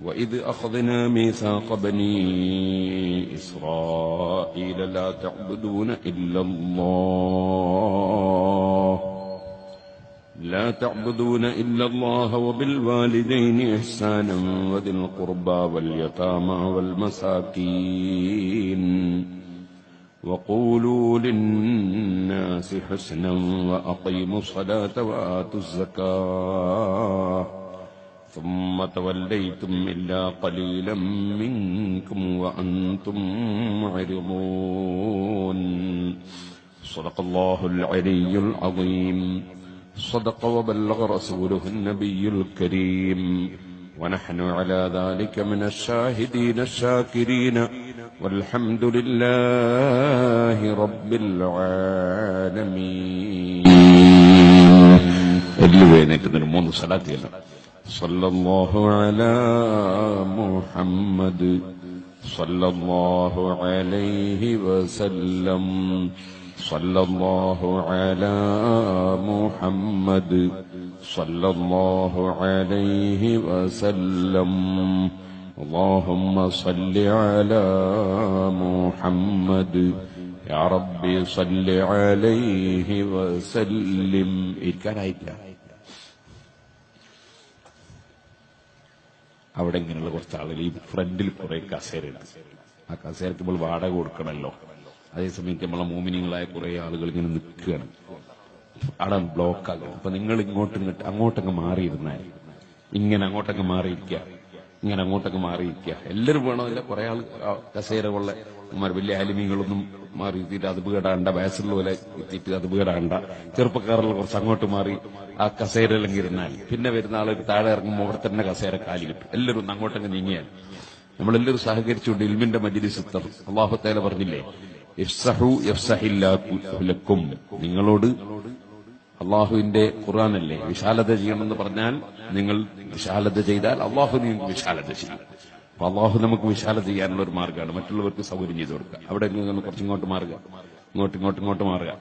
وإذ أخذنا ميثاق بني إسرائيل لا تعبدون إلا الله وبالوالدين إحسانا وذي القربى واليتامى والمساكين وقولوا للناس حسنا وأقيموا الصلاة وآتوا الزكاة ثم توليتم إلا قليلا منكم وأنتم معرضون. صدق الله العلي العظيم. صدق وبلغ رسوله النبي الكريم، ونحن على ذلك من الشاهدين الشاكرين، والحمد لله رب العالمين. صلى الله على محمد صلى الله عليه وسلم. صلى الله على محمد صلى الله عليه وسلم. اللهم صل على محمد يا ربي صل عليه وسلم. അവിടെ ഇങ്ങനെയുള്ള കുറച്ച് ആളുകൾ ഈ ഫ്രണ്ടിൽ കുറെ കസേരയുണ്ട്. ആ കസേരയ്ക്ക് നമ്മൾ വാടക കൊടുക്കണമല്ലോ. അതേസമയത്ത് നമ്മളെ മോമിനികളായ കുറെ ആളുകൾ ഇങ്ങനെ നിൽക്കുകയാണ്. അവിടെ ബ്ലോക്കാകും. അപ്പൊ നിങ്ങൾ അങ്ങോട്ടങ്ങ് മാറിയിരുന്നാൽ ഇങ്ങനെ അങ്ങോട്ടങ്ങ് മാറിയിരിക്കുക, ഇങ്ങനെ അങ്ങോട്ടങ്ങ് മാറിയിരിക്കുക. എല്ലാവരും വേണമില്ല. കുറെ ആൾ കസേര ഉള്ള വലിയ ആലിമീങ്ങളൊന്നും മാറി എത്തിയിട്ട് അത് വീടാണ്ട, വയസ്സുള്ള പോലെ എത്തിയിട്ട് അത് വീടാണ്ട. ചെറുപ്പക്കാരുള്ള കുറച്ച് അങ്ങോട്ട് മാറി ആ കസേരയിലെങ്കിൽ ഇരുന്നാൽ പിന്നെ വരുന്ന ആൾക്ക് താഴെ ഇറങ്ങുമ്പോൾ അവിടെ തന്നെ കസേര കാലി കിട്ടും. എല്ലാവരും ഒന്ന് അങ്ങോട്ടങ്ങ് നീങ്ങിയാൽ നമ്മളെല്ലാവരും സഹകരിച്ചുകൊണ്ട് ഇൽമിന്റെ മജ്ലിസ് അല്ലാഹു തആല പറഞ്ഞില്ലേ, ഇഫ്സഹു യഫ്സഹില്ലാഹു ലക്കും. നിങ്ങളോട് അള്ളാഹുവിന്റെ ഖുർആനല്ലേ വിശാലത ചെയ്യണമെന്ന് പറഞ്ഞാൽ നിങ്ങൾ വിശാലത ചെയ്താൽ അള്ളാഹു നിങ്ങൾക്ക് വിശാലത ചെയ്യും. അപ്പൊ അള്ളാഹു നമുക്ക് വിശാലത ചെയ്യാനുള്ള ഒരു മാർഗ്ഗമാണ് മറ്റുള്ളവർക്ക് സൗകര്യം ചെയ്തു കൊടുക്കുക. അവിടെ കുറച്ചിങ്ങോട്ട് മാറുക, ഇങ്ങോട്ട് മാറുക.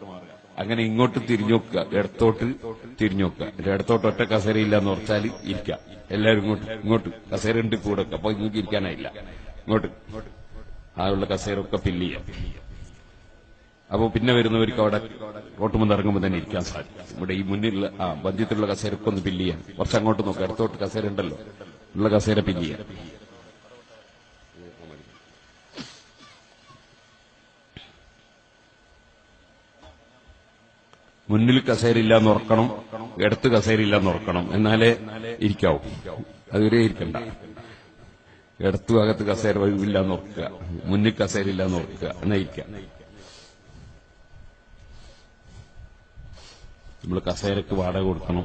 അങ്ങനെ ഇങ്ങോട്ട് തിരിഞ്ഞു നോക്കുക, ഇടത്തോട്ട് തിരിഞ്ഞു നോക്കുക. ഇടത്തോട്ട് ഒറ്റ കസേരയില്ല എന്ന് ഓർച്ചാൽ ഇരിക്കുക. എല്ലാവരും ഇങ്ങോട്ട് കസേര ഉണ്ട് കൂടെ. അപ്പൊ നിങ്ങൾക്ക് ഇരിക്കാനായില്ല. ഇങ്ങോട്ട് ആയുള്ള കസേരൊക്കെ ഫില്ല് ചെയ്യാം. അപ്പൊ പിന്നെ വരുന്നവർക്ക് അവിടെ റോട്ടുമെന്ന് ഇറങ്ങുമ്പോൾ തന്നെ ഇരിക്കാൻ സാധിക്കും. ഇവിടെ ഈ മുന്നിലുള്ള ബന്ധ്യത്തിലുള്ള കസേരൊക്കെ ഒന്ന് ഫില്ല് ചെയ്യാം. കുറച്ച് അങ്ങോട്ട് നോക്കുക, ഇടത്തോട്ട് കസേര ഉണ്ടല്ലോ, ഉള്ള കസേര ഫില്ല് ചെയ്യാം. മുന്നിൽ കസേരയില്ലാന്ന് ഉറക്കണം, ഇടത്ത് കസേരയില്ലാന്ന് ഉറക്കണം, എന്നാലേ ഇരിക്കാവൂ. അതുവരെ ഇരിക്കണ്ട. ഇടത്തു ഭാഗത്ത് കസേര ഇല്ലാന്ന് ഉറക്കുക, മുന്നിൽ കസേരയില്ലാന്ന് ഉറക്കുക, എന്നാ ഇരിക്കാം. നമ്മൾ കസേരക്ക് വാടക കൊടുക്കണം,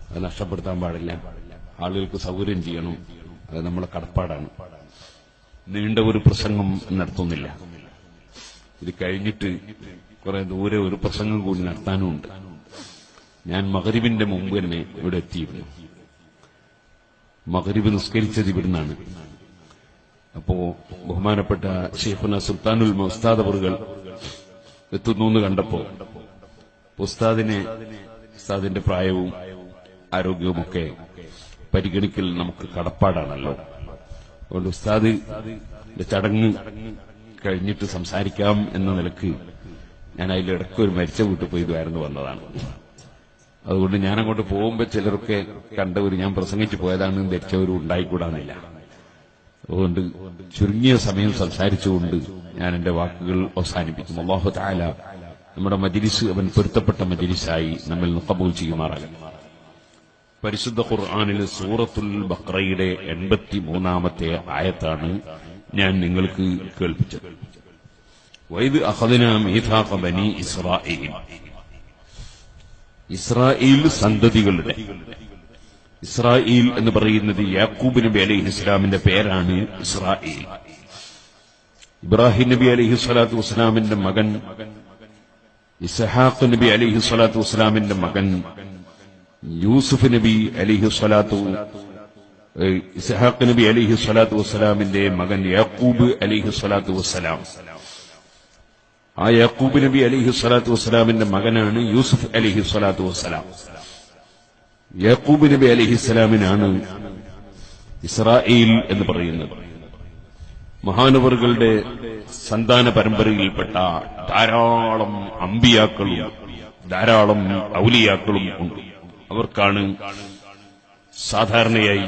അത് നഷ്ടപ്പെടുത്താൻ പാടില്ല. ആളുകൾക്ക് സൗകര്യം ചെയ്യണം, അത് നമ്മളെ കടപ്പാടാണ്. നീണ്ട ഒരു പ്രസംഗം നടത്തുന്നില്ല. ഇത് കഴിഞ്ഞിട്ട് കുറെ ദൂരെ ഒരു പ്രസംഗം കൂടി നടത്താനുമുണ്ട്. ഞാൻ മഗ്രിബിന്റെ മുമ്പ് തന്നെ ഇവിടെ എത്തിയിരുന്നു. മഗ്രിബ് നിസ്കരിച്ചത് ഇവിടുന്നാണ്. അപ്പോ ബഹുമാനപ്പെട്ട ശൈഖുന സുൽത്താനുൽ ഉസ്താദ് അവറുകൾ എത്തുന്നു എന്ന് കണ്ടപ്പോ ഉസ്താദിന്റെ പ്രായവും ആരോഗ്യവുമൊക്കെ പരിഗണിക്കൽ നമുക്ക് കടപ്പാടാണല്ലോ. അതുകൊണ്ട് ഉസ്താദിന്റെ ചടങ്ങ് കഴിഞ്ഞിട്ട് സംസാരിക്കാം എന്ന നിലക്ക് ഞാൻ അതിലിടയ്ക്ക് ഒരു മരിച്ച വീട്ടിൽ പോയി ഇതായിരുന്നു വന്നതാണ്. അതുകൊണ്ട് ഞാൻ അങ്ങോട്ട് പോകുമ്പോൾ ചിലരൊക്കെ കണ്ടവർ ഞാൻ പ്രസംഗിച്ചു പോയതാണെന്ന് ധരിച്ചവരും ഉണ്ടായിക്കൂടാന്നില്ല. അതുകൊണ്ട് ചുരുങ്ങിയ സമയം സംസാരിച്ചുകൊണ്ട് ഞാൻ എന്റെ വാക്കുകൾ അവസാനിപ്പിക്കും. അല്ലാഹു തആല നമ്മുടെ മജ്ലിസ് അവൻ പൊരുത്തപ്പെട്ട മജ്ലിസായി നമ്മിൽ നിന്ന് ഖബൂൽ ചെയ്യുമാറാകട്ടെ. പരിശുദ്ധ ഖുർആനിൽ സൂറത്തുൽ ബഖറയുടെ 83-ാമത്തെ ആയത്താണ് ഞാൻ നിങ്ങൾക്ക് കേൾപ്പിച്ചത്. വൈദ് അഖദ്നാ മീഥാഖ ബനി ഇസ്രാഈൽ. ഇസ്രായേൽ സന്തതികളുടെ, ഇസ്രായേൽ എന്ന് പറയുന്നത് യാക്കൂബ് നബി അലൈഹിസ്സലാമിന്റെ പേരാണ് ഇസ്രായേൽ. ഇബ്രാഹിം നബി അലൈഹിസ്സലാത്തു വസ്സലാമിന്റെ മകൻ, ഇസ്ഹാഖ് നബി അലൈഹിസ്സലാത്തു വസ്സലാമിന്റെ മകൻ, യൂസുഫ് നബി അലൈഹിസ്സലാത്തു ഇസ്ഹാഖ് നബി അലൈഹിസ്സലാത്തു വസ്സലാമിന്റെ മകൻ യാക്കൂബ് അലൈഹിസ്സലാത്തു വസ്സലാം. ആ യാക്കൂബ് നബി അലൈഹിസ്സലാത്തു വസ്സലാമിന്റെ മകനാണ് യൂസുഫ് അലൈഹിസ്സലാത്തു വസ്സലാം. യാക്കൂബ് നബി അലൈഹിസ്സലാമിനാണ് ഇസ്രായേൽ എന്ന് പറയുന്നത് മഹാനവറുകളുടെ സന്താന പരമ്പരയിൽപ്പെട്ട ധാരാളം അമ്പിയാക്കളും ധാരാളം ഔലിയാക്കളും ഉണ്ട്. അവർക്കാണ് സാധാരണയായി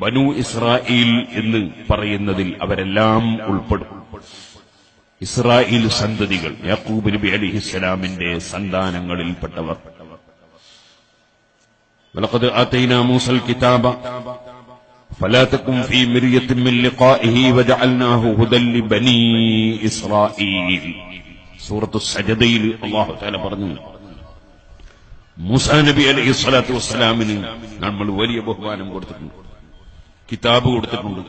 ബനു ഇസ്രായേൽ എന്ന് പറയുന്നതിൽ അവരെല്ലാം ഉൾപ്പെടും. ഇസ്രായേൽ സന്തതികൾ, യാക്കൂബ് നബി അലൈഹിസ്സലാമിന്റെ സന്താനങ്ങളിൽപ്പെട്ടവർ. വലഖദ് ആതൈനാ മൂസൽ കിതാബ ഫലാ തകും ഫീ മിർയത്തിൻ മിൻ ലിഖാഇഹി വജഅൽനാഹു ഹുദൽ ലിബനീ ഇസ്രായേൽ. സൂറത്തു സജദയിൽ അല്ലാഹു തആല പറഞ്ഞു, മൂസാ നബി അലൈഹിസ്സലാത്തു വസ്സലാമിന് നമ്മൾ വലിയ ബഹുമാനം കൊടുത്തിട്ടുണ്ട്, കിതാബ് കൊടുത്തിട്ടുണ്ട്.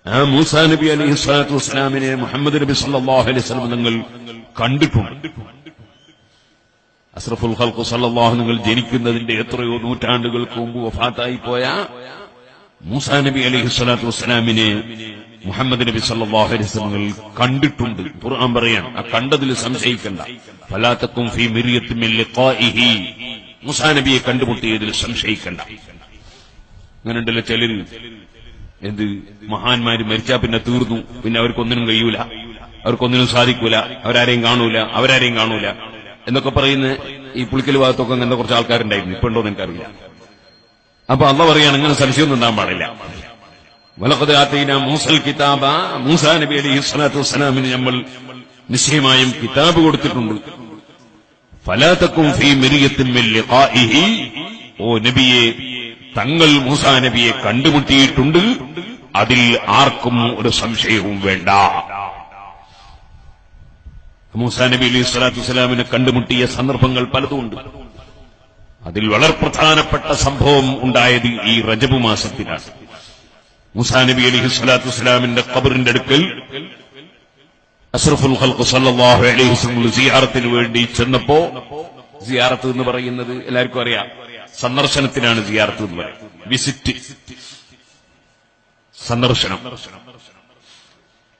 ആ മൂസാ നബി അലൈഹിസ്സലാത്തു വസ്സലാമിനെ മുഹമ്മദ് നബി സല്ലല്ലാഹു അലൈഹി വസല്ലം നിങ്ങൾ കണ്ടിട്ടുണ്ട്. അസ്റഫുൽ ഖൽഖ് സല്ലല്ലാഹു നിങ്ങൾ ജനിക്കുന്നതിന്റെ എത്രയോ നൂറ്റാണ്ടുകൾക്ക് മുമ്പ് വഫാത്തായി പോയ മൂസാ നബി അലൈഹിസ്സലാത്തു വസ്സലാമിനെ മുഹമ്മദ് നബി സല്ലല്ലാഹു അലൈഹി വസല്ലം കണ്ടിട്ടുണ്ട്. ഖുർആൻ പറയാണ്, ആ കണ്ടതിൽ സംശയിക്കണ്ട. ഫലാ തകും ഫീ മിർയത്തിൻ മിൻ ലിഖാഇഹി, മൂസാ നബിയെ കണ്ടുമുട്ടിയതിൽ സംശയിക്കണ്ട. അങ്ങനെയുണ്ടല്ലോ ചിലര്, എന്ത് മഹാന്മാര് മരിച്ചാ പിന്നെ തീർന്നു, പിന്നെ അവർക്കൊന്നിനും കഴിയൂല, അവർക്കൊന്നിനും സാധിക്കൂല, അവരാരെയും കാണൂല എന്നൊക്കെ പറയുന്ന ഈ പുളിക്കൽ ഭാഗത്തൊക്കെ അങ്ങനത്തെ കുറച്ച് ആൾക്കാരുണ്ടായിരുന്നു. ഇപ്പൊ ഉണ്ടോന്ന് എനിക്കറിയില്ല. അപ്പൊ അള്ളാഹ് പറയാണ്, അങ്ങനെ സംശയമൊന്നും ഉണ്ടാകാൻ പാടില്ല. വലഖദ് ആതൈനാ മൂസൽ കിതാബ, മൂസാ നബി അലൈഹിസ്സലാത്തു വസ്സലാമിന് നമ്മൾ നിശ്ചയമായും കിതാബ് കൊടുത്തിട്ടുണ്ട്. ഫലാ തകും ഫീ മിർയത്തിൻ മിൻ ലിഖാഇഹി, ഓ നബിയെ തങ്ങൾ മൂസാ നബിയെ കണ്ടുമുട്ടിയിട്ടുണ്ട്, അതിൽ ആർക്കും ഒരു സംശയവും വേണ്ട. മൂസാ നബി അലൈഹി സ്വലാത്തു വസ്സലാമിനെ കണ്ടുമുട്ടിയ സന്ദർഭങ്ങൾ പലതുമുണ്ട്. അതിൽ വളരെ പ്രധാനപ്പെട്ട സംഭവം ഉണ്ടായത് ഈ റജബ് മാസത്തിലാണ്. മൂസാ നബി അലൈഹി സ്വലാത്തു വസ്സലാമിന്റെ ഖബറിന്റെ അടുക്കൽ അഷ്റഫുൽ ഖൽഖ് സല്ലല്ലാഹു അലൈഹി വസല്ലം സിയാറത്തിന് വേണ്ടി ചെന്നപ്പോ, സിയാറത്ത് എന്ന് പറയുന്നത് എല്ലാവർക്കും അറിയാം, സന്ദർശനത്തിനാണ് സിയാറത്ത് എന്ന് പറയുന്നത്. വിസിറ്റ്, സന്ദർശനം.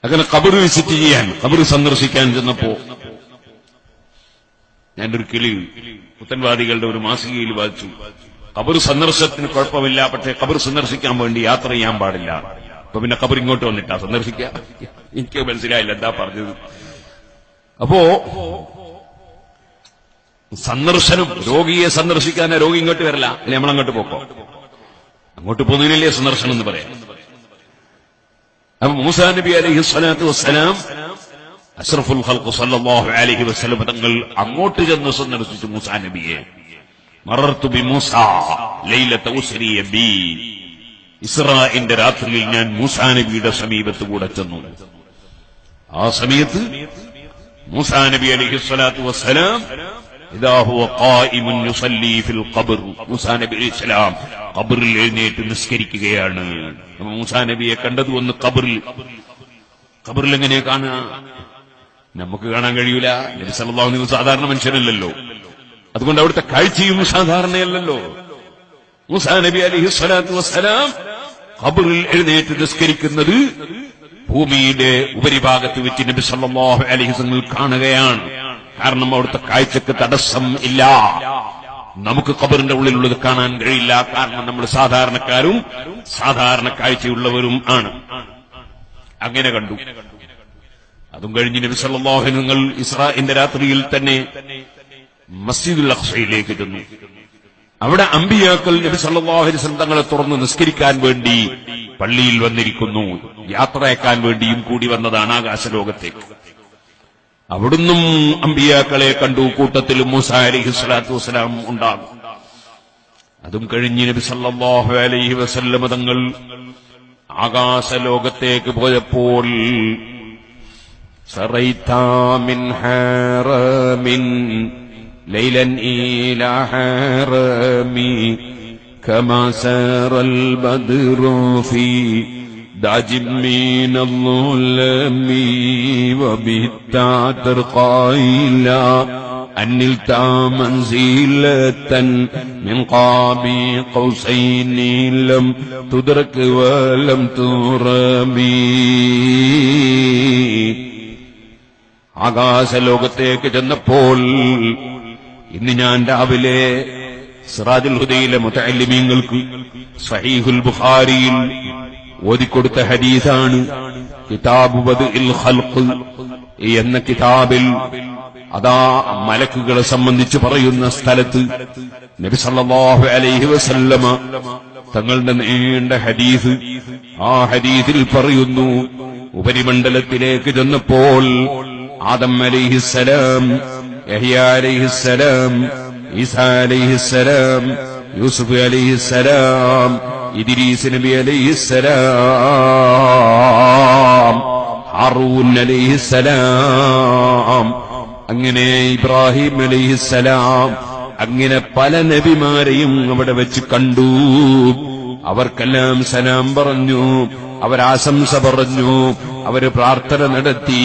അങ്ങനെ ഖബർ വിസിറ്റ് ചെയ്യാൻ, ഖബർ സന്ദർശിക്കാൻ ചെന്നപ്പോ ഞാനൊരു കിളി പുത്തൻവാദികളുടെ ഒരു മാസികയിൽ വായിച്ചു, ഖബർ സന്ദർശനത്തിന് കുഴപ്പമില്ല, പക്ഷേ ഖബർ സന്ദർശിക്കാൻ വേണ്ടി യാത്ര ചെയ്യാൻ പാടില്ല. അപ്പൊ പിന്നെ ഖബർ ഇങ്ങോട്ട് വന്നിട്ടാ സന്ദർശിക്കുക? എനിക്ക് മനസ്സിലായില്ല എന്താ പറഞ്ഞത്. അപ്പോ സന്ദർശനം, രോഗിയെ സന്ദർശിക്കാനേ രോഗി ഇങ്ങോട്ട് വരില്ല, അല്ലെ നമ്മളങ്ങോട്ട് പോക്കോ? അങ്ങോട്ട് പോകുന്നതിനല്ലേ സന്ദർശനം എന്ന് പറയാം. അപ്പൊ മൂസാ നബി അലൈഹിസ്സലാത്തു വസ്സലാം അഷ്റഫുൽ ഖൽഖ് സല്ലല്ലാഹു അലൈഹി വസല്ലം തങ്ങൾ അങ്ങോട്ട് ചെന്ന് സന്ദർശിച്ചു മൂസാ നബിയെ. മറർതു ബി മൂസാ ലൈലത ഉസ്രിയ ബി, ഇസ്രാഇന്റെ രാത്രിയിൽ ഞാൻ മൂസാ നബിയുടെ സമീപത്ത് കൂടെ ചെന്നു. ആ സമയത്ത് മൂസാ നബി അലൈഹിസ്സലാത്തു വസ്സലാം ഇദാ ഹുവ ഖായിമുൻ യുസല്ലി ഫിൽ ഖബർ, മൂസാ നബി അലൈഹിസ്സലാം ഖബറിൽ എഴുന്നേറ്റ് നിസ്കരിക്കുകയാണ്. മൂസാ നബിയെ കണ്ടത് ഒന്ന് ഖബറിൽ എങ്ങനെയാ കാണുക? നമുക്ക് കാണാൻ കഴിയൂല. നബി സല്ലല്ലാഹു അലൈഹി വസല്ലം സാധാരണ മനുഷ്യനല്ലല്ലോ, അതുകൊണ്ട് അവിടുത്തെ കാഴ്ചയും സാധാരണയല്ലല്ലോ. മൂസാ നബി അലൈഹിസ്സലാത്തു വസ്സലാം ഖബറിൽ എഴുന്നേറ്റ് നിസ്കരിക്കുന്നത് ഭൂമിയുടെ ഉപരിഭാഗത്ത് വെച്ച് നബി സല്ലല്ലാഹു അലൈഹി വസല്ലം കാണുകയാണ്. കാരണം അവിടുത്തെ കാഴ്ചക്ക് തടസ്സം ഇല്ല. നമുക്ക് ഖബറിന്റെ ഉള്ളിലുള്ളത് കാണാൻ കഴിയില്ല, കാരണം നമ്മൾ സാധാരണക്കാരും സാധാരണ കാഴ്ചയുള്ളവരും ആണ്. അങ്ങനെ കണ്ടു. അതും കഴിഞ്ഞ് നബി സല്ലല്ലാഹു അലൈഹി വസല്ലം ഇസ്രാഇന്റെ രാത്രിയിൽ തന്നെ മസ്ജിദുൽ അഖ്സയിലേക്ക് ചെന്നു. അവിടെ അമ്പിയാക്കൾ നബി സല്ലല്ലാഹു അലൈഹി വസല്ലം തങ്ങളെ തുറന്ന് നിസ്കരിക്കാൻ വേണ്ടി പള്ളിയിൽ വന്നിരിക്കുന്നു. യാത്രയാക്കാൻ വേണ്ടിയും കൂടി വന്നതാണ് ആകാശലോകത്തേക്ക്. അവിടുന്നും അമ്പിയാക്കളെ കണ്ടു. കൂട്ടത്തിൽ മൂസാ അലൈഹിസ്സലാത്തു വസ്സലാം ഉണ്ടാകും. അതും കഴിഞ്ഞ് നബി സല്ലല്ലാഹു അലൈഹി വസല്ലം തങ്ങൾ ആകാശലോകത്തേക്ക് പോയപ്പോൾ സറൈതാ മിൻ ഹറമിൻ ലൈലൻ ഇലാ ഹറമി കമാ സറൽ ബദ്റു ഫീ داجم من الظلم وبتا ترقى إلى أن نلت منزلة من قاب قوسين لم تدرك ولم ترمي. ആകാശലോകത്തേക്ക് ചെന്നപ്പോൾ ഇന്ന് ഞാൻ രാവിലെ സിറാജുൽ ഹുദയിലെ മുതഅല്ലിമീങ്ങൾക്ക് സഹീഹുൽ ബുഖാരിയിൽ ഓതിക്കൊടുത്ത ഹദീസാണ്. കിതാബു ബദ്ഇൽ ഖൽഖ് എന്ന കിതാബിൽ അതാ മലക്കുകളെ സംബന്ധിച്ച് പറയുന്ന സ്ഥലത്ത് നബി സല്ലല്ലാഹു അലൈഹി വസല്ലമ തങ്ങളുടെ നീണ്ട ഹദീസ്, ആ ഹദീസിൽ പറയുന്നു, ഉപരിമണ്ഡലത്തിലേക്ക് ചെന്നപ്പോൾ ആദം അലൈഹിസ്സലാം, യഹ്യ അലൈഹിസ്സലാം, ഈസാ അലൈഹിസ്സലാം, യൂസുഫ് അലൈഹിസ്സലാം, ഇദ്രീസ് നബി അലൈഹിസ്സലാം, ഹാറൂൻ അലൈഹിസ്സലാം, അങ്ങനെ ഇബ്രാഹിം അലൈഹിസ്സലാം, അങ്ങനെ പല നബിമാരെയും അവിടെ വെച്ച് കണ്ടു. അവർക്കെല്ലാം സലാം പറഞ്ഞു, അവരാശംസ പറഞ്ഞു, അവര് പ്രാർത്ഥന നടത്തി.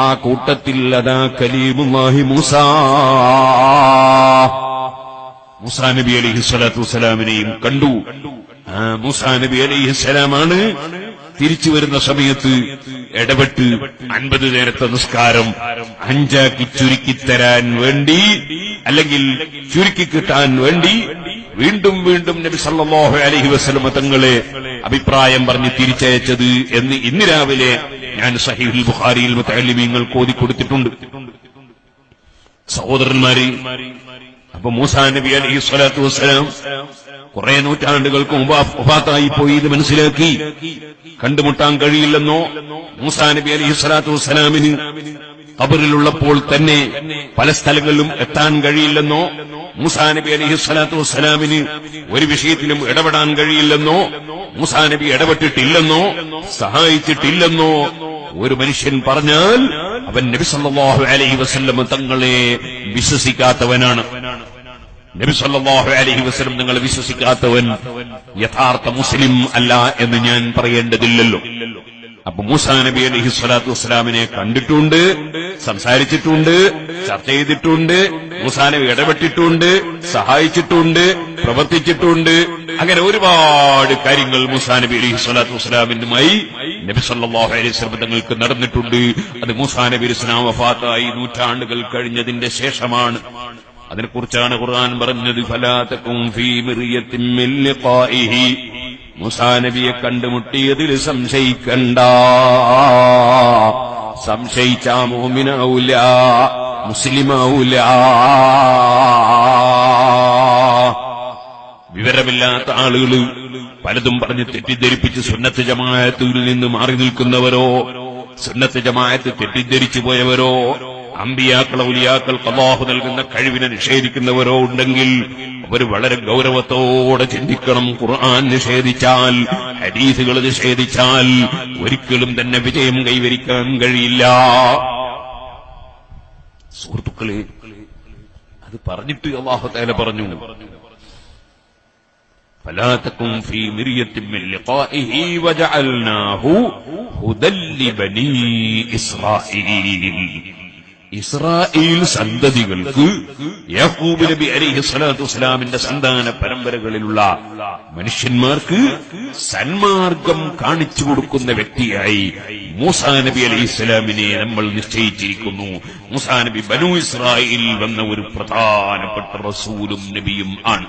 ആ കൂട്ടത്തിൽ അതാ കലീമുല്ലാഹി മൂസാ നബി അലൈഹിസ്സലാത്തു വസ്സലാമിനെയും കണ്ടു. മൂസാ നബി അലൈഹിസ്സലാമാണ് തിരിച്ചു വരുന്ന സമയത്ത് ഇടപെട്ട് 50 നേരത്തെ നിസ്കാരം 5 ആക്കി ചുരുക്കിത്തരാൻ വേണ്ടി, അല്ലെങ്കിൽ ചുരുക്കി കിട്ടാൻ വേണ്ടി വീണ്ടും വീണ്ടും നബി സല്ലല്ലാഹു അലൈഹി വസല്ലം തങ്ങളെ അഭിപ്രായം പറഞ്ഞ് തിരിച്ചയച്ചത് എന്ന് ഇന്ന് രാവിലെ ഞാൻ സഹീഹുൽ ബുഖാരിയിൽ മുതഅല്ലിമീങ്ങൾക്ക് ഓതിക്കൊടുത്തിട്ടുണ്ട്. സഹോദരന്മാരെ, അപ്പൊ മൂസാ നബി അലൈഹി സ്വലാത്തു വസ്സലാം കുറെ നൂറ്റാണ്ടുകൾക്ക് മുമ്പ് വഫാത്തായി പോയി എന്ന് മനസ്സിലാക്കി. കണ്ടുമുട്ടാൻ കഴിയില്ലെന്നോ, മൂസാ നബി അലൈഹി സ്വലാത്തു വസ്സലാമിന് ഖബറിലുള്ളപ്പോൾ തന്നെ പല സ്ഥലങ്ങളിലും എത്താൻ കഴിയില്ലെന്നോ, മൂസാ നബി അലൈഹി സ്വലാത്തു വസ്സലാമിന് ഒരു വിഷയത്തിലും ഇടപെടാൻ കഴിയില്ലെന്നോ, മൂസാ നബി ഇടപെട്ടിട്ടില്ലെന്നോ സഹായിച്ചിട്ടില്ലെന്നോ ഒരു മനുഷ്യൻ പറഞ്ഞാൽ അവൻ നബി സല്ലല്ലാഹു അലൈഹി വസല്ലം തങ്ങളെ വിശ്വസിക്കാത്തവനാണ്. നബി സല്ലല്ലാഹു അലൈഹി വസല്ലം തങ്ങളെ വിശ്വസിക്കാത്തവൻ യഥാർത്ഥ മുസ്ലിം അല്ല എന്ന് ഞാൻ പറയേണ്ടതില്ലല്ലോ. അപ്പൊ മൂസാ നബി അലൈഹി സ്വലാത്തു വസ്സലാമിനെ കണ്ടിട്ടുണ്ട്, സംസാരിച്ചിട്ടുണ്ട്, ചർച്ച ചെയ്തിട്ടുണ്ട്, മൂസാ നബി ഇടപെട്ടിട്ടുണ്ട്, സഹായിച്ചിട്ടുണ്ട്, പ്രവർത്തിച്ചിട്ടുണ്ട്. അങ്ങനെ ഒരുപാട് കാര്യങ്ങൾ മൂസാ നബി അലൈഹി സ്വലാത്തു വസ്സലാമിനുമായി നബി സല്ലല്ലാഹു അലൈഹി വസല്ലം തങ്ങൾക്ക് നടന്നിട്ടുണ്ട്. അത് മൂസാ നബി ഇസ്ലാം വഫാത്തായി നൂറ്റാണ്ടുകൾ കഴിഞ്ഞതിന്റെ ശേഷമാണ്. അതിനെക്കുറിച്ചാണ് ഖുർആൻ പറഞ്ഞത്, ഫലാ തകും ഫീ മിർയത്തിൻ മിൻ ലിഖാഇഹി. മൂസാ നബിയെ കണ്ടുമുട്ടിയതിൽ സംശയിക്കണ്ട. സംശയിച്ച മുഅ്മിനാവൂല, മുസ്ലിമാവൂല. വിവരമില്ലാത്ത ആളുകൾ പലതും പറഞ്ഞ് തെറ്റിദ്ധരിപ്പിച്ച് സുന്നത്ത് ജമാഅത്തിൽ നിന്ന് മാറി നിൽക്കുന്നവരോ, സുന്നത്ത് ജമാഅത്ത് തെറ്റിദ്ധരിച്ചു പോയവരോ, അമ്പിയാക്കൾ ഔലിയാക്കൾ അല്ലാഹു നൽകുന്ന കഴിവിനെ നിഷേധിക്കുന്നവരോ ഉണ്ടെങ്കിൽ അവർ വളരെ ഗൗരവത്തോടെ ചിന്തിക്കണം. ഖുർആൻ നിഷേധിച്ചാൽ, ഹദീസുകൾ നിഷേധിച്ചാൽ ഒരിക്കലും തന്നെ വിജയം കൈവരിക്കാൻ കഴിയില്ല. സുഹൃത്തുക്കളെ, അത് പറഞ്ഞിട്ട് അല്ലാഹു തആല പറഞ്ഞു, فلا تكن في مرية من لقائه وجعلناه هدى لبني إسرائيل. ഇസ്രായേൽ സന്തതികൾക്ക് യാക്കൂബ് നബി അലൈഹി സ്വലാത്തു വസ്സലാമിന്റെ സന്താന പരമ്പരകളിലുള്ള മനുഷ്യന്മാർക്ക് സന്മാർഗം കാണിച്ചു കൊടുക്കുന്ന വ്യക്തിയായി മൂസാ നബി അലൈഹി സ്വലാമിനെ നമ്മൾ നിശ്ചയിച്ചിരിക്കുന്നു. മൂസാ നബി ബനൂ ഇസ്രായേൽ വന്ന ഒരു പ്രധാനപ്പെട്ട റസൂലും നബിയും ആണ്.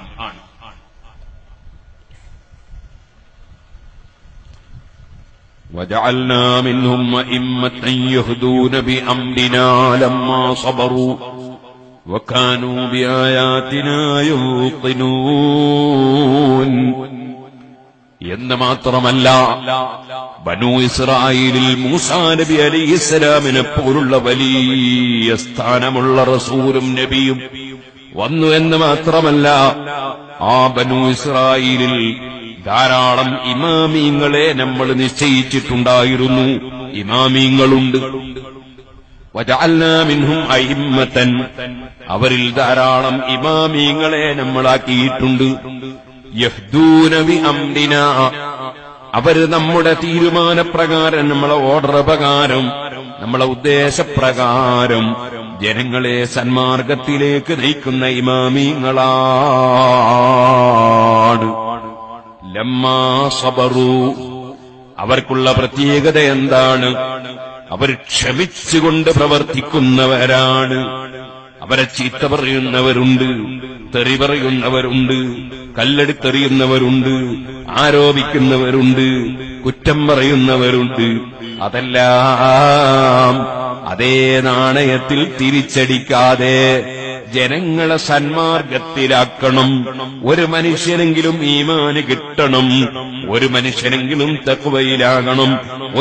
وجعلنا منهم أئمة يهدون بأمرنا لما صبروا وكانوا بآياتنا يوقنون. എന്ന് മാത്രമല്ല, ബനൂ ഇസ്രായേലിൽ മൂസാ നബി അലൈഹിസ്സലാമിനെ പോലുള്ള വലിയ സ്ഥാനമുള്ള റസൂലും നബിയും വന്നു എന്ന് മാത്രമല്ല, ആ ബനൂ ഇസ്രായേലിൽ ധാരാളം ഇമാമീങ്ങളെ നമ്മൾ നിശ്ചയിച്ചിട്ടുണ്ടായിരുന്നു. ഇമാമീങ്ങളുണ്ട്. വജഅൽനാ മിൻഹും അയിമ്മതൻ, അവരിൽ ധാരാളം ഇമാമീങ്ങളെ നമ്മളാക്കിയിട്ടുണ്ട്. യഹ്ദൂന ബി അംരിനാ, അവർ നമ്മുടെ തീരുമാനപ്രകാരം, നമ്മളെ ഓർഡർ പ്രകാരം, നമ്മളെ ഉദ്ദേശപ്രകാരം ജനങ്ങളെ സന്മാർഗത്തിലേക്ക് നയിക്കുന്ന ഇമാമീങ്ങളാണ്. ലമ്മാ സബറു, അവർക്കുള്ള പ്രത്യേകത എന്താണ്? അവർ ക്ഷമിച്ചുകൊണ്ട് പ്രവർത്തിക്കുന്നവരാണ്. അവരെ ചീത്ത പറയുന്നവരുണ്ട്, തെറി പറയുന്നവരുണ്ട്, കല്ലെടുത്തെറിയുന്നവരുണ്ട്, ആരോപിക്കുന്നവരുണ്ട്, കുറ്റം പറയുന്നവരുണ്ട്. അതെല്ലാം അതേ നാണയത്തിൽ തിരിച്ചടിക്കാതെ ജനങ്ങളെ സന്മാർഗത്തിലാക്കണം. ഒരു മനുഷ്യനെങ്കിലും ഈമാന് കിട്ടണം, ഒരു മനുഷ്യനെങ്കിലും തഖ്വയിലാകണം,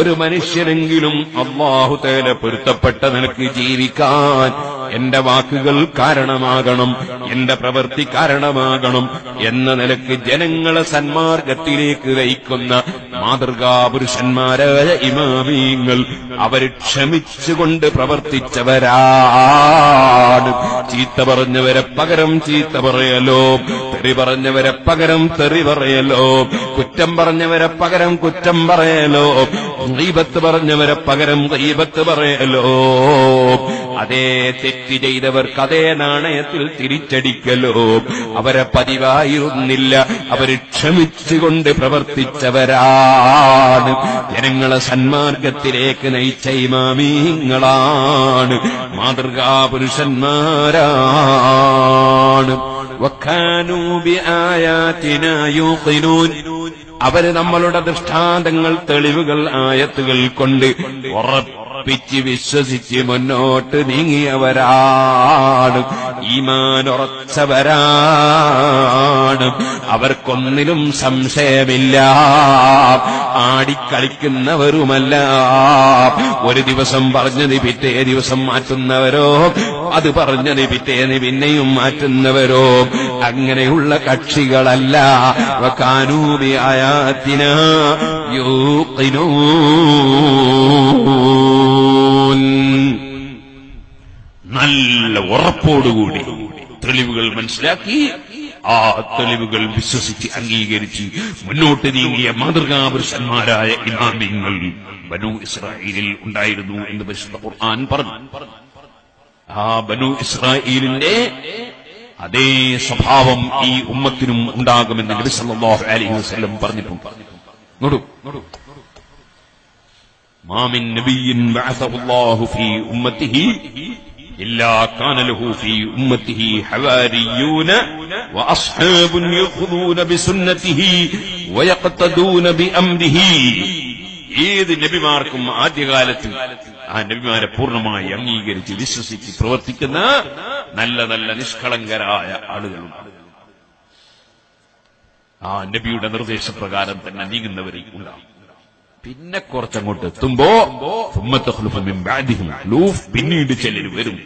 ഒരു മനുഷ്യനെങ്കിലും അല്ലാഹു തആല പൊരുത്തപ്പെട്ട നിലക്ക് ജീവിക്കാൻ എന്റെ വാക്കുകൾ കാരണമാകണം, എന്റെ പ്രവൃത്തി കാരണമാകണം എന്ന നിലക്ക് ജനങ്ങളെ സന്മാർഗത്തിലേക്ക് നയിക്കുന്ന മാതൃകാ പുരുഷന്മാരായ ഇമാമീങ്ങൾ അവര് ക്ഷമിച്ചുകൊണ്ട് പ്രവർത്തിച്ചവരാണ്. ചീത്ത പറഞ്ഞവരെ പകരം ചീത്ത പറയലോ, തെറി പറഞ്ഞവരെ പകരം തെറി പറയലോ, കുറ്റം പറഞ്ഞവരെ പകരം കുറ്റം പറയലോ, ഗീബത്ത് പറഞ്ഞവരെ പകരം ഗീബത്ത് പറയലോ, അതേ തെറ്റ് ചെയ്തവർക്ക് അതേ നാണയത്തിൽ തിരിച്ചടിക്കലോ അവരെ പതിവായിരുന്നില്ല. അവര് ക്ഷമിച്ചുകൊണ്ട് പ്രവർത്തിച്ചവരാണ്. ജനങ്ങളെ സന്മാർഗത്തിലേക്ക് നയിച്ച ഇമാമീങ്ങളാണ്, മാതൃകാ പുരുഷന്മാരാണ്. വക്കാനൂ ബിആയാതിനാ യൂഖിനൂൻ. അവര് നമ്മളുടെ ദൃഷ്ടാന്തങ്ങൾ, തെളിവുകൾ, ആയത്തുകൾ കൊണ്ട് ഉറപ്പിച്ച് വിശ്വസിച്ച് മുന്നോട്ട് നീങ്ങിയവരാണ്, ഈമാൻ ഉറച്ചവരാണ്. അവർക്കൊന്നിലും സംശയമില്ല, ആടിക്കളിക്കുന്നവരുമല്ല. ഒരു ദിവസം പറഞ്ഞത് പിറ്റേ ദിവസം മാറ്റുന്നവരോ, അത് പറഞ്ഞത് പിറ്റേന്ന് പിന്നെയും മാറ്റുന്നവരോ അങ്ങനെയുള്ള കക്ഷികളല്ല. വകാനൂ ബിആയാതിനാ യൂഖിനൂൻ. നല്ല ഉറപ്പോടുകൂടി തെളിവുകൾ മനസ്സിലാക്കി ആ തെളിവുകൾ വിശ്വസിച്ച് അംഗീകരിച്ച് മുന്നോട്ട് നീങ്ങിയ മാതൃകാ പുരുഷന്മാരായ ഇമാമിങ്ങൾ ബനൂ ഇസ്രായേലിൽ ഉണ്ടായിരുന്നു എന്ന് പരിശുദ്ധ ഖുർആൻ പറഞ്ഞു. ആ ബനൂ ഇസ്രായേലിന്റെ അതേ സ്വഭാവം ഈ ഉമ്മത്തിനും ഉണ്ടാകുമെന്ന് നബി സല്ലല്ലാഹു അലൈഹി വസല്ലം പറഞ്ഞിട്ടുണ്ട്. മാ മിൻ നബിയ്യിൻ ബഅസഹു അല്ലാഹു ഫീ ഉമ്മത്തിഹി ഇല്ലാ കാന ലഹു ഫീ ഉമ്മത്തിഹി ഹവാരിയൂന വഅസ്ഹാബുൻ യഖുദൂന ബിസുന്നതിഹി വയഖ്തദൂന ബിഅംരിഹി. ഏത് നബിമാർക്കും ആദ്യകാലത്ത് ആ നബിമാരെ പൂർണ്ണമായി അംഗീകരിച്ച് വിശ്വസിച്ച് പ്രവർത്തിക്കുന്ന നല്ല നല്ല നിഷ്കളങ്കരായ ആളുകളുണ്ട്. ആ നബിയുടെ നിർദ്ദേശപ്രകാരം തന്നെ നീങ്ങുന്നവരിൽ ഉണ്ടാകും. പിന്നെ കുറച്ചങ്ങോട്ട് എത്തുമ്പോ പിന്നീട് ചിലർ വരും.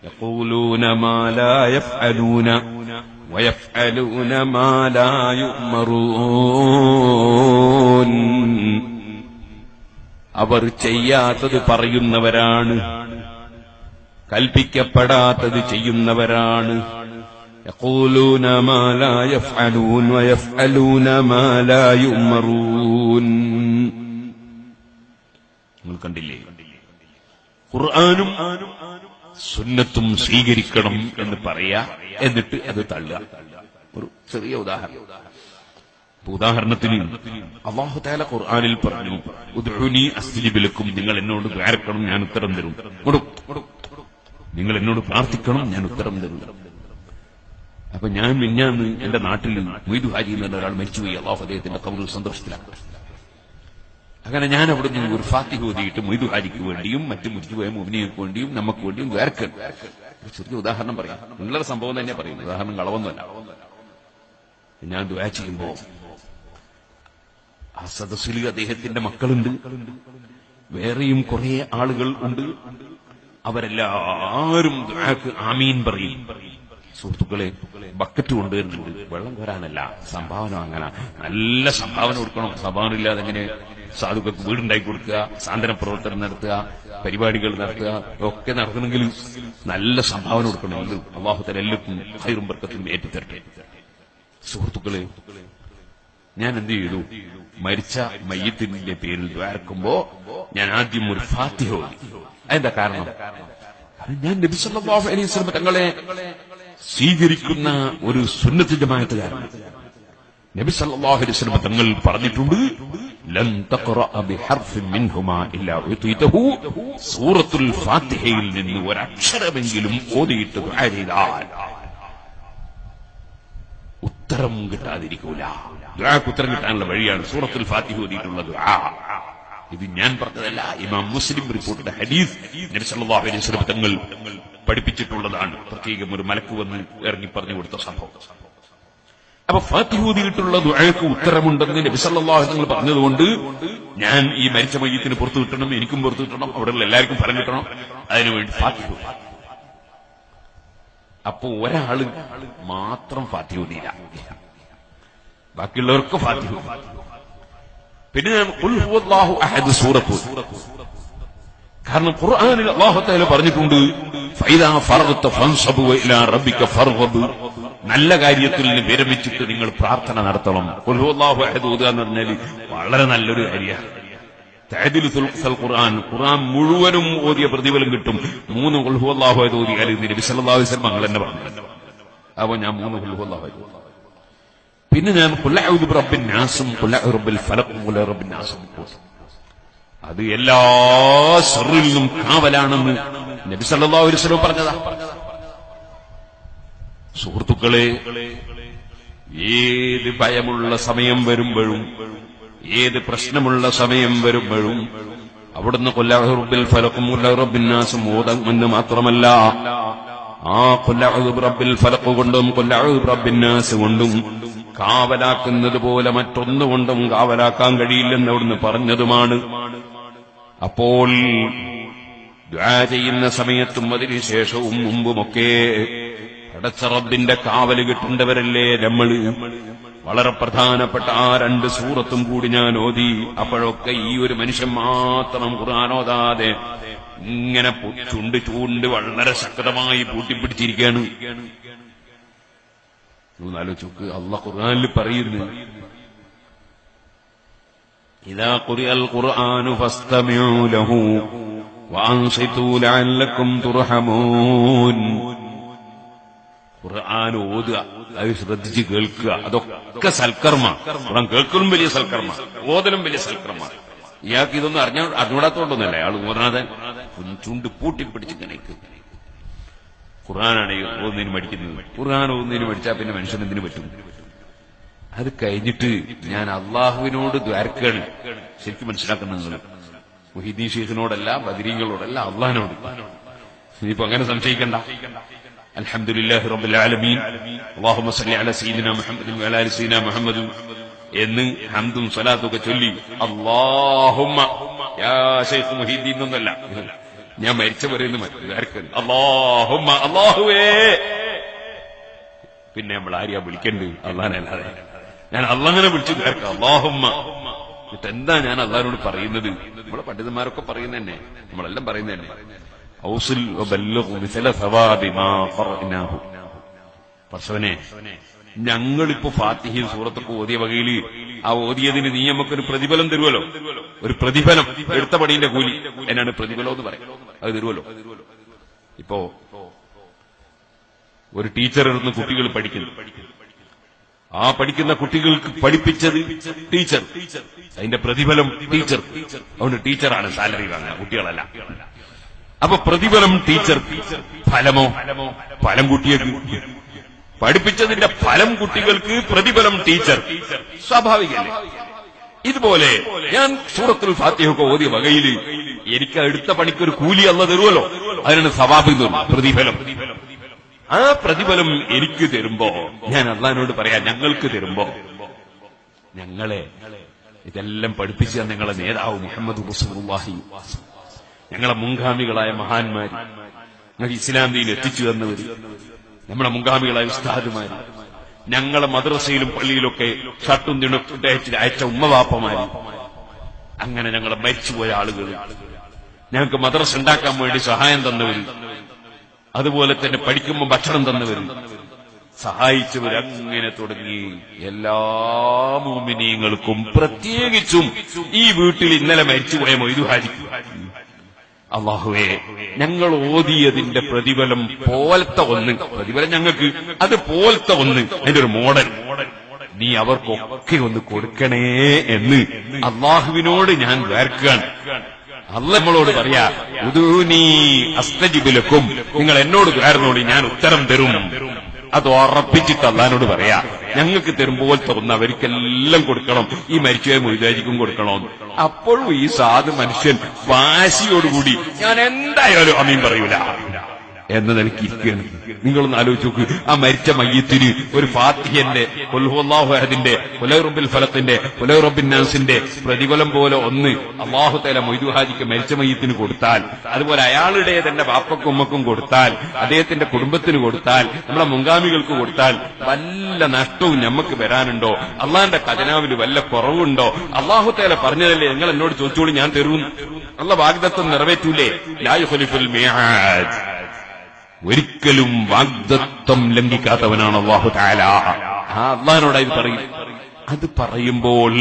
യഖൂലൂന മാ ലാ യഫ്അലൂന വയഫ്അലൂന മാ ലാ യുഅ്മറൂൻ. അവർ ചെയ്യാത്തത് പറയുന്നവരാണ്, കൽപ്പിക്കപ്പെടാത്തത് ചെയ്യുന്നവരാണ്. യഖൂലൂന മാ ലാ യഫ്അലൂൻ വയഫ്അലൂന മാ ലാ യുഅ്മറൂൻ. നിങ്ങൾ കണ്ടില്ലേ, ഖുർആനും സുന്നത്തും സ്വീകരിക്കണം എന്ന് പറയാ, എന്നിട്ട് അത് തള്ളുക. ഒരു ചെറിയ ഉദാഹരണത്തിന് അല്ലാഹു തആല ഖുർആനിൽ പറഞ്ഞു, ഉദ്ഉനി അസ്തജിബ് ലക്കും, നിങ്ങൾ എന്നോട് പ്രാർത്ഥിക്കണം ഞാൻ ഉത്തരം തരും. നിങ്ങൾ എന്നോട് പ്രാർത്ഥിക്കണം ഞാൻ ഉത്തരം തരും. അപ്പൊ ഞാൻ മിഞ്ഞാന്ന് എന്റെ നാട്ടിൽ മൊയ്തു ഹാജി എന്ന ഒരാൾ മരിച്ചുപോയി. അല്ലാഹു അദ്ദേഹത്തിന്റെ ഖബറിൽ സന്തോഷത്തിലാണ്. അങ്ങനെ ഞാൻ അവിടുന്ന് ഒരു ഫാത്തിഹ ഓതിയിട്ട് മൊയ്തു ഹാജിക്ക് വേണ്ടിയും മറ്റു മരിച്ചുപോയ മുഅ്മിനീങ്ങൾക്ക് വേണ്ടിയും നമുക്ക് വേണ്ടിയും വേർക്കണം. ചെറിയ ഉദാഹരണം പറയാം, നിങ്ങളുടെ സംഭവം തന്നെ പറയും, ഉദാഹരണം കളവൊന്നുമല്ല. ഞാൻ ദുആ ചെയ്യുമ്പോ ആ സദസ്സിൽ അദ്ദേഹത്തിന്റെ മക്കളുണ്ട്, വേറെയും കുറെ ആളുകൾ ഉണ്ട്. അവരെല്ലാവരും ദുആക്ക് ആമീൻ പറയും. സുഹൃത്തുക്കളെ, ബക്കറ്റ് കൊണ്ടുവരുന്നുണ്ട്, വെള്ളം കോരാനല്ല, സംഭാവന അങ്ങനെ നല്ല സംഭാവന കൊടുക്കണം. സംഭാവന ഇല്ലാതെ എങ്ങനെ സാധുക്കൾക്ക് വീടുണ്ടാക്കി കൊടുക്കുക, സാന്ത്വന പ്രവർത്തനം നടത്തുക, പരിപാടികൾ നടത്തുക, ഒക്കെ നടത്തണമെങ്കിൽ നല്ല സംഭാവന കൊടുക്കണം. അല്ലാഹു തആല എല്ലാവർക്കും ഖൈറും ബർക്കത്തും ഏറ്റിത്തരട്ടെ. സുഹൃത്തുക്കളെ, ഞാൻ എന്ത് ചെയ്തു, മരിച്ച മയ്യിത്തിന്റെ പേരിൽ ദ്വാരക്കുമ്പോ ഞാൻ ആദ്യം ഒരു ഫാത്തിഹ ഓതി. അതെന്താ കാരണം? ഞാൻ നബി സല്ലല്ലാഹു അലൈഹി വസല്ലം തങ്ങളെ സ്വീകരിക്കുന്ന ഒരു സുന്നത്ത് ജമാഅത്തുകാരൻ. നബി സല്ലല്ലാഹു അലൈഹി വസല്ലം തങ്ങൾ പറഞ്ഞിട്ടുണ്ട്, ലൻ തഖറഅ ബിഹർഫിൻ മിൻഹുമാ ഇല്ലാ ഉതീതഹു. സൂറത്തുൽ ഫാത്തിഹയിൽ നിന്ന് ഒരക്ഷരമെങ്കിലും ഓതിയിട്ട് ദുആ ചെയ്താൽ ഉത്തരം കിട്ടാതിരിക്കൂല. ദുആക്ക് ഉത്തരം കിട്ടാനുള്ള വഴിയാണ് സൂറത്തുൽ ഫാത്തിഹ ഓതിയിട്ടുള്ള ദുആ. ഇത് ഞാൻ പറഞ്ഞതല്ല, ഇമാം മുസ്ലിം റിപ്പോർട്ടിന്റെ ഹദീസ് നബി സല്ലല്ലാഹു അലൈഹി വസല്ലം തങ്ങൾ പഠിപ്പിച്ചിട്ടുള്ളതാണ്. പ്രത്യേകം ഒരു മലക്ക് വന്ന് ഇറങ്ങി പറഞ്ഞു കൊടുത്ത സംഭവം. അപ്പൊ ഫാത്തിഹ ഓതിയിട്ടുള്ള ദുആക്ക് ഉത്തരമുണ്ടെന്ന് നബി സല്ലല്ലാഹു അലൈഹി വസല്ലം പറഞ്ഞതുകൊണ്ട് ഞാൻ ഈ മരിച്ച മയ്യത്തിന് പുറത്തു കിട്ടണം, എനിക്കും പുറത്തു കിട്ടണം, അവിടെയുള്ള എല്ലാവർക്കും ഫലം കിട്ടണം, അതിനുവേണ്ടി ഫാത്തിഹ ഓതി. അപ്പൊ ഒരാള് മാത്രം ഫാത്തിഹ ഓതിയില്ല, ബാക്കിയുള്ളവർക്ക് ഫാത്തിഹ ഓതി. പിന്നെ ഞാൻ ഖുൽ ഹുവല്ലാഹു അഹദ് സൂറത്ത്, കാരണം ഖുർആനിൽ അല്ലാഹു തആല പറഞ്ഞിട്ടുണ്ട് ഫൈദാ ഫർഗത ഫൻസബ് ഇലാ റബ്ബിക ഫർഗബ്, നല്ല കാര്യത്തിൽ നിന്ന് വിരമിച്ചിട്ട് നിങ്ങൾ പ്രാർത്ഥന നടത്തണം. ഖുൽ ഹുവല്ലാഹു അഹദ് ഓതുക എന്ന് പറഞ്ഞാൽ വളരെ നല്ലൊരു കാര്യമാണ്. തഅദിലു സുൽഖൽ ഖുർആൻ, ഖുർആൻ മുഴുവനും ഓതിയ പ്രതിഫലം കിട്ടും. 3 ഖുൽ ഹുവല്ലാഹു അഹദ് ഓതിയാൽ നബി സല്ലല്ലാഹു അലൈഹി വസല്ലം അങ്ങനെ പറഞ്ഞു. അപ്പോൾ ഞാൻ 3 ഖുൽ ഹുവല്ലാഹു അഹദ്. പിന്നെ ഞാൻ ഖുൽ അഊദു ബിറബ്ബിൻ നാസും ഖുൽ അഊദു ബിറബ്ബിൽ ഫലഖ് ഖുൽ അഊദു ബിറബ്ബിൻ നാസ്, അത് എല്ലാ ശർറിൽ നിന്നും കാവലാണെന്ന് നബി സല്ലല്ലാഹു അലൈഹി വസല്ലം പറഞ്ഞതാ. സുഹൃത്തുക്കളെ, ഏത് ഭയമുള്ള സമയം വരുമ്പോഴും, ഏത് പ്രശ്നമുള്ള സമയം വരുമ്പോഴും അവിടുന്ന് ഖുൽ അഊദു ബിറബ്ബിൽ ഫലഖ് ഖുൽ അഊദു ബിറബ്ബിൻ നാസ് ഓതാമെന്ന് മാത്രമല്ല, ആ ഖുൽ അഊദു ബിറബ്ബിൽ ഫലഖ് കൊണ്ടും ഖുൽ അഊദു ബിറബ്ബിൻ നാസ് കൊണ്ടും കാവലാക്കുന്നത് പോലെ മറ്റൊന്നുകൊണ്ടും കാവലാക്കാൻ കഴിയില്ലെന്ന് അവിടുന്ന് പറഞ്ഞതുമാണ്. അപ്പോൾ ദുആ ചെയ്യുന്ന സമയത്തും അതിനുശേഷവും മുമ്പുമൊക്കെ പടച്ച റബ്ബിന്റെ കാവല് കിട്ടേണ്ടവരല്ലേ നമ്മള്. വളരെ പ്രധാനപ്പെട്ട ആ 2 സൂറത്തും കൂടി ഞാൻ ഓതി. അപ്പോഴൊക്കെ ഈ ഒരു മനുഷ്യൻ മാത്രം ഖുർആൻ ഓതാതെ ഇങ്ങനെ ചൂണ്ട് വളരെ ശക്തമായി പൂട്ടിപ്പിടിച്ചിരിക്കുകയാണ്. ആലോചിക്ക്, അല്ലാഹു ഖുർആനിൽ പറയുന്നു ഇദാ ഖുരിഅൽ ഖുർആനു ഫസ്തമിഊ ലഹു വഅൻസിതു ലഅല്ലക്കും തുർഹമൂൻ. ഖുർആൻ ഓതുക, അത് ശ്രദ്ധിച്ച് കേൾക്കുക, അതൊക്കെ സൽക്കർമ്മ. ഖുർആൻ കേൾക്കലും വലിയ സൽക്കർമ്മ, ഓതലും വലിയ സൽക്കർമ്മ. ഇയാൾക്ക് ഇതൊന്നും അറിഞ്ഞൂടാത്തോണ്ടൊന്നല്ല, അയാൾ ഓതാതെ ചുണ്ട് പൂട്ടിപ്പിടിച്ച് കണക്ക്. ഖുർആനാണ് ഓതുന്നതിന് മടിക്കുന്നത്. ഖുർആൻ ഓതുന്നതിന് മടിച്ചാൽ പിന്നെ മനുഷ്യൻ എന്തിനു പറ്റും? അത് കഴിഞ്ഞിട്ട് ഞാൻ അള്ളാഹുവിനോട് ദ്വാരക്കാണ്. ശരിക്കും മനസ്സിലാക്കുന്നത് മുഹീദ്ദീൻ ശൈഖിനോടല്ല, ബദരീങ്ങളോടല്ല, അള്ളാഹിനോട്. ഇനിയിപ്പോ അങ്ങനെ സംശയിക്കണ്ട. അൽഹംദുലില്ലാഹി റബ്ബിൽ ആലമീൻ അല്ലാഹുമ്മ സ്വല്ലി അലാ സയ്യിദിനാ മുഹമ്മദിൻ വഅലാ ആലി സയ്യിദിനാ മുഹമ്മദ് എന്ന് ഹംദും സ്വലാത്തൊക്കെ ചൊല്ലി അല്ലാഹുമ്മ യാ ശൈഖ് മുഹീദ്ദീൻ എന്നല്ല, ഞാൻ മരിച്ച പറയുന്നു അല്ലാഹുമ്മ, അല്ലാഹുവേ. പിന്നെ നമ്മൾ ആരെയാ വിളിക്കേണ്ടത്? അല്ലാഹനല്ലാതെ. ഞാൻ അല്ലാഹനെ വിളിച്ചു അല്ലാഹുമ്മ. എന്നിട്ട് എന്താ ഞാൻ അല്ലാഹനോട് പറയുന്നത്? നമ്മളെ പണ്ഡിതന്മാരൊക്കെ പറയുന്ന തന്നെ, നമ്മളെല്ലാം പറയുന്ന തന്നെ പർശവനെ, ഞങ്ങളിപ്പോ ഫാത്തിഹയും സൂറത്തൊക്കെ ഓതിയ വകയില് ആ ഓതിയതിന് നീ നമുക്കൊരു പ്രതിഫലം തരുമല്ലോ. ഒരു പ്രതിഫലം, എടുത്ത പണീന്റെ കൂലി എന്നാണ് പ്രതിഫലം എന്ന് പറയും, അത് തരുമല്ലോ. ഇപ്പോ ഒരു ടീച്ചർ ഇരുന്ന് കുട്ടികൾ പഠിക്കുന്നു, ആ പഠിക്കുന്ന കുട്ടികൾക്ക് പഠിപ്പിച്ചത് ടീച്ചർ, അതിന്റെ പ്രതിഫലം ടീച്ചർ. അതുകൊണ്ട് ടീച്ചറാണ് സാലറി വാങ്ങുക, കുട്ടികളല്ല. അപ്പൊ പ്രതിഫലം ടീച്ചർ, ഫലമോ ഫലം കുട്ടികൾക്ക്. പഠിപ്പിച്ചതിന്റെ ഫലം കുട്ടികൾക്ക്, പ്രതിഫലം ടീച്ചർ. സ്വാഭാവികല്ലേ? ഇതുപോലെ ഞാൻ സൂറത്തുൽ ഫാത്തിഹയൊക്കെ ഓതിയ വകയില് എനിക്ക് എടുത്ത പണിക്കൊരു കൂലി അല്ലാഹു തരുമല്ലോ, അതിനാണ് സവാബ്, പ്രതിഫലം. ആ പ്രതിഫലം എനിക്ക് തരുമ്പോ ഞാൻ അള്ളാഹിനോട് പറയാം, ഞങ്ങൾക്ക് തരുമ്പോ, ഞങ്ങളെ ഇതെല്ലാം പഠിപ്പിച്ച ഞങ്ങളെ നേതാവ് മുഹമ്മദ് റസൂലുള്ളാഹി, ഞങ്ങളെ മുൻഗാമികളായ മഹാന്മാര്, ഞങ്ങൾ ഇസ്ലാം ദീൻ എത്തിച്ചു തന്നവര്, നമ്മുടെ മുൻഗാമികളായ ഉസ്താദുമാര്, ഞങ്ങളെ മദ്രസയിലും പള്ളിയിലൊക്കെ ഷർട്ടും തിണക്കിട്ട് അയച്ച ഉമ്മവാപ്പമാര്, അങ്ങനെ ഞങ്ങളെ മരിച്ചുപോയ ആളുകൾ, ഞങ്ങൾക്ക് മദ്രസ ഉണ്ടാക്കാൻ വേണ്ടി സഹായം തന്നവര്, അതുപോലെ തന്നെ പഠിക്കുമ്പോൾ ഭക്ഷണം തന്നവര്, സഹായിച്ചവർ, അങ്ങനെ തുടങ്ങി എല്ലാ മുഅ്മിനീങ്ങൾക്കും, പ്രത്യേകിച്ചും ഈ വീട്ടിൽ ഇന്നലെ മരിച്ചുപോയ മൊയ്തു ഹാജിക്ക്, അല്ലാഹുവേ ഞങ്ങൾ ഓതിയതിന്റെ പ്രതിഫലം പോലത്തെ ഒന്ന്, പ്രതിഫലം ഞങ്ങൾക്ക് അത് പോലത്തെ ഒന്ന്, അതിന്റെ ഒരു മോഡൽ നീ അവർക്കൊക്കെ ഒന്ന് കൊടുക്കണേ എന്ന് അല്ലാഹുവിനോട് ഞാൻ ദ്വാരക്കുകയാണ്. അല്ലാഹ് നമ്മളോട് പറയാ, ഉദൂനി അസ്തജിബ് ലക്കും, നിങ്ങൾ എന്നോട് ദ്വാരനോട് ഞാൻ ഉത്തരം തരും. അത് ഉറപ്പിച്ചിട്ട് അല്ലാഹുവിനോട് പറയാ. ഞങ്ങൾക്ക് തരുമ്പോൾ തുറന്ന് അവർക്കെല്ലാം കൊടുക്കണം, ഈ മരിച്ചുപോയ മൊയ്താജിക്കും കൊടുക്കണം. അപ്പോഴും ഈ സാധു മനുഷ്യൻ വാശിയോടുകൂടി ഞാൻ എന്തായാലും അമീൻ പറയൂല എന്ന് എനിക്കിരിക്കുകയാണ്. നിങ്ങളൊന്ന് ആലോചിച്ച് നോക്ക്, ആ മരിച്ച മയ്യത്തിന് ഒരു ഫാത്തിഹന്റെ ഖുൽഹുവല്ലാഹു അഹദിന്റെ ഖുലൈറബ്ബിൽ ഫലത്തിന്റെ ഖുലൈറബ്ബിൻ നാസിന്റെ പ്രതിഫലം പോലെ ഒന്ന് അല്ലാഹു തആല മൊയ്തു ഹാജിക്ക് മരിച്ച മയ്യത്തിന് കൊടുത്താൽ, അതുപോലെ അയാളുടെ തന്നെ ബാപ്പക്കും ഉമ്മക്കും കൊടുത്താൽ, അദ്ദേഹത്തിന്റെ കുടുംബത്തിന് കൊടുത്താൽ, നമ്മളെ മുൻഗാമികൾക്ക് കൊടുത്താൽ വല്ല നഷ്ടവും നമുക്ക് വരാനുണ്ടോ? അള്ളാന്റെ ഖജനാവിന് വല്ല കുറവുണ്ടോ? അല്ലാഹു തആല പറഞ്ഞതല്ലേ നിങ്ങൾ എന്നോട് ചോദിച്ചോളൂ ഞാൻ തരും. അള്ള വാഗ്ദത്തം നിറവേറ്റൂലേ? ലാ യുഖ്ലിഫുൽ മിആദ്. ഒരിക്കലും വാഗ്ദത്തം ലംഘിക്കാത്തവനാണ് അല്ലാഹു തആല. അള്ളാഹിനോട് ഇത് പറയും. അത് പറയുമ്പോൾ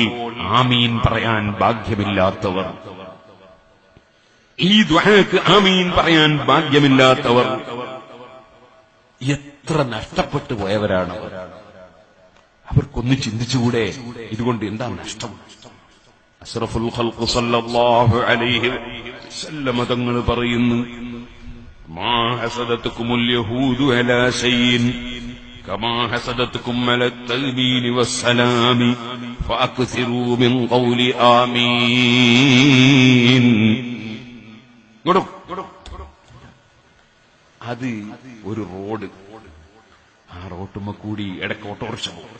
ആമീൻ പറയാൻ ഭാഗ്യമില്ലാത്തവർ, ഈ ദുആക്ക് ആമീൻ പറയാൻ ഭാഗ്യമില്ലാത്തവർ എത്ര നഷ്ടപ്പെട്ടു പോയവരാണ്. അവർക്കൊന്ന് ചിന്തിച്ചുകൂടെ ഇതുകൊണ്ട് എന്താ നഷ്ടം? അഷ്റഫുൽ ഖൽഖ് സല്ലല്ലാഹു അലൈഹി വസല്ലം തങ്ങൾ പറയുന്നു, മാ ഹസദതുകുമുൽ യഹൂദു അലാ ശൈഇൻ കമാ ഹസദതുകും അലാ തൽബീൻ വസ്സലാമി ഫഅക്സിറൂ മിൻ ഖൗലി ആമീൻ. അത് ഒരു റോഡ്, ആ റോട്ടുമ്മ കൂടി ഇടയ്ക്ക് ഓട്ടോറിക്ഷ പോകും,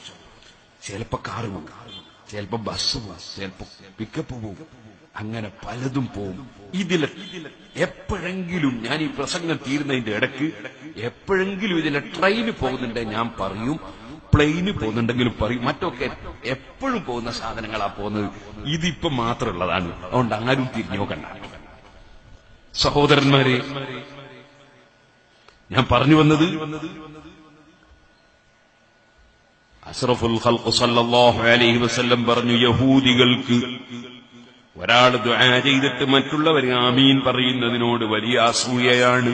ചിലപ്പോ കാറ് പോകും, ചിലപ്പോ ബസ് പോകും, ചിലപ്പോ പിക്കപ്പ് പോകും, അങ്ങനെ പലതും പോവും. ഇതിൽ എപ്പോഴെങ്കിലും ഞാൻ ഈ പ്രസംഗം തീരുന്നതിന്റെ ഇടയ്ക്ക് എപ്പോഴെങ്കിലും ഇതിലെ ട്രെയിന് പോകുന്നുണ്ടെ ഞാൻ പറയും, പ്ലെയിന് പോകുന്നുണ്ടെങ്കിലും പറയും, മറ്റൊക്കെ എപ്പോഴും പോകുന്ന സാധനങ്ങളാ പോകുന്നത്. ഇതിപ്പോ മാത്രമുള്ളതാണ്, അതുകൊണ്ട് ആരും തിരിഞ്ഞു നോക്കണ്ട. സഹോദരന്മാരെ, ഞാൻ പറഞ്ഞു വന്നത് അഷ്റഫുൽ ഖൽഖ് സല്ലല്ലാഹു അലൈഹി വസല്ലം പറഞ്ഞു, യഹൂദികൾക്ക് ഒരാൾ ദുആ ചെയ്തിട്ട് മറ്റുള്ളവർ ആമീൻ പറയുന്നതിനോട് വലിയ അസൂയയാണ്,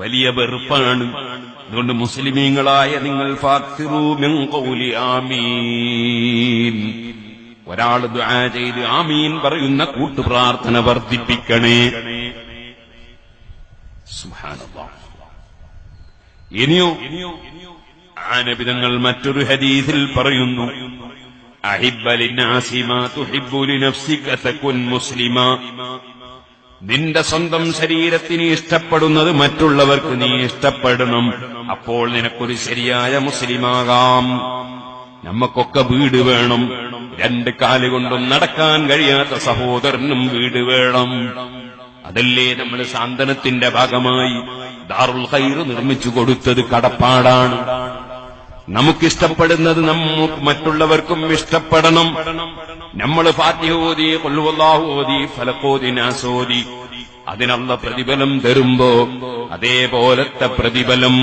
വലിയ വെറുപ്പാണ്. അതുകൊണ്ട് മുസ്ലിമീങ്ങളായ നിങ്ങൾ ഫാക്തിറൂ മിൻ ഖൗലി ആമീൻ, ഒരാൾ ദുആ ചെയ്ത് ആമീൻ പറയുന്ന കൂട്ടുപ്രാർത്ഥന വർദ്ധിപ്പിക്കണേ. സുബ്ഹാനല്ലാഹ്. ഇനിയോ ആ നബി തങ്ങൾ മറ്റൊരു ഹദീസിൽ പറയുന്നു, അഹിബ്ബ ലിന്നാസി മാ തുഹിബ്ബു ലിനഫ്സിക തകുൻ മുസ്ലിമാ. നിന്റെ സ്വന്തം ശരീരത്തിന് ഇഷ്ടപ്പെടുന്നത് മറ്റുള്ളവർക്ക് നീ ഇഷ്ടപ്പെടണം, അപ്പോൾ നിനക്കൊരു ശരിയായ മുസ്ലിമാകാം. നമുക്കൊക്കെ വീട് വേണം, രണ്ട് കാലുകൊണ്ടും നടക്കാൻ കഴിയാത്ത സഹോദരനും വീട് വേണം. അതല്ലേ നമ്മൾ സാന്ത്വനത്തിന്റെ ഭാഗമായി ദാറുൽ ഖൈർ നിർമ്മിച്ചു കൊടുത്തത് കടപ്പാടാണ്. നമുക്കിഷ്ടപ്പെടുന്നത് നമുക്ക് മറ്റുള്ളവർക്കും ഇഷ്ടപ്പെടണം. നമ്മൾ ഫാത്തിഹ ഓതി, ഖുൽ ഹുവല്ലാഹു ഓതി, ഫലഖ് ഓതി, നാസ് ഓതി, അതിനുള്ള പ്രതിഫലം തരുമ്പോ അതേപോലത്തെ പ്രതിഫലം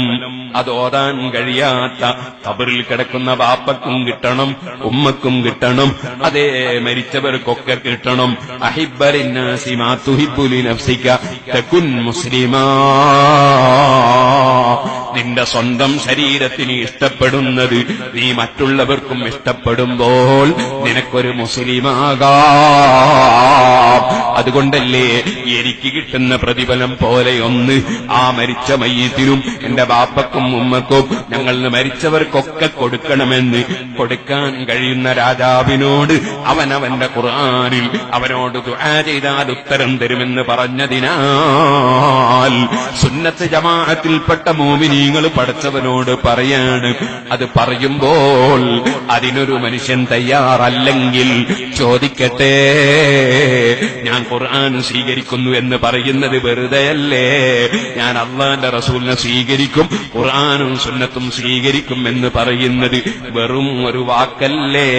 അത് ഓതാൻ കഴിയാത്ത ഖബറിൽ കിടക്കുന്ന ബാപ്പക്കും കിട്ടണം, ഉമ്മക്കും കിട്ടണം, അതേ മരിച്ചവർക്കൊക്കെ കിട്ടണം. അഹിബ്ബ ലിന്നാസി മാ തുഹിബ്ബു ലിനഫ്സിക തകുൻ മുസ്ലിമാ. നിന്റെ സ്വന്തം ശരീരത്തിന് ഇഷ്ടപ്പെടുന്നത് നീ മറ്റുള്ളവർക്കും ഇഷ്ടപ്പെടുമ്പോൾ നിനക്കൊരു മുസ്ലിമാകാം. അതുകൊണ്ടല്ലേ എനിക്ക് കിട്ടുന്ന പ്രതിഫലം പോലെയൊന്ന് ആ മരിച്ച മയ്യിത്തിനും എന്റെ ബാപ്പക്കും ഉമ്മക്കും ഞങ്ങൾ മരിച്ചവർക്കൊക്കെ കൊടുക്കണമെന്ന് കൊടുക്കാൻ കഴിയുന്ന രാജാവിനോട് അവനവന്റെ ഖുർആനിൽ അവനോട് ദുആ ചെയ്താൽ ഉത്തരം തരുമെന്ന് പറഞ്ഞതിനാൽ സുന്നത്ത് ജമാഅത്തിൽപ്പെട്ട മുഅ്മിനീങ്ങൾ പഠിച്ചവനോട് പറയാണ്. അത് പറയുമ്പോൾ അതിനൊരു മനുഷ്യൻ തയ്യാറല്ലെങ്കിൽ ചോദിക്കട്ടെ, ഞാൻ ഖുർആൻ സ്വീകരിക്കുന്നു എന്ന് പറയുന്നത് വെറുതെയല്ലേ? ഞാൻ അല്ലാഹുവിന്റെ റസൂലിനെ സ്വീകരിക്കും, ഖുർആനും സുന്നത്തും സ്വീകരിക്കും എന്ന് പറയുന്നത് വെറും ഒരു വാക്കല്ലേ?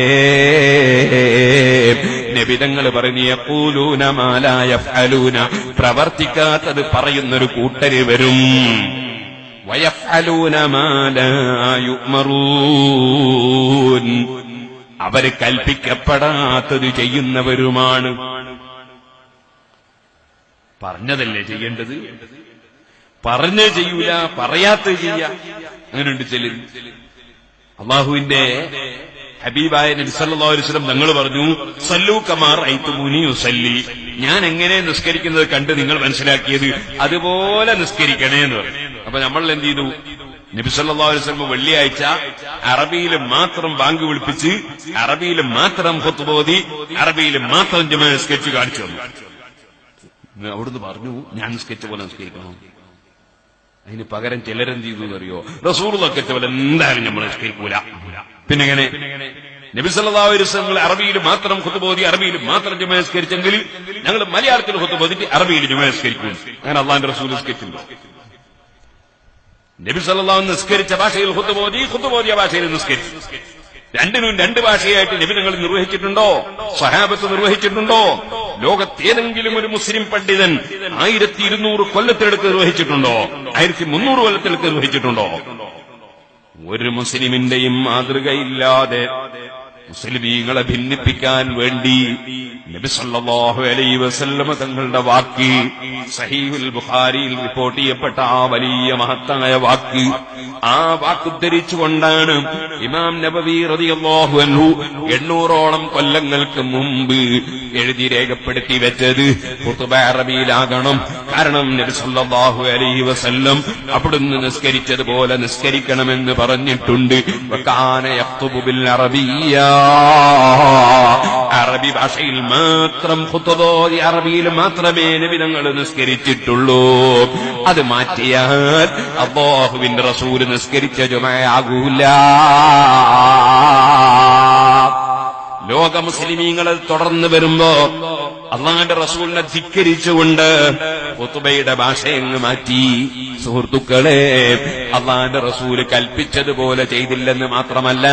നബിതങ്ങൾ പറഞ്ഞു, യഖൂലൂന മാ ലാ യഫ്അലൂന, പ്രവർത്തിക്കാത്തത് പറയുന്നൊരു കൂട്ടര് വരും. വയഫ്അലൂന മാ ലാ യുഅ്മറൂൻ, അവര് കൽപ്പിക്കപ്പെടാത്തത് ചെയ്യുന്നവരുമാണ്. പറഞ്ഞതല്ലേ ചെയ്യേണ്ടത്, പറഞ്ഞേ ചെയ്യൂല, പറയാത്തത് ചെയ്യാ. അങ്ങനെയുണ്ട് ചിലർ. അള്ളാഹുവിന്റെ ഹബീബായ നബി സല്ലല്ലാഹു അലൈഹി വസല്ലം തങ്ങൾ പറഞ്ഞു, സല്ലൂ കമാ റഅയ്തുമൂനി ഉസല്ലി, ഞാൻ എങ്ങനെ നിസ്കരിക്കുന്നത് കണ്ട് നിങ്ങൾ മനസ്സിലാക്കിയത് അതുപോലെ നിസ്കരിക്കണേ എന്ന് പറഞ്ഞു. അപ്പൊ നമ്മൾ എന്ത് ചെയ്തു? നബി സല്ലല്ലാഹു അലൈഹി വസല്ലം വെള്ളിയാഴ്ച അറബിയിൽ മാത്രം ബാങ്ക് വിളിപ്പിച്ച് അറബിയിൽ മാത്രം ഖുത്ബ ഓതി അറബിയിൽ മാത്രം ജുമാ നിസ്കരിച്ച് കാണിച്ചു തന്നു. അവിടുന്ന് പറഞ്ഞു ഞാൻ നിസ്കരിച്ച പോലെ നിസ്കരിക്കണം. അതിന് പകരം ചിലരെന്ത് ചെയ്തു എന്നറിയോ? റസൂലുള്ളാഹി നിസ്കരിച്ച പോലെ എന്തായാലും നമ്മൾ നിസ്കരിക്കൂല. പിന്നെ എങ്ങനെ? നബി സല്ലല്ലാഹു അലൈഹി വസല്ലം അറബിയിൽ മാത്രം ഖുത്ബ ഓതി അറബിയിൽ മാത്രം ജുമാ നിസ്കരിച്ചെങ്കിൽ ഞങ്ങൾ മലയാളത്തിൽ ഖുത്ബ ഓതിട്ട് അറബിയിൽ ജുമാ നിസ്കരിക്കും. അങ്ങനെ അള്ളാഹുവിന്റെ റസൂൽ നിസ്കരിച്ചിട്ടുണ്ടോ? നബി സല്ലല്ലാഹു അലൈഹി വസല്ലം നിസ്കരിച്ച ഭാഷയിൽ ഖുത്ബ ഓതിയ ഭാഷയിൽ നിസ്കരിച്ചു. രണ്ടിനും രണ്ട് ഭാഷയായിട്ട് നബി തങ്ങൾ നിർവഹിച്ചിട്ടുണ്ടോ? സ്വഹാബത്ത് നിർവഹിച്ചിട്ടുണ്ടോ? ലോകത്തേതെങ്കിലും ഒരു മുസ്ലിം പണ്ഡിതൻ 1200 കൊല്ലത്തിലെടുത്ത് നിർവഹിച്ചിട്ടുണ്ടോ? 1300 കൊല്ലത്തിലെടുത്ത് നിർവഹിച്ചിട്ടുണ്ടോ? ഒരു മുസ്ലിമിന്റെയും മാതൃകയില്ലാതെ മുസ്ലിമീങ്ങളെ ഭിന്നിപ്പിക്കാൻ വേണ്ടി നബി സല്ലല്ലാഹു അലൈഹി വസല്ലം തങ്ങളുടെ വാക്ക്, സഹീഹുൽ ബുഖാരിയിൽ റിപ്പോർട്ട് ചെയ്യപ്പെട്ട ആ വലിയ മഹത്തായ വാക്ക്, ആ വാക്കുദ്ധരിച്ചുകൊണ്ടാണ് ഇമാം നബവി റളിയല്ലാഹു അൻഹു 800ഓളം കൊല്ലങ്ങൾക്ക് മുമ്പ് എഴുതി രേഖപ്പെടുത്തി വെച്ചത് ഖുത്ബ അറബിയിലാകണം. കാരണം നബി സല്ലല്ലാഹു അലൈഹി വസല്ലം അവിടുന്ന് നിസ്കരിച്ചതുപോലെ നിസ്കരിക്കണമെന്ന് പറഞ്ഞിട്ടുണ്ട്. വകാന യഖ്തുബു ബിൽ അറബിയ്യ, അറബി ഭാഷയിൽ മാത്രം ഖുത്ബ ഓതി അറബിയിൽ മാത്രമേ നബി തങ്ങൾ നിസ്കരിച്ചിട്ടുള്ളൂ. അത് മാറ്റിയാൽ അല്ലാഹുവിന്റെ റസൂൽ നിസ്കരിച്ച ജുമഅയാകൂല. ലോക മുസ്ലിമീങ്ങൾ തുടർന്ന് വരുമ്പോ അള്ളാഹുവിന്റെ റസൂലിനെ ധിക്കരിച്ചുകൊണ്ട് ഖുത്ബയുടെ ഭാഷയങ്ങ് മാറ്റി. സുഹൃത്തുക്കളെ, അള്ളാഹുവിന്റെ റസൂല് കൽപ്പിച്ചതുപോലെ ചെയ്തില്ലെന്ന് മാത്രമല്ല,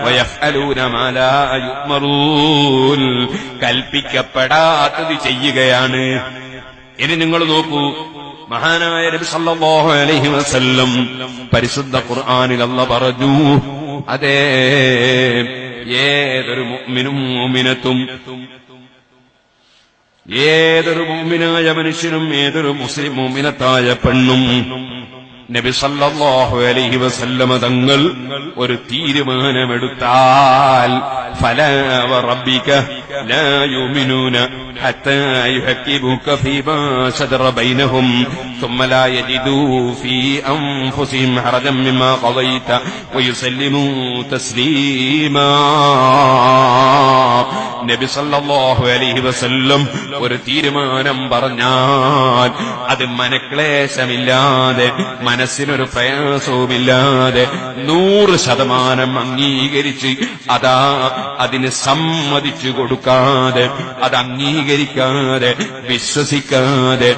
വയഫ്അലൂന മാ ലാ യുഅ്മറൂൻ, കൽപ്പിക്കപ്പെടാത്തത് ചെയ്യുകയാണ്. ഇനി നിങ്ങൾ നോക്കൂ, മഹാനായ നബി സല്ലല്ലാഹു അലൈഹി വസല്ലം പരിശുദ്ധ ഖുർആനിൽ അല്ലാഹ് പറഞ്ഞു, അതേ ഏതൊരു മുഅ്മിനും മുഅ്മിനത്തും, ഏതൊരു മുഅ്മിനായ മനുഷ്യനും ഏതൊരു മുസ്ലിം മുഅ്മിനത്തായ പെണ്ണും നബി സല്ലല്ലാഹു അലൈഹി വസല്ലമ തങ്ങൾ ഒരു തീരുമാനമെടുത്താൽ ഫലാ വറബ്ബിക ലാ യുമിനൂന ഹത്താ യുഹക്കിബുക ഫീമാ ശജറ ബൈനഹും ثم لا يجدوا في أنفسهم حرجا مما قضيت ويسلموا تسليما. നബി സല്ലല്ലാഹു അലൈഹി വസല്ലം ഒരു തീരുമാനം പറഞ്ഞാൽ അത് മനക്ലേശമില്ലാതെ, മനസ്സിനൊരു പ്രയാസവുമില്ലാതെ 100% അംഗീകരിച്ച്, അതാ അതിന് സമ്മതിച്ചു കൊടുക്കാതെ, അത് അംഗീകരിക്കാതെ, വിശ്വസിക്കാതെ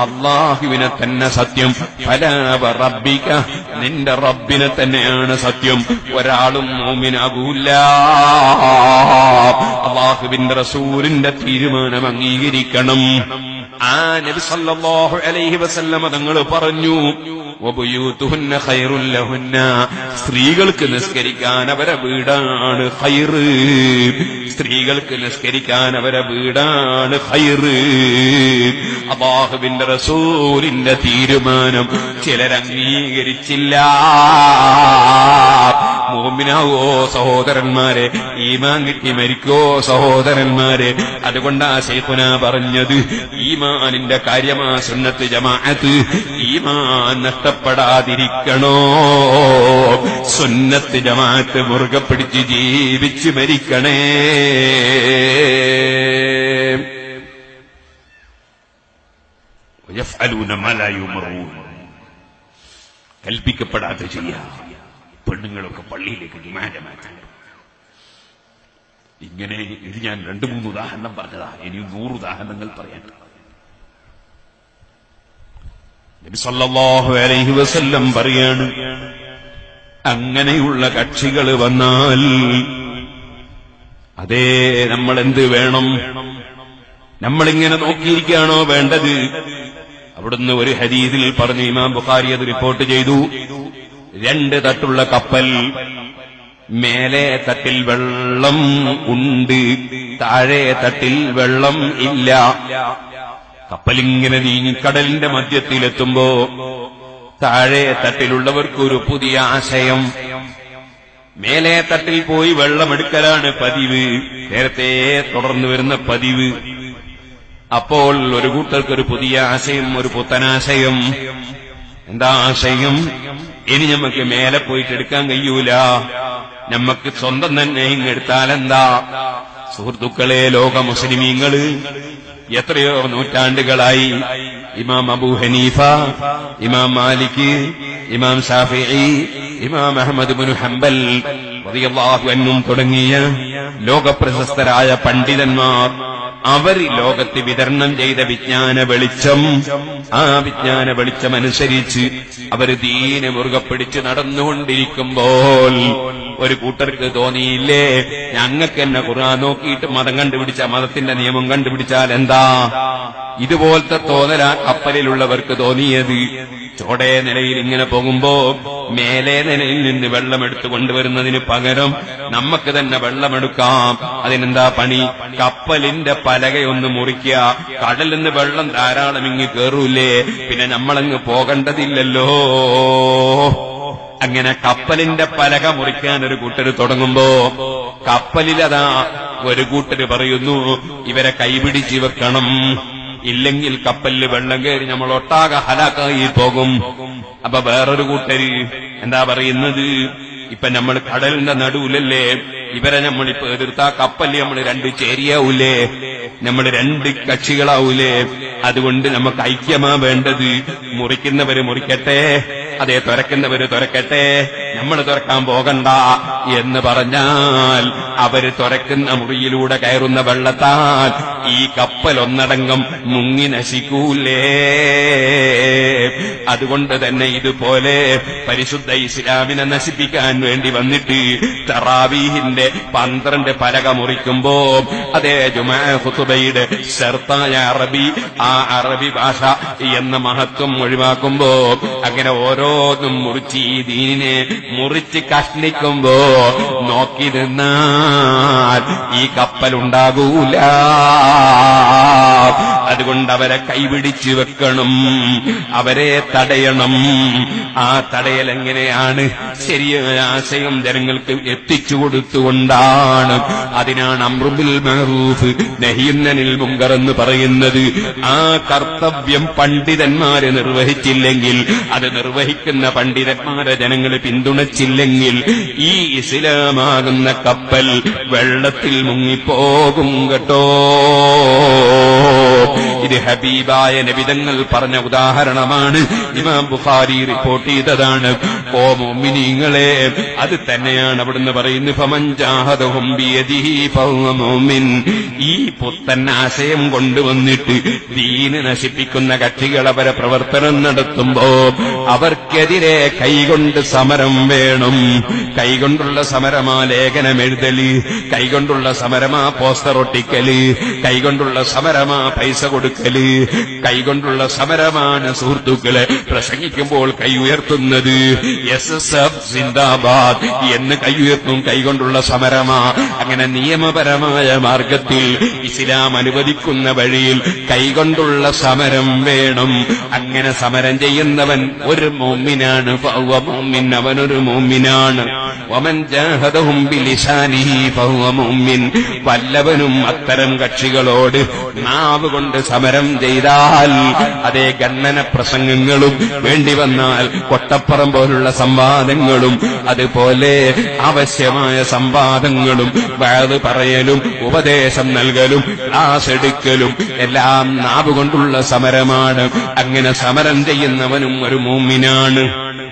അല്ലാഹുവിനെ തന്നെ സത്യം, ഫലാ വറബ്ബിക, നിന്റെ റബ്ബിനെ തന്നെയാണ് സത്യം, ഒരാളും മുഅ്മിനാകൂല. അല്ലാഹുവിന്റെ റസൂലിന്റെ തീരുമാനം അംഗീകരിക്കണം. ആ നബി സല്ലല്ലാഹു അലൈഹി വസല്ലം തങ്ങൾ പറഞ്ഞു, വബുയൂതുഹുന്ന ഖൈറുൽ ലഹുന്ന, സ്ത്രീകൾക്ക് നിസ്കരിക്കാൻ അവരെ വീടാണ് ഖൈറ്, സ്ത്രീകൾക്ക് നിസ്കരിക്കാൻ അവരെ വീടാണ് ഖൈറ്. അല്ലാഹുവിന്റെ റസൂലിന്റെ തീരുമാനം ചിലരംഗീകരിച്ചില്ല. മുഅ്മിനാവോ സഹോദരന്മാരെ, ഈമാൻ കിട്ടി മരിക്കോ സഹോദരന്മാരെ. അതുകൊണ്ടാ ശൈഖുനാ പറഞ്ഞത്, ഈമാനിന്റെ കാര്യമാ സുന്നത്ത് ജമാഅത്ത്. ഈമാൻ നഷ്ടപ്പെടാതിരിക്കണോ, സുന്നത്ത് ജമാഅത്ത് മുറുകെ പിടിച്ച് ജീവിച്ച് മരിക്കണേ. യഫ്അലൂന മാ ലാ യുമറൂൻ, കൽപ്പിക്കപ്പെടാതെ ചെയ്യാം. പെണ്ണുങ്ങളൊക്കെ പള്ളിയിലേക്ക് ജുമാഅത്ത് മാറ്റാൻ. ഇങ്ങനെ ഇത് ഞാൻ 2-3 ഉദാഹരണം പറഞ്ഞതാ, ഇനിയും 100 ഉദാഹരണങ്ങൾ പറയാൻ. നബി സല്ലല്ലാഹു അലൈഹി വസല്ലം പറയാണ്, അങ്ങനെയുള്ള കക്ഷികൾ വന്നാൽ അതേ നമ്മൾ എന്ത് വേണം? നമ്മളിങ്ങനെ നോക്കിയിരിക്കുകയാണോ വേണ്ടത്? അവിടുന്ന് ഒരു ഹദീസിൽ പറഞ്ഞു, ഇമാം ബുഖാരി അത് റിപ്പോർട്ട് ചെയ്തു, 2 തട്ടുള്ള കപ്പൽ, മേലെ തട്ടിൽ വെള്ളം ഉണ്ട്, താഴെ തട്ടിൽ വെള്ളം ഇല്ല. കപ്പലിങ്ങനെ നീങ്ങി കടലിന്റെ മധ്യത്തിലെത്തുമ്പോ താഴെ തട്ടിലുള്ളവർക്കൊരു പുതിയ ആശയം. മേലെ തട്ടിൽ പോയി വെള്ളമെടുക്കലാണ് പതിവ്, നേരത്തെ തുടർന്നു വരുന്ന പതിവ്. അപ്പോൾ ഒരു കൂട്ടർക്കൊരു പുതിയ ആശയം, ഒരു പുത്തനാശയം. എന്താ ആശയം? ഇനി നമുക്ക് മേലെ പോയിട്ട് എടുക്കാൻ കഴിയൂല, നമുക്ക് സ്വന്തം തന്നെ ഇങ്ങെടുത്താലെന്താ? സുഹൃത്തുക്കളെ, ലോക മുസ്ലിമീങ്ങള് എത്രയോ നൂറ്റാണ്ടുകളായി ഇമാം അബൂ ഹനീഫ, ഇമാം മാലിക്, ഇമാം ഷാഫിഈ, ഇമാം അഹ്മദ് ഇബ്നു ഹംബൽ റളിയല്ലാഹു അൻഹും തുടങ്ങിയ ലോകപ്രശസ്തരായ പണ്ഡിതന്മാർ അവർ ലോകത്ത് വിതരണം ചെയ്ത വിജ്ഞാന വെളിച്ചം, ആ വിജ്ഞാന വെളിച്ചമനുസരിച്ച് അവർ ദീനെ മുറുകെ പിടിച്ച് നടന്നുകൊണ്ടിരിക്കുമ്പോൾ ഒരു കൂട്ടർക്ക് തോന്നിയില്ലേ, ഞങ്ങൾക്ക് തന്നെ ഖുർആൻ നോക്കിയിട്ട് മതം കണ്ടുപിടിച്ച, മതത്തിന്റെ നിയമം കണ്ടുപിടിച്ചാൽ എന്താ? ഇതുപോലത്തെ തോന്നലാ കപ്പലിലുള്ളവർക്ക് തോന്നിയത്. ചോടേ നിലയിൽ ഇങ്ങനെ പോകുമ്പോ മേലെ നിലയിൽ നിന്ന് വെള്ളമെടുത്തു കൊണ്ടുവരുന്നതിന് പകരം നമുക്ക് തന്നെ വെള്ളമെടുക്കാം. അതിനെന്താ പണി? കപ്പലിന്റെ പലകയൊന്ന് മുറിക്കുക. കടലിൽ നിന്ന് വെള്ളം ധാരാളം ഇങ്ങ് കേറൂലേ, പിന്നെ നമ്മളങ്ങ് പോകേണ്ടതില്ലല്ലോ. അങ്ങനെ കപ്പലിന്റെ പലക മുറിക്കാൻ ഒരു കൂട്ടര് തുടങ്ങുമ്പോ കപ്പലിലതാ ഒരു കൂട്ടര് പറയുന്നു, ഇവരെ കൈപിടിച്ച് വെക്കണം, ഇല്ലെങ്കിൽ കപ്പലിൽ വെള്ളം കയറി നമ്മൾ ഒട്ടാകെ ഹലാക്കായി പോകും. അപ്പൊ വേറൊരു കൂട്ടര് എന്താ പറയുന്നത്, ഇപ്പൊ നമ്മൾ കടലിന്റെ നടുവിലല്ലേ, ഇവരെ നമ്മളിപ്പോ എതിർത്താ കപ്പലിൽ നമ്മൾ രണ്ട് ചേരിയാവൂലേ, നമ്മൾ രണ്ട് കക്ഷികളാവൂലേ, അതുകൊണ്ട് നമുക്ക് ഐക്യമാ വേണ്ടത്. മുറിക്കുന്നവര് മുറിക്കട്ടെ, അതേ തുറക്കുന്നവര് തുറക്കട്ടെ, നമ്മൾ തുറക്കാൻ പോകണ്ട എന്ന് പറഞ്ഞാൽ അവര് തുറക്കുന്ന മുറിയിലൂടെ കയറുന്ന വെള്ളത്താൽ ഈ കപ്പൽ ഒന്നടങ്കം മുങ്ങി നശിക്കൂലേ. അതുകൊണ്ട് തന്നെ ഇതുപോലെ പരിശുദ്ധ ഇസ്ലാമിനെ നശിപ്പിക്കാൻ വേണ്ടി വന്നിട്ട് തറാവീഹിന്റെ 12 പലക മുറിക്കുമ്പോ അതേ ജുമാ ഖുതുബയുടെ ശർത്തായ അറബി, ആ അറബി ഭാഷ എന്ന മഹത്വം ഒഴിവാക്കുമ്പോ അങ്ങനെ ഓരോന്നും മുറിച്ച് ഈ ദീനിനെ മുറിച്ച് കഷ്ണിക്കുമ്പോ നോക്കി നിന്നാൽ ഈ കപ്പലുണ്ടാകൂല. അതുകൊണ്ട് അവരെ കൈപിടിച്ചു വെക്കണം, അവരെ തടയണം. ആ തടയൽ എങ്ങനെയാണ്? ശരിയായ ആശയം ജനങ്ങൾക്ക് എത്തിച്ചു കൊടുത്തുകൊണ്ടാണ്. അതിനാണ് അംറു ബിൽ മഅറൂഫ് നഹ്യുൻ അനിൽ മുൻകർ എന്ന് പറയുന്നത്. ആ കർത്തവ്യം പണ്ഡിതന്മാരെ നിർവഹിച്ചില്ലെങ്കിൽ, അത് നിർവഹിക്കുന്ന പണ്ഡിതന്മാരെ ജനങ്ങൾ പിന്തുണച്ചില്ലെങ്കിൽ ഈ ഇസ്ലാമാകുന്ന കപ്പൽ വെള്ളത്തിൽ മുങ്ങിപ്പോകും കേട്ടോ. ഇത് ഹബീബായ നബിതങ്ങൾ പറഞ്ഞ ഉദാഹരണമാണ്. ഇമാം ബുഖാരി റിപ്പോർട്ട് ചെയ്തതാണ്. ഓ മുഅ്മിനീങ്ങളെ, അത് തന്നെയാണ് അവിടുന്ന് പറയുന്നത്, ഫമൻ ജാഹദഹും ബിയദിഹി ഫഹുവ മുഅ്മിൻ. ഈ പുത്തൻ ആശയം കൊണ്ടുവന്നിട്ട് ദീന് നശിപ്പിക്കുന്ന കക്ഷികൾ അവരെ പ്രവർത്തനം നടത്തുമ്പോ അവർക്കെതിരെ കൈകൊണ്ട് സമരം വേണം. കൈകൊണ്ടുള്ള സമരമാ ലേഖനം എഴുതല്, കൈകൊണ്ടുള്ള സമരമാ പോസ്റ്റർ ഒട്ടിക്കല്, കൈകൊണ്ടുള്ള സമരമാ പൈസ കൊടുക്കല്, കൈകൊണ്ടുള്ള സമരമാണ് സുഹൃത്തുക്കളെ പ്രസംഗിക്കുമ്പോൾ കൈ ഉയർത്തുന്നത്. SSF സിന്ദാബാദ് എന്ന് കൈ ഉയർത്തും, കൈകൊണ്ടുള്ള സമരമാ. അങ്ങനെ നിയമപരമായ മാർഗത്തിൽ ഇസ്ലാം അനുവദിക്കുന്ന വഴിയിൽ കൈകൊണ്ടുള്ള സമരം വേണം. അങ്ങനെ സമരം ചെയ്യുന്നവൻ ഒരു മുഅ്മിനാണ്, ഫഹുവ മുഅ്മിൻ, അവനൊരു മുഅ്മിനാണ്. വമൻ ജാഹദഹും ബിലിസാനിഹി ഫഹുവ മുഅ്മിൻ. വല്ലവനും അത്തരം കക്ഷികളോട് നാവ് കൊണ്ട് സമരം ചെയ്താൽ, അതേ ഗണ്ണന പ്രസംഗങ്ങളും വേണ്ടി വന്നാൽ കൊട്ടപ്പുറം പോലുള്ള സംവാദങ്ങളും അതുപോലെ ആവശ്യമായ സംവാദങ്ങളും വഅദ് പറയലും ഉപദേശം നൽകലും ക്ലാസ് എടുക്കലും എല്ലാം നാവ് കൊണ്ടുള്ള സമരമാണ്. അങ്ങനെ സമരം ചെയ്യുന്നവനും ഒരു മുഅ്മിനാണ്.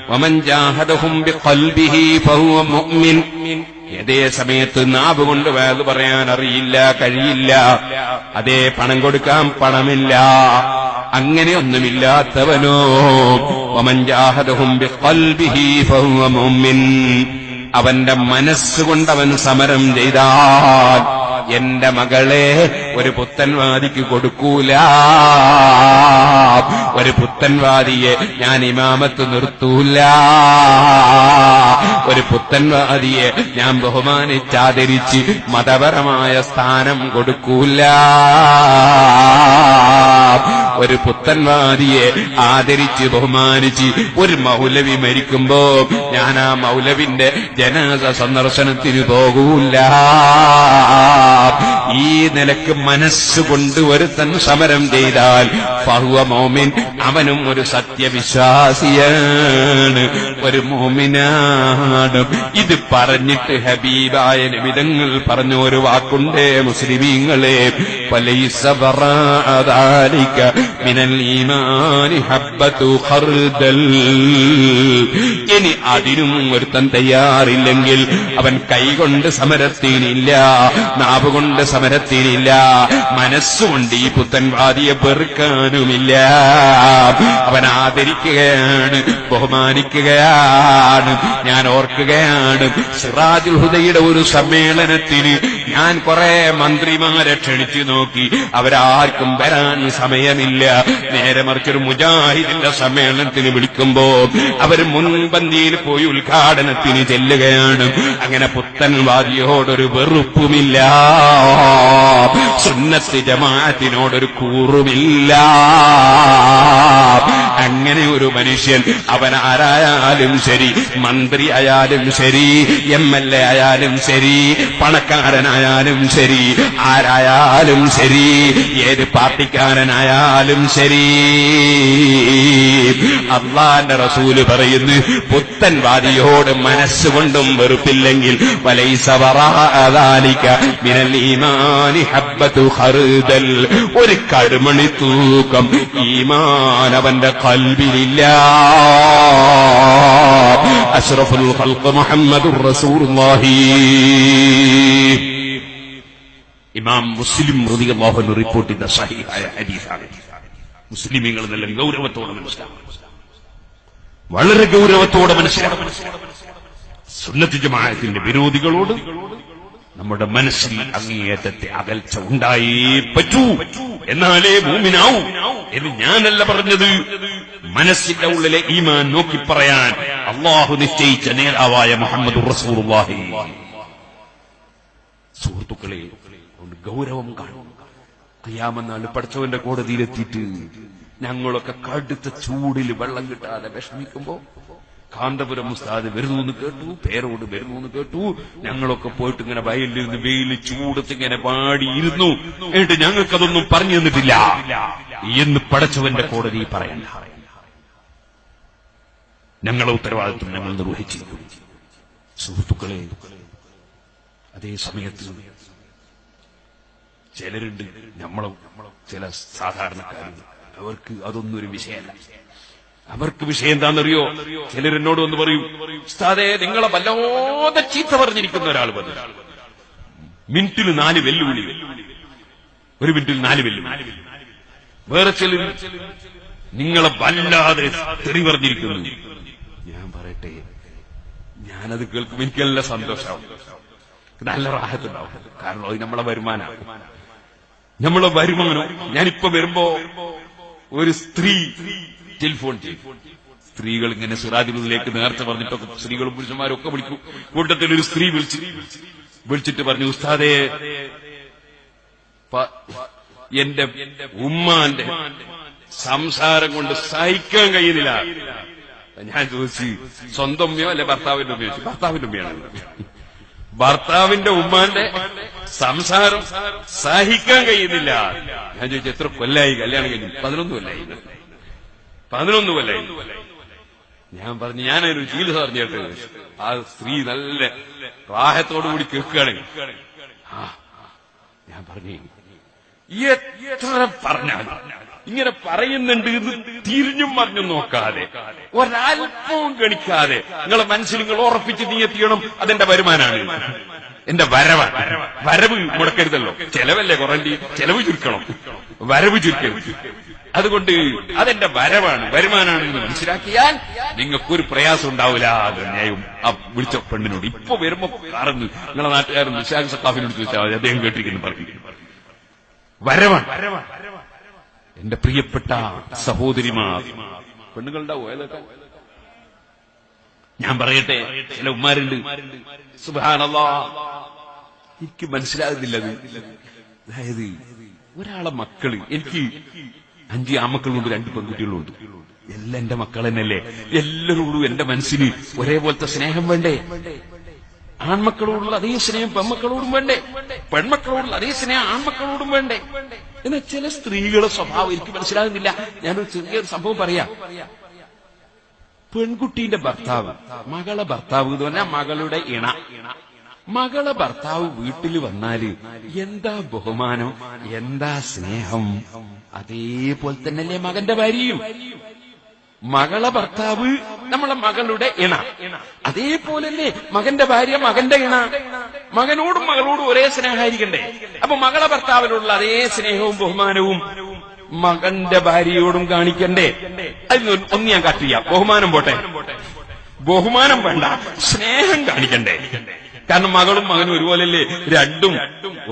വമൻ ജാഹദഹും ബിഖൽബിഹി ഫഹുവ മുഅ്മിൻ. അതേ സമയത്ത് നാവ് കൊണ്ട് വഅദ് പറയാൻ അറിയില്ല, കഴിയില്ല, അതേ പണം കൊടുക്കാൻ പണമില്ല, അങ്ങനെയൊന്നുമില്ലാത്തവനോ വമൻ ജാഹദഹും ബിഖൽബിഹി ഫഹുവ മുഅ്മിൻ. അവന്റെ മനസ്സുകൊണ്ടവൻ സമരം ചെയ്താൽ, എന്റെ മകളെ ഒരു പുത്തൻവാദിക്ക് കൊടുക്കൂല, ഒരു പുത്തൻവാദിയെ ഞാൻ ഇമാമത്ത് നിർത്തൂല, ഒരു പുത്തൻവാദിയെ ഞാൻ ബഹുമാനിച്ചാദരിച്ച് മതപരമായ സ്ഥാനം കൊടുക്കൂല. ഒരു പുത്തൻവാദിയെ ആദരിച്ച് ബഹുമാനിച്ച് ഒരു മൗലവി മരിക്കുമ്പോ ഞാൻ ആ മൗലവിന്റെ ജനാസ സന്ദർശനത്തിന് പോകൂല. ഈ നിലക്ക് മനസ്സുകൊണ്ട് ഒരുത്തൻ സമരം ചെയ്താൽ ഫഹുവ മോമിൻ, അവനും ഒരു സത്യവിശ്വാസിയാണ്, ഒരു മോമിനാണ്. ഇത് പറഞ്ഞിട്ട് ഹബീബായ നബിതങ്ങൾ പറഞ്ഞ ഒരു വാക്കുണ്ടേ മുസ്ലിമീങ്ങളെ, ഫലൈസ ബറാഅദാലിക മിനൽ ഈമാനി ഹബ്ബതു ഖർദൽ. ഇനി അതിനും ഒരുത്തൻ തയ്യാറില്ലെങ്കിൽ അവൻ കൈകൊണ്ട് സമരത്തിനില്ല, നാവുകൊണ്ട് സമരത്തിനില്ല, മനസ്സുകൊണ്ട് ഈ പുത്തൻവാദിയെ വെറുക്കാനുമില്ല. അവൻ ആദരിക്കുകയാണ്, ബഹുമാനിക്കുകയാണ്. ഞാൻ ഓർക്കുകയാണ്, സിറാജുൽ ഹുദയുടെ ഒരു സമ്മേളനത്തിന് ഞാൻ കുറെ മന്ത്രിമാരെ ക്ഷണിച്ചു നോക്കി, അവരാർക്കും വരാൻ സമയമില്ല. നേരെ മറിച്ചൊരു മുജാഹിദിന്റെ സമ്മേളനത്തിന് വിളിക്കുമ്പോ അവർ മുൻപന്തിയിൽ പോയി ഉദ്ഘാടനത്തിന് ചെല്ലുകയാണ്. അങ്ങനെ പുത്തൻവാദിയോടൊരു വെറുപ്പുമില്ല, സുന്നത്ത് ജമാഅത്തിനോടൊരു കൂറുമില്ല. അങ്ങനെ ഒരു മനുഷ്യൻ, അവൻ ആരായാലും ശരി, മന്ത്രി ആയാലും ശരി, MLA ആയാലും ശരി, പണക്കാരനായാലും ശരി, ആരായാലും ശരി, ഏത് പാർട്ടിക്കാരനായാലും ശരി, അല്ലാഹുവിന്റെ റസൂല് പറയുന്നു, പുത്തൻവാദിയോട് മനസ്സുകൊണ്ടും വെറുപ്പില്ലെങ്കിൽ വലൈസ വറാഅദാലിക മിനൽ ഈമാനി ഹബ്ബതു ഖർദൽ, ഒരു കടുമണി തൂക്കം ഈമാൻ അവന്റെ ഖൽബിലില്ല. അഷ്റഫുൽ ഖൽഖ് മുഹമ്മദുർ റസൂലുള്ളാഹി. ഇമാം മുസ്ലിം റളിയല്ലാഹു അൻഹു റിപ്പോർട്ട് ചെയ്ത സഹീഹായ ഹദീസാണ്. മുസ്ലിമീങ്ങൾ നല്ല ഗൗരവത്തോടെ മനസ്സിലാക്കണം, വളരെ ഗൗരവത്തോടെ മനസ്സിലാക്കണം. സുന്നത്ത് ജമാഅത്തിന്റെ വിരോധികളോട് നമ്മുടെ മനസ്സിൽ അങ്ങേയറ്റത്തെ അകൽച്ച ഉണ്ടായേ പറ്റൂ, എന്നാലേ മൂമിനാവൂ എന്ന് ഞാനല്ല പറഞ്ഞത്. മനസ്സിന്റെ ഉള്ളിലെ ഈമാൻ നോക്കി പറയാൻ അള്ളാഹു നിശ്ചയിച്ച നേതാവായ മുഹമ്മദുർ റസൂലുള്ളാഹി. സുഹൃത്തുക്കളെ, ഗൗരവം കാണും. ഖിയാമത്ത് നാൾ പടച്ചവന്റെ കോടതിയിലെത്തിയിട്ട് ഞങ്ങളൊക്കെ കടുത്ത ചൂടിൽ വെള്ളം കിട്ടാതെ വിഷമിക്കുമ്പോ കാന്തപുരം ഉസ്താദ് വരുന്നു എന്ന് കേട്ടു, പേരോട് വരുന്നു എന്ന് കേട്ടു. ഞങ്ങളൊക്കെ പോയിട്ട് ഇങ്ങനെ വയലിലിരുന്ന് വെയില് ചൂടത്ത് ഇങ്ങനെ പാടിയിരുന്നു. എന്നിട്ട് ഞങ്ങൾക്കതൊന്നും പറഞ്ഞു തന്നിട്ടില്ല എന്ന് പടച്ചവന്റെ കോടതി പറയണ്ട. ഞങ്ങളെ ഉത്തരവാദിത്വം ഞങ്ങൾ നിർവഹിച്ചിരിക്കും. സുഹൃത്തുക്കളെ, അതേ സമയത്ത് ചിലരുണ്ട്, നമ്മളെ ചില സാധാരണക്കാരുണ്ട്, അവർക്ക് അതൊന്നും ഒരു വിഷയമല്ല. അവർക്ക് വിഷയം എന്താണെന്നറിയോ? ചിലരെന്നോട് വന്ന് പറയും, ഉസ്താദേ നിങ്ങളെ വല്ലാതെ ചീത്ത പറഞ്ഞിരിക്കുന്ന ഒരാൾ വന്നു, മിനിറ്റിൽ 4 വെല്ലുവിളി, ഒരു മിനിറ്റിൽ 4 വെല്ലുവിളി. വേറെ ചിലർ നിങ്ങളെ വല്ലാതെ തെറി പറഞ്ഞിരിക്കുന്നു. ഞാൻ പറയട്ടെ, ഞാനത് കേൾക്കും, എനിക്ക് നല്ല സന്തോഷമാവും, നല്ല റാഹത്തുണ്ടാവും. കാരണം അത് നമ്മളെ വരുമാനമാണ്, നമ്മളെ വരുമാനം. ഞാനിപ്പോ വരുമ്പോ ഒരു സ്ത്രീ ടെലിഫോൺ ചെയ്യും. സ്ത്രീകൾ ഇങ്ങനെ സിറാജുലിലേക്ക് നേർച്ച പറഞ്ഞിട്ടൊക്കെ സ്ത്രീകളും പുരുഷന്മാരും ഒക്കെ വിളിക്കും. കൂട്ടത്തിൽ ഒരു സ്ത്രീ വിളിച്ചിട്ട് പറഞ്ഞു, ഉസ്താദേ എന്റെ ഉമ്മാന്റെ സംസാരം കൊണ്ട് സഹിക്കാൻ കഴിയുന്നില്ല. ഞാൻ ചോദിച്ചു, സ്വന്തം ഉമ്മയോ അല്ലെ ഭർത്താവിന്റെ ഉമ്മയോ? ഭർത്താവിന്റെ ഉമ്മയാണ്. ഭർത്താവിന്റെ ഉമ്മാന്റെ സംസാരം സഹിക്കാൻ കഴിയുന്നില്ല. ഞാൻ ചോദിച്ചു, എത്ര കൊല്ലായി കല്യാണം കഴിഞ്ഞു? 11 കൊല്ലായി. 11 കൊല്ലായി. ഞാൻ പറഞ്ഞു, ഞാനൊരു ചികിത്സ പറഞ്ഞിട്ട് ആ സ്ത്രീ നല്ല പ്രായത്തോടുകൂടി കേൾക്കുകയാണ്. ഞാൻ പറഞ്ഞു, എത്ര പറഞ്ഞാൽ ഇങ്ങനെ പറയുന്നുണ്ട് എന്ന് തിരിഞ്ഞും മറിഞ്ഞും നോക്കാതെ, ഒരൽപ്പവും ഗണിക്കാതെ നിങ്ങളെ മനസ്സിൽ നിങ്ങൾ ഉറപ്പിച്ച് നീയെത്തിയണം, അതെന്റെ വരുമാനാണ്, എന്റെ വരവ് മുടക്കരുതല്ലോ. ചെലവല്ലേ കുറണ്ടി, ചെലവ് ചുരുക്കണം, വരവ് ചുരുക്കരുത്. അതുകൊണ്ട് അതെന്റെ വരുമാനാണ് എന്ന് മനസ്സിലാക്കിയാൽ നിങ്ങൾക്കൊരു പ്രയാസം ഉണ്ടാവില്ല. ന്യായം ആ വിളിച്ച പെണ്ണിനോട് ഇപ്പൊ വരുമ്പോ കാറന്ന് നിങ്ങളെ നാട്ടുകാരൻ നിശാഖ് സഖാഫിനോട് ചോദിച്ചാൽ അദ്ദേഹം കേട്ടിരിക്കുന്നു പറഞ്ഞു. വരവാണ്. എന്റെ പ്രിയപ്പെട്ട സഹോദരിമാർ, പെണ്ണുങ്ങളുണ്ടാവോ ഏതൊക്കെ? ഞാൻ പറയട്ടെ, ചില ഉമ്മാരുണ്ട്, സുബ്ഹാനല്ലാഹ്, എനിക്ക് മനസ്സിലാകുന്നില്ല. അതായത് ഒരാളെ മക്കള്, എനിക്ക് 5 ആൺമക്കളുണ്ട്, 2 പെൺകുട്ടികളുണ്ട്. എല്ലാം എന്റെ മക്കൾ തന്നെയല്ലേ. എല്ലാവരോടും എന്റെ മനസ്സിന് ഒരേപോലത്തെ സ്നേഹം വേണ്ടേ? ആൺമക്കളോടുള്ള അതേ സ്നേഹം പെൺമക്കളോടും വേണ്ടേ? പെൺമക്കളോടുള്ള അതേ സ്നേഹം ആൺമക്കളോടും വേണ്ടേ? എന്നാൽ ചില സ്ത്രീകളുടെ സ്വഭാവം എനിക്ക് മനസ്സിലാകുന്നില്ല. ഞാനൊരു ചെറിയൊരു സംഭവം പറയാം. പെൺകുട്ടീന്റെ ഭർത്താവ്, മകളെ ഭർത്താവ് എന്ന് പറഞ്ഞാൽ മകളുടെ ഇണ, മകളെ ഭർത്താവ് വീട്ടിൽ വന്നാല് എന്താ ബഹുമാനം, എന്താ സ്നേഹം. അതേപോലെ തന്നെയല്ലേ മകന്റെ ഭാര്യയും. മകളെ ഭർത്താവ് നമ്മളെ മകളുടെ ഇണ, അതേപോലല്ലേ മകന്റെ ഭാര്യ മകന്റെ ഇണ. മകനോടും മകളോടും ഒരേ സ്നേഹമായിരിക്കണ്ടേ? അപ്പൊ മകളെ ഭർത്താവിനോടുള്ള അതേ സ്നേഹവും ബഹുമാനവും മകന്റെ ഭാര്യയോടും കാണിക്കണ്ടേ? അതിന് ഒന്ന് ഞാൻ കാട്ടിയ ബഹുമാനം പോട്ടെ, ബഹുമാനം വേണ്ട, സ്നേഹം കാണിക്കണ്ടേ? കാരണം മകളും മകനും ഒരുപോലല്ലേ? രണ്ടും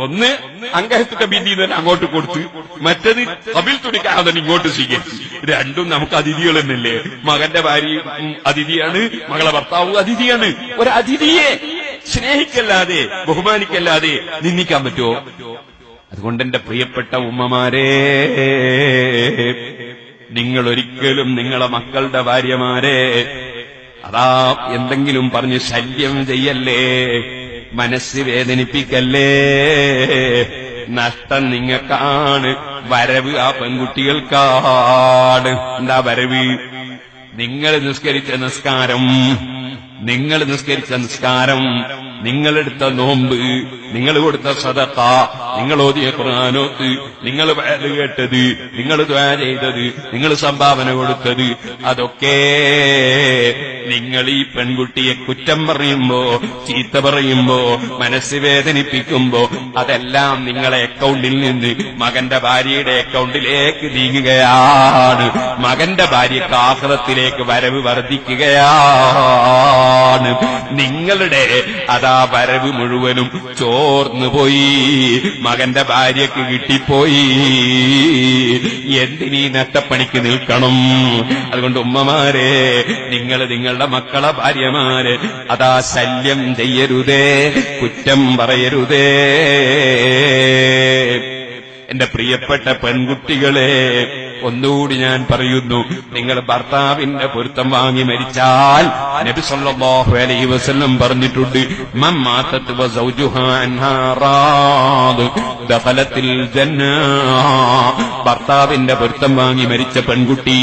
ഒന്ന് അങ്കഹത്തുക ബിന്ദി തന്നെ അങ്ങോട്ട് കൊടുത്ത്, മറ്റത് കബിൽ തുണിക്കാതെ ഇങ്ങോട്ട് സ്വീകരിച്ചു. രണ്ടും നമുക്ക് അതിഥികൾ തന്നെയല്ലേ? മകന്റെ ഭാര്യയും അതിഥിയാണ്, മകളെ ഭർത്താവും അതിഥിയാണ്. ഒരു അതിഥിയെ സ്നേഹിക്കല്ലാതെ ബഹുമാനിക്കല്ലാതെ നിന്ദിക്കാൻ പറ്റുമോ? അതുകൊണ്ട് എന്റെ പ്രിയപ്പെട്ട ഉമ്മമാരെ, നിങ്ങൾ ഒരിക്കലും നിങ്ങളെ മക്കളുടെ ഭാര്യമാരെ അതാ എന്തെങ്കിലും പറഞ്ഞ് ശല്യം ചെയ്യല്ലേ, മനസ്സ് വേദനിപ്പിക്കല്ലേ. നഷ്ടം നിങ്ങൾക്കാണ്, വരവ് ആ പെൺകുട്ടികൾക്കാണ്. എന്താ വരവ്? നിങ്ങൾ നിസ്കരിച്ച നിസ്കാരം, നിങ്ങളെടുത്ത നോമ്പ്, നിങ്ങൾ കൊടുത്ത സദഖ, നിങ്ങൾ ഓതിയ ഖുർആനോത്ത്, നിങ്ങൾ വഅദ് കേട്ടത്, നിങ്ങൾ ദുആ ചെയ്തത്, നിങ്ങൾ സംഭാവന കൊടുത്തത്, അതൊക്കെ നിങ്ങൾ ഈ പെൺകുട്ടിയെ കുറ്റം പറയുമ്പോ, ചീത്ത പറയുമ്പോ, മനസ്സ് വേദനിപ്പിക്കുമ്പോ അതെല്ലാം നിങ്ങളെ അക്കൗണ്ടിൽ നിന്ന് മകന്റെ ഭാര്യയുടെ അക്കൗണ്ടിലേക്ക് നീങ്ങുകയാണ്. മകന്റെ ഭാര്യക്ക് ആഖിറത്തിലേക്ക് വരവ് വർദ്ധിക്കുകയാണ്. നിങ്ങളുടെ അതാ വരവ് മുഴുവനും ചോർന്നു പോയി, മകന്റെ ഭാര്യക്ക് കിട്ടിപ്പോയി. എന്തിനീ നട്ടപ്പണിക്ക് നിൽക്കണം? അതുകൊണ്ട് ഉമ്മമാരെ, നിങ്ങൾ നിങ്ങളുടെ മക്കളെ ഭാര്യമാരെ അതാ ശല്യം ചെയ്യരുതേ, കുറ്റം പറയരുതേ. എന്റെ പ്രിയപ്പെട്ട പെൺകുട്ടികളെ, ഒന്നുകൂടി ഞാൻ പറയുന്നു, നിങ്ങൾ ഭർത്താവിന്റെ പൊരുത്തം വാങ്ങി മരിച്ചാൽ നബി സല്ലല്ലാഹു അലൈഹി വസല്ലം പറഞ്ഞിട്ടുണ്ട്, മൻ മാതത് വസൗജുഹാ അൻഹാ റാദ് ദഖലത്തിൽ ജന്ന. ഭർത്താവിന്റെ പൊരുത്തം വാങ്ങി മരിച്ച പെൺകുട്ടി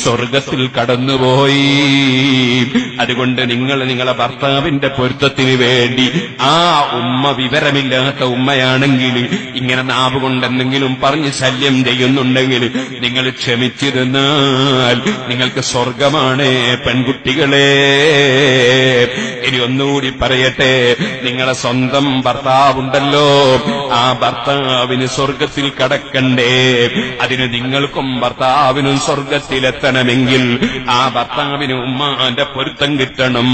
സ്വർഗത്തിൽ കടന്നുപോയി. അതുകൊണ്ട് നിങ്ങൾ നിങ്ങളെ ഭർത്താവിന്റെ പൊരുത്തത്തിന് വേണ്ടി, ആ ഉമ്മ വിവരമില്ലാത്ത ഉമ്മയാണെങ്കിൽ, ഇങ്ങനെ നാവ് കൊണ്ടെന്തെങ്കിലും പറഞ്ഞ് ശല്യം ചെയ്യുന്നുണ്ടെങ്കിൽ നിങ്ങൾ ക്ഷമിച്ചിരുന്നാൽ നിങ്ങൾക്ക് സ്വർഗമാണ് പെൺകുട്ടികളെ. ഇനി ഒന്നുകൂടി പറയട്ടെ, നിങ്ങളെ സ്വന്തം ഭർത്താവുണ്ടല്ലോ, ആ ഭർത്താവിന് സ്വർഗത്തിൽ കടക്കണ്ടേ? അതിന് നിങ്ങൾക്കും ഭർത്താവിനും സ്വർഗത്തിലെത്തണമെങ്കിൽ ആ ഭർത്താവിന് ഉമ്മാന്റെ പൊരുത്തം കിട്ടണം.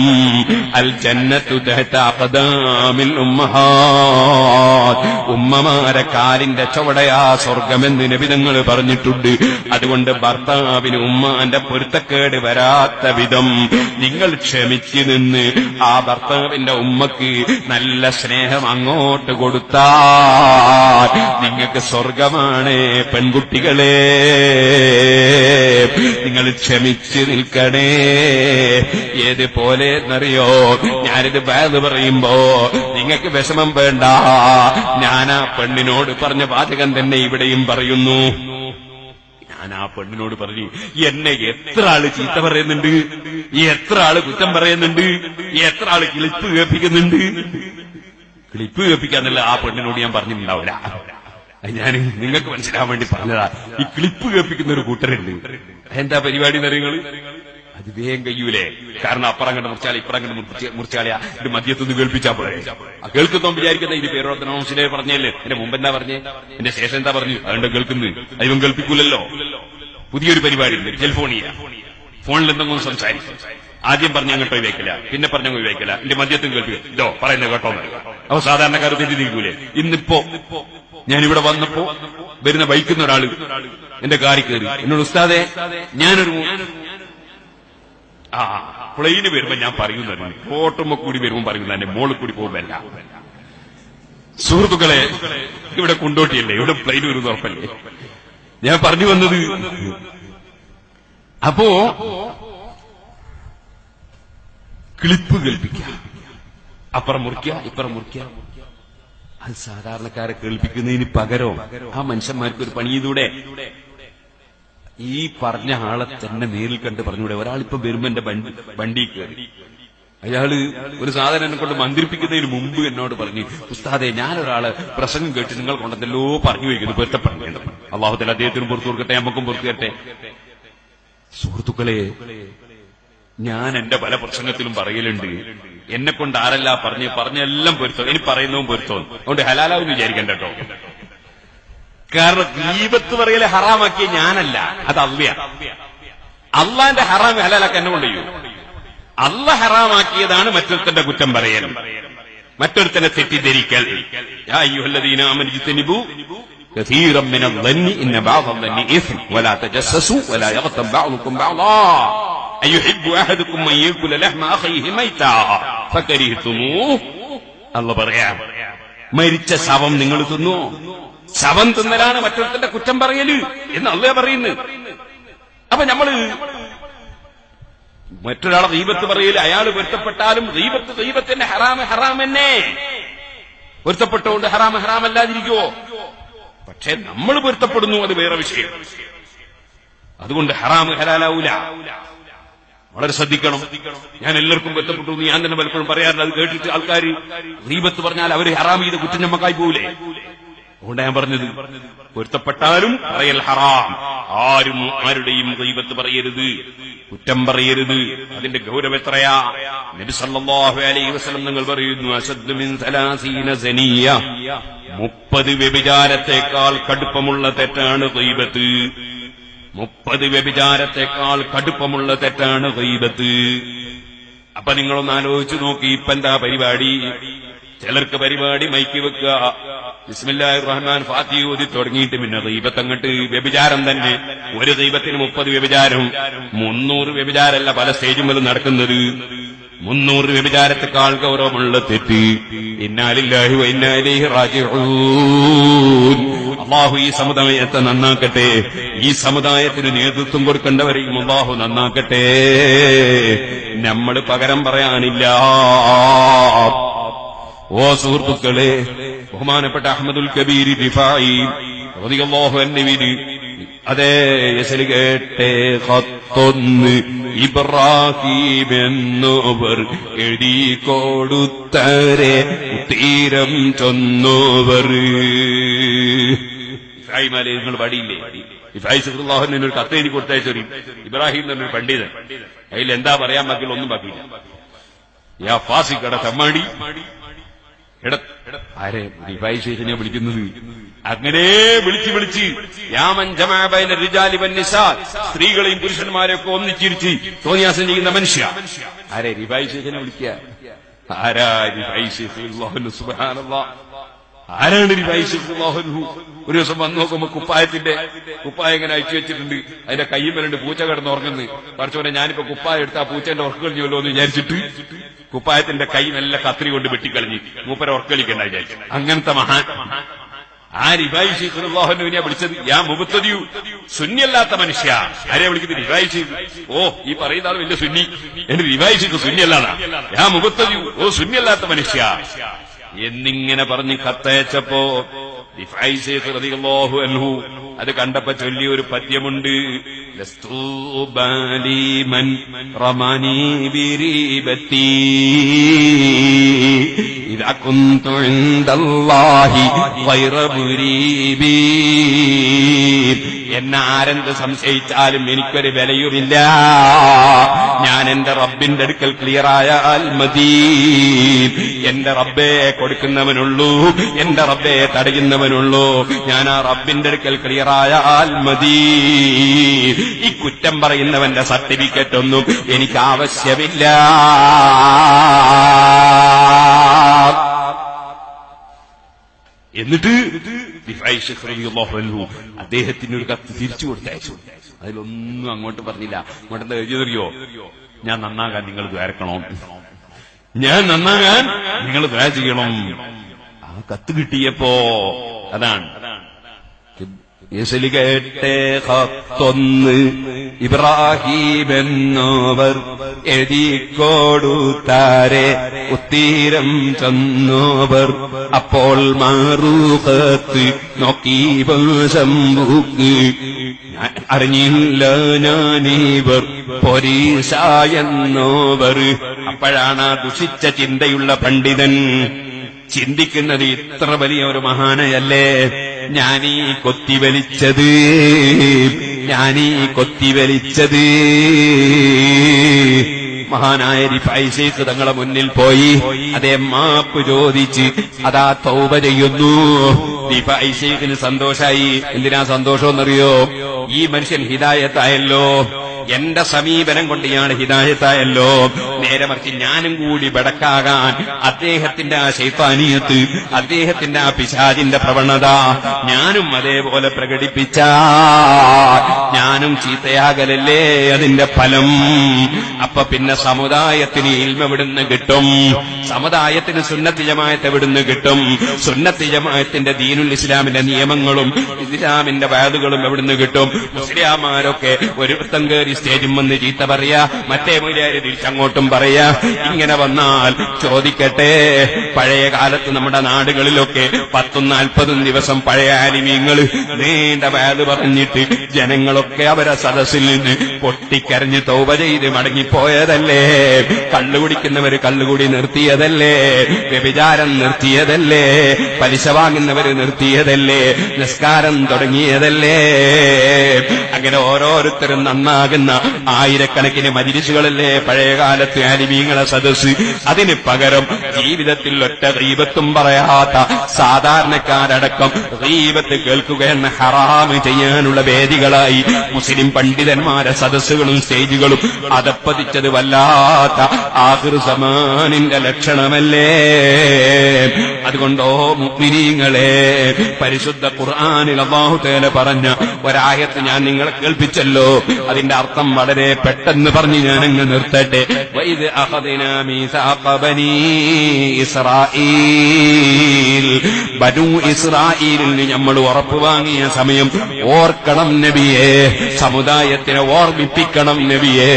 അൽ ജന്നത്തു തഹ്ത അഖ്ദാമിൽ ഉമ്മഹാത്ത്. ഉമ്മമാരെ കാലിന്റെ ചുവടയാ സ്വർഗമെന്ന് നബി തങ്ങൾ പറഞ്ഞിട്ടുണ്ട്. അതുകൊണ്ട് ഭർത്താവിന് ഉമ്മാന്റെ പൊരുത്തക്കേട് വരാത്ത വിധം നിങ്ങൾ ക്ഷമിച്ചു നിന്ന് ആ ഭർത്താവിന്റെ ഉമ്മക്ക് നല്ല സ്നേഹം അങ്ങോട്ട് കൊടുത്താൽ നിങ്ങൾക്ക് സ്വർഗമാണ് പെൺകുട്ടികളെ. നിങ്ങൾ ക്ഷമിച്ച് നിൽക്കണേ. ഏതുപോലെ എന്നറിയോ, ഞാനിത് വഅദ് പറയുമ്പോ നിങ്ങൾക്ക് വിഷമം വേണ്ട. ഞാൻ ആ പെണ്ണിനോട് പറഞ്ഞ വാചകം തന്നെ ഇവിടെയും പറയുന്നു. ഞാൻ ആ പെണ്ണിനോട് പറഞ്ഞു, എന്നെ എത്ര ആള് ചീത്ത പറയുന്നുണ്ട്, എത്ര ആള് കുറ്റം പറയുന്നുണ്ട്, എത്ര ആള് ക്ലിപ്പ് കേൾപ്പിക്കുന്നുണ്ട്. ക്ലിപ്പ് കേൾപ്പിക്കാന്നല്ല ആ പെണ്ണിനോട് ഞാൻ പറഞ്ഞിട്ടുണ്ടാവില്ല. ഞാൻ നിങ്ങൾക്ക് മനസ്സിലാവാൻ വേണ്ടി പറഞ്ഞതാ. ഈ ക്ലിപ്പ് കേൾപ്പിക്കുന്ന ഒരു കൂട്ടരുണ്ട്. എന്താ പരിപാടി എന്നറിയങ്ങള്? അത് വേഗം കഴിയൂലേ? കാരണം അപ്പുറം കണ്ട് മുറിച്ചാളി, ഇപ്പുറം കണ്ട് മുറിച്ചാളിയാ, ഇത് മദ്യത്തൊന്ന് കേൾപ്പിച്ചാ പോലെ. ആ കേൾക്കുന്നോ വിചാരിക്കുന്ന ഇത് പേരോത്തനോംസിനെ പറഞ്ഞല്ലേ, എന്റെ മുമ്പ് എന്താ പറഞ്ഞേ, എന്റെ ശേഷം എന്താ പറഞ്ഞു, അതുകൊണ്ട് കേൾക്കുന്നത്. അതിവൻ കേൾപ്പിക്കൂലല്ലോ. പുതിയൊരു പരിപാടി ഉണ്ട്, ടെലിഫോണിയ. ഫോണിൽ എന്തെങ്കിലും സംസാരിക്കും. ആദ്യം പറഞ്ഞ അങ്ങോട്ട് ഒഴിവാക്കില്ല, പിന്നെ പറഞ്ഞ ഒഴിവാക്കില്ല, എന്റെ മദ്യത്തും കേൾപ്പിക്കും. ഇതോ പറയുന്നത് കേട്ടോന്ന്. അപ്പൊ സാധാരണക്കാർ തെറ്റിദ്ധരിക്കൂലേ? ഇന്നിപ്പോ ഞാനിവിടെ വന്നപ്പോ വരുന്ന ബൈക്കുന്ന ഒരാള് എന്റെ കാറിൽ കയറി എന്നോട്, ഉസ്താദേ ഞാനൊരു പ്ലെയിന് വരുമ്പോ ഞാൻ പറയുന്നത്, ഓട്ടുമ്പോ കൂടി വരുമ്പോ പറയുന്നത്, എന്റെ മോളിൽ കൂടി പോകുമ്പല്ല. സുഹൃത്തുക്കളെ, ഇവിടെ കൊണ്ടോട്ടിയല്ലേ, ഇവിടെ പ്ലെയിൻ വരുന്ന ഉറപ്പല്ലേ? ഞാൻ പറഞ്ഞു വന്നത് അപ്പോ ക്ലിപ്പ് കേൾപ്പിക്കുക, അപ്പുറം മുറിക്കുക ഇപ്പുറം മുറിക്കുക. അത് സാധാരണക്കാരെ കേൾപ്പിക്കുന്നതിന് പകരം ആ മനുഷ്യന്മാർക്ക് ഒരു പണി ചെയ്തൂടെ? ഈ പറഞ്ഞ ആളെ തന്നെ നേരിൽ കണ്ട് പറഞ്ഞൂടെ? ഒരാളിപ്പോ വരുമ്പോ എന്റെ വണ്ടി കയറി, അയാള് ഒരു സാധനം എന്നെ കൊണ്ട് മന്ത്രിപ്പിക്കുന്നതിന് മുമ്പ് എന്നോട് പറഞ്ഞു, ഉസ്താദെ ഞാനൊരാള് പ്രസംഗം കേട്ട് നിങ്ങൾ കൊണ്ടെന്തല്ലോ പറഞ്ഞു വയ്ക്കുന്നു, പൊരുത്തപ്പെടേണ്ടത്. അള്ളാഹുതആല അദ്ദേഹത്തിനും പുറത്തു കൊടുക്കട്ടെ, നമുക്കും പുറത്തു തരട്ടെ. സുഹൃത്തുക്കളെ, ഞാൻ എന്റെ പല പ്രസംഗത്തിലും പറയലുണ്ട്, എന്നെ കൊണ്ട് ആരല്ല പറഞ്ഞെല്ലാം പൊരുത്തോ, ഇനി പറയുന്നതും പൊരുത്തോ. അതുകൊണ്ട് ഹലാലാവെന്ന് വിചാരിക്കണ്ട കേട്ടോ. കാരണം ഗീബത്ത് പറയലെ ഹറാമാക്കിയ ഞാനല്ല, അത് അള്ളയാ. അള്ളാന്റെ ഹറാം ഹലാലാക്കാൻ എന്നെ കൊണ്ട് ചെയ്യൂ. അള്ള ഹറാമാക്കിയതാണ് മറ്റൊരുത്തന്റെ കുറ്റം പറയൽ, മറ്റൊരുത്തനെ തെറ്റിദ്ധരിക്കൽ. യാ അയ്യുഹല്ലദീന ആമനൂ ഇജ്തനിബൂ കസീറൻ മിനൽ-ളന്നി ഇന്ന ബഅദ-ളന്നി ഇസ്ം വലാ തജസ്സസൂ വലാ യഗ്തബ് ബഅദുകും ബഅദാ അയ്യുഹിബ്ബു അഹദുകും അൻ യഅകുല ലഹ്മ അഖീഹി മൈതാ ഫകരിഹ്തുമൂഹ്. അല്ലാഹു പറയാ, മരിച്ച ശവം നിങ്ങൾ തിന്നോ? ശവം തിന്നലാണ് മറ്റൊരുത്തന്റെ കുറ്റം പറയല് എന്ന് അള്ളാഹ് പറയുന്നു. അപ്പൊ നമ്മള് മറ്റൊരാളെ ഗീബത്ത് പറയല്, അയാൾ പൊരുത്തപ്പെട്ടാലും ഗീബത്തിന്റെ ഹറാം തന്നെ. പൊരുത്തപ്പെട്ടുകൊണ്ട് ഹറാമല്ലാതിരിക്കുവോ? പക്ഷെ നമ്മൾ പൊരുത്തപ്പെടുന്നു, അത് വേറെ വിഷയം. അതുകൊണ്ട് ഹറാം ഹലാലാവൂല. വളരെ ശ്രദ്ധിക്കണം. ഞാൻ എല്ലാവർക്കും പൊരുത്തപ്പെട്ടു ഞാൻ തന്നെ പലപ്പോഴും പറയാറുണ്ട്. അത് കേട്ടിട്ട് ആൾക്കാർ ഗീബത്ത് പറഞ്ഞാൽ അവര് ഹറാം ചെയ്ത കുറ്റം ഞമ്മക്കായി പോവില്ലേ? അതുകൊണ്ടാണ് ഞാൻ പറഞ്ഞത്, പൊരുത്തപ്പെട്ടാലും പറയൽ ഹറാം. ആരും ആരുടെയും ഗീബത്ത് പറയരുത്, കുറ്റം പറയരുത്. അതിന്റെ ഗൗരവം എത്രയാ! നബി സല്ലല്ലാഹു അലൈഹി വസല്ലം നിങ്ങൾ പറയുന്നു, അശദ്ദു മിൻ 30 സനിയ, 30 വ്യഭിചാരത്തെക്കാൾ കടുപ്പമുള്ള തെറ്റാണ് ഗീബത്ത്. 30 വ്യഭിചാരത്തെക്കാൾ കടുപ്പമുള്ള തെറ്റാണ് ഗീബത്ത്. അപ്പൊ നിങ്ങളൊന്ന് ആലോചിച്ചു നോക്കി, ഇപ്പൊ എന്താ പരിപാടി? ചിലർക്ക് പരിപാടി മൈക്ക് വെക്കുക, ബിസ്മില്ലാഹിർ റഹ്മാൻ ഫാത്തിഹ ഓതി തുടങ്ങിയിട്ട് പിന്നെ ഗീബത്ത് അങ്ങോട്ട് വ്യഭിചാരം തന്നെ. ഒരു ഗീബത്തിന് 30 വ്യഭിചാരം, 300 വ്യഭിചാരമല്ല പല സ്റ്റേജുകളിലും നടക്കുന്നത്. 300 വ്യഭിചാരത്തെക്കാൾ ഗൗരവമുള്ള തെറ്റ്. ഇന്നാ ലില്ലാഹി വ ഇന്നാ ഇലൈഹി റാജിഊൻ. അല്ലാഹു ഈ സമുദായത്തെ നന്നാക്കട്ടെ, ഈ സമുദായത്തിന് നേതൃത്വം കൊടുക്കേണ്ടവരെയും അല്ലാഹു നന്നാക്കട്ടെ. നമ്മൾ പകരം പറയാനില്ല. ഓ സുഹൃത്തുക്കളെ, ബഹുമാനപ്പെട്ട അഹ്മദുൽ കബീർ റിഫായി റളിയല്ലാഹു അൻഹു അതേ യസലി കേട്ടെ ഖത്തൊന്ന് ഇബ്രാഹിം എന്നവർ എഴുതി കൊടുത്തരെ തീരം ചൊന്നവർ. ഇബ്രാഹിം അലൈഹി നിങ്ങൾ പാടിയില്ലേ? ഇബ്രാഹിം സല്ലല്ലാഹു ഒരു കത്ത് എഴുതി കൊടുത്തയച്ചൊരു ഇബ്രാഹിം എന്നൊരു പണ്ഡിതൻ. അതിൽ എന്താ പറയാൻ ബാക്കിയുള്ള ഒന്നും ബാക്കിയില്ല. യാ ഫാസിഖട തമ്മാടി ആരെ റിഫായി ശേഖനെ വിളിക്കുന്നത്? അങ്ങനെ വിളിച്ച് യാമൻ ജമാ ബൈന റിജാലി വന്നിസാ, സ്ത്രീകളെയും പുരുഷന്മാരെയൊക്കെ ഒന്നിച്ചിരിച്ച് തോന്നിയാസം ചെയ്യുന്ന മനുഷ്യ ആരെ റിഫായി ശേഖനെ വിളിക്കുക? ആരാ റിഫായി ശേഖ്? സുബ്ഹാനല്ലാഹ്, ആരാണ് റിഫായി ശേഖ്? ഒരു ദിവസം വന്നു നോക്കുമ്പോ കുപ്പായ ഇങ്ങനെ അയച്ചു വെച്ചിട്ടുണ്ട്. അതിന്റെ കയ്യുമ്മലുണ്ട് പൂച്ച കിടന്നുറങ്ങുന്നു. പഠിച്ചോനെ ഞാനിപ്പോ കുപ്പായ എടുത്ത് ആ പൂച്ചന്റെ ഉറക്കളിഞ്ഞല്ലോ എന്ന് വിചാരിച്ചിട്ട് കുപ്പായത്തിന്റെ കൈ നല്ല കത്രി കൊണ്ട് വെട്ടിക്കളഞ്ഞ് മൂപ്പരെ ഉറക്കളിക്കണ്ട വിചാരിച്ചു. അങ്ങനത്തെ മഹാൻ ആ റിഫായി ശൈഖ് റളിയല്ലാഹുവിനെ വിളിച്ചത് യാ മുബ്തദിയു, സുന്നിയല്ലാത്ത മനുഷ്യ. ആരെയാ വിളിക്കുന്നത്? റിഫായി ശൈഖ്. ഓ, ഈ പറയുന്ന ആൾ വലിയ സുന്നി, എന്റെ റിഫായി ശൈഖ് സുന്നിയല്ലാതാ. യാ മുബ്തദിയു, ഓ സുന്നിയല്ലാത്ത മനുഷ്യ എന്നിങ്ങനെ പറഞ്ഞ് കത്തയച്ചപ്പോ റിഫായി ശൈഖ് റളിയല്ലാഹു അൻഹു അത് കണ്ടപ്പോ ചൊല്ലിയൊരു പദ്യമുണ്ട്. ലസ്തു ബാലിമൻ റമാനി ബിരീബത്തി ഇദാ കുന്തു ഇൻദല്ലാഹി ഗൈറ മുരീബി. എന്നെ ആരെന്ത് സംശയിച്ചാലും എനിക്കൊരു വിലയുമില്ല. ഞാൻ എന്റെ റബ്ബിന്റെ അടുക്കൽ ക്ലിയറായാൽ മതി. എന്റെ റബ്ബെ കൊടുക്കുന്നവനുള്ളൂ, എന്റെ റബ്ബെ തടയുന്നവനുള്ളൂ. ഞാൻ ആ റബ്ബിന്റെ അടുക്കൽ ക്ലിയറായാൽ മതി. ഈ കുറ്റം പറയുന്നവന്റെ സർട്ടിഫിക്കറ്റ് ഒന്നും എനിക്ക് ആവശ്യമില്ല. എന്നിട്ട് അദ്ദേഹത്തിന് ഒരു കത്ത് തിരിച്ചു കൊടുത്തയച്ചു. അതിലൊന്നും അങ്ങോട്ട് പറഞ്ഞില്ല. അങ്ങോട്ട് എഴുതിയോ, ഞാൻ നന്നാകാൻ നിങ്ങൾ ദ്വാരക്കണം, ഞാൻ നന്നാകാൻ നിങ്ങൾ ദ്വാര ചെയ്യണം. ആ കത്ത് കിട്ടിയപ്പോ അതാണ് ഇസ്ലി കേട്ടേ ഖത്തൊന്ന് ഇബ്രാഹിമെന്നോവർ എഴുതിക്കൊടുത്താരെ ഉത്തീരം ചെന്നോവർ അപ്പോൾ മാറൂഖത്ത് നോക്കി ശംഭുക്ക് അറിഞ്ഞില്ല ഞാനീവർ പൊരീസായെന്നോവർ. അപ്പോഴാണ് ആ ദുഷിച്ച ചിന്തയുള്ള പണ്ഡിതൻ ചിന്തിക്കുന്നത്, ഇത്ര വലിയ ഒരു മഹാനയല്ലേ ഞാനീ കൊത്തിവലിച്ചത്, മഹാനായ റിഫായി ശൈഖ് തങ്ങളെ മുന്നിൽ പോയി അദ്ദേഹം മാപ്പ് ചോദിച്ച് അതാ തൗബ ചെയ്യുന്നു. റിഫായി ശൈഖിന് സന്തോഷായി. എന്തിനാ സന്തോഷമെന്നറിയോ? ഈ മനുഷ്യൻ ഹിദായത്തായല്ലോ, എന്റെ സമീപനം കൊണ്ട് ഇയാൾ ഹിദായത്തായല്ലോ. നേരെ മറിച്ച് ഞാനും കൂടി ബടക്കാകാൻ അദ്ദേഹത്തിന്റെ ആ ശൈത്താനിയത്ത്, അദ്ദേഹത്തിന്റെ ആ പിശാചിന്റെ പ്രവണത ഞാനും അതേപോലെ പ്രകടിപ്പിച്ചാൽ ഞാനും ചീത്തയാകലല്ലേ അതിന്റെ ഫലം. അപ്പൊ പിന്നെ സമുദായത്തിന് ഇൽമ എവിടുന്ന് കിട്ടും? സമുദായത്തിന് സുന്നത്ത് ജമാഅത്ത് എവിടുന്ന് കിട്ടും? സുന്നത്ത് ജമാഅത്തിന്റെ ദീനുൽ ഇസ്ലാമിന്റെ നിയമങ്ങളും ഇസ്ലാമിന്റെ വാദുകളും എവിടുന്ന് കിട്ടും? മുസ്ലിയാമാരൊക്കെ ഒരു വൃത്തം കയറി സ്റ്റേജും വന്ന് ചീത്ത പറയാ, മറ്റേ മൂല്യാര് തിരിച്ചങ്ങോട്ടും പറയാ. ഇങ്ങനെ വന്നാൽ ചോദിക്കട്ടെ, പഴയ കാലത്ത് നമ്മുടെ നാടുകളിലൊക്കെ 10-40 ദിവസം പഴയ ആലിമീങ്ങൾ നീണ്ട വാദ് പറഞ്ഞിട്ട് ജനങ്ങളൊക്കെ അവരെ സദസ്സിൽ നിന്ന് പൊട്ടിക്കരഞ്ഞ് തൗബ ചെയ്ത് മടങ്ങിപ്പോയതല്ലേ? കള്ളുകുടിക്കുന്നവര് കള്ളുകൂടി നിർത്തിയതല്ലേ? വ്യഭിചാരം നിർത്തിയതല്ലേ? പലിശ വാങ്ങുന്നവര് നിർത്തിയതല്ലേ? നിസ്കാരം തുടങ്ങിയതല്ലേ? അങ്ങനെ ഓരോരുത്തരും നന്നാകുന്ന ആയിരക്കണക്കിന് മജ്‌ലിസുകളല്ലേ പഴയകാലത്ത് ആലിമീങ്ങളെ സദസ്സ്. അതിന് പകരം ജീവിതത്തിൽ ഒറ്റ ഗീബത്തും പറയാത്ത സാധാരണക്കാരടക്കം ഗീബത്ത് കേൾക്കുക എന്ന ഹറാമ് ചെയ്യാനുള്ള വേദികളായി മുസ്ലിം പണ്ഡിതന്മാരെ സദസ്സുകളും സ്റ്റേജുകളും അതപ്പതിച്ചത് വല്ലാത്ത ആഖിർ സമാനിന്റെ ലക്ഷണമല്ലേ? അതുകൊണ്ടോ മുഅ്മിനീങ്ങളെ, പരിശുദ്ധ ഖുർആനിൽ അല്ലാഹു തആല പറഞ്ഞ ഒരായത്ത് ഞാൻ നിങ്ങളെ കേൾപ്പിച്ചല്ലോ. അതിന്റെ അർത്ഥം വളരെ പെട്ടെന്ന് പറഞ്ഞ് ഞാനങ്ങ് നിർത്തട്ടെ. വഇദ് അഖദ്നാ മീസാഖ ബനീ ഇസ്രായീൽ, ബനൂ ഇസ്രായീലിന് നമ്മൾ ഉറപ്പ് വാങ്ങിയ സമയം ഓർക്കണം നബിയെ, സമുദായത്തിനെ ഓർമ്മിപ്പിക്കണം നബിയെ.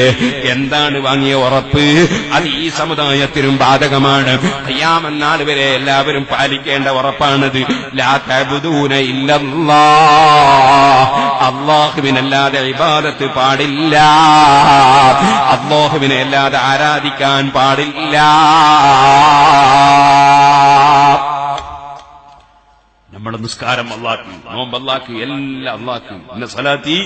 എന്താണ് വാങ്ങിയ ഉറപ്പ്? അത് ഈ സമുദായത്തിനും ബാധകമാണ്. ഖിയാമത്ത് നാൾ വരെ എല്ലാവരും പാലിക്കേണ്ട ഉറപ്പാണത്. ലാ തഅബുദൂന ഇല്ലല്ലാഹ്, അല്ലാഹുവിനല്ലാതെ ഇബാദത്ത് പാടില്ല, അല്ലാഹുവിനെ അല്ലാതെ ആരാധിക്കാൻ പാടില്ല. നമ്മുടെ നിസ്കാരം അല്ലാഹു, നോമ്പ് അല്ലാഹു, എല്ലാം അല്ലാഹു. ഇന്ന സലാത്തി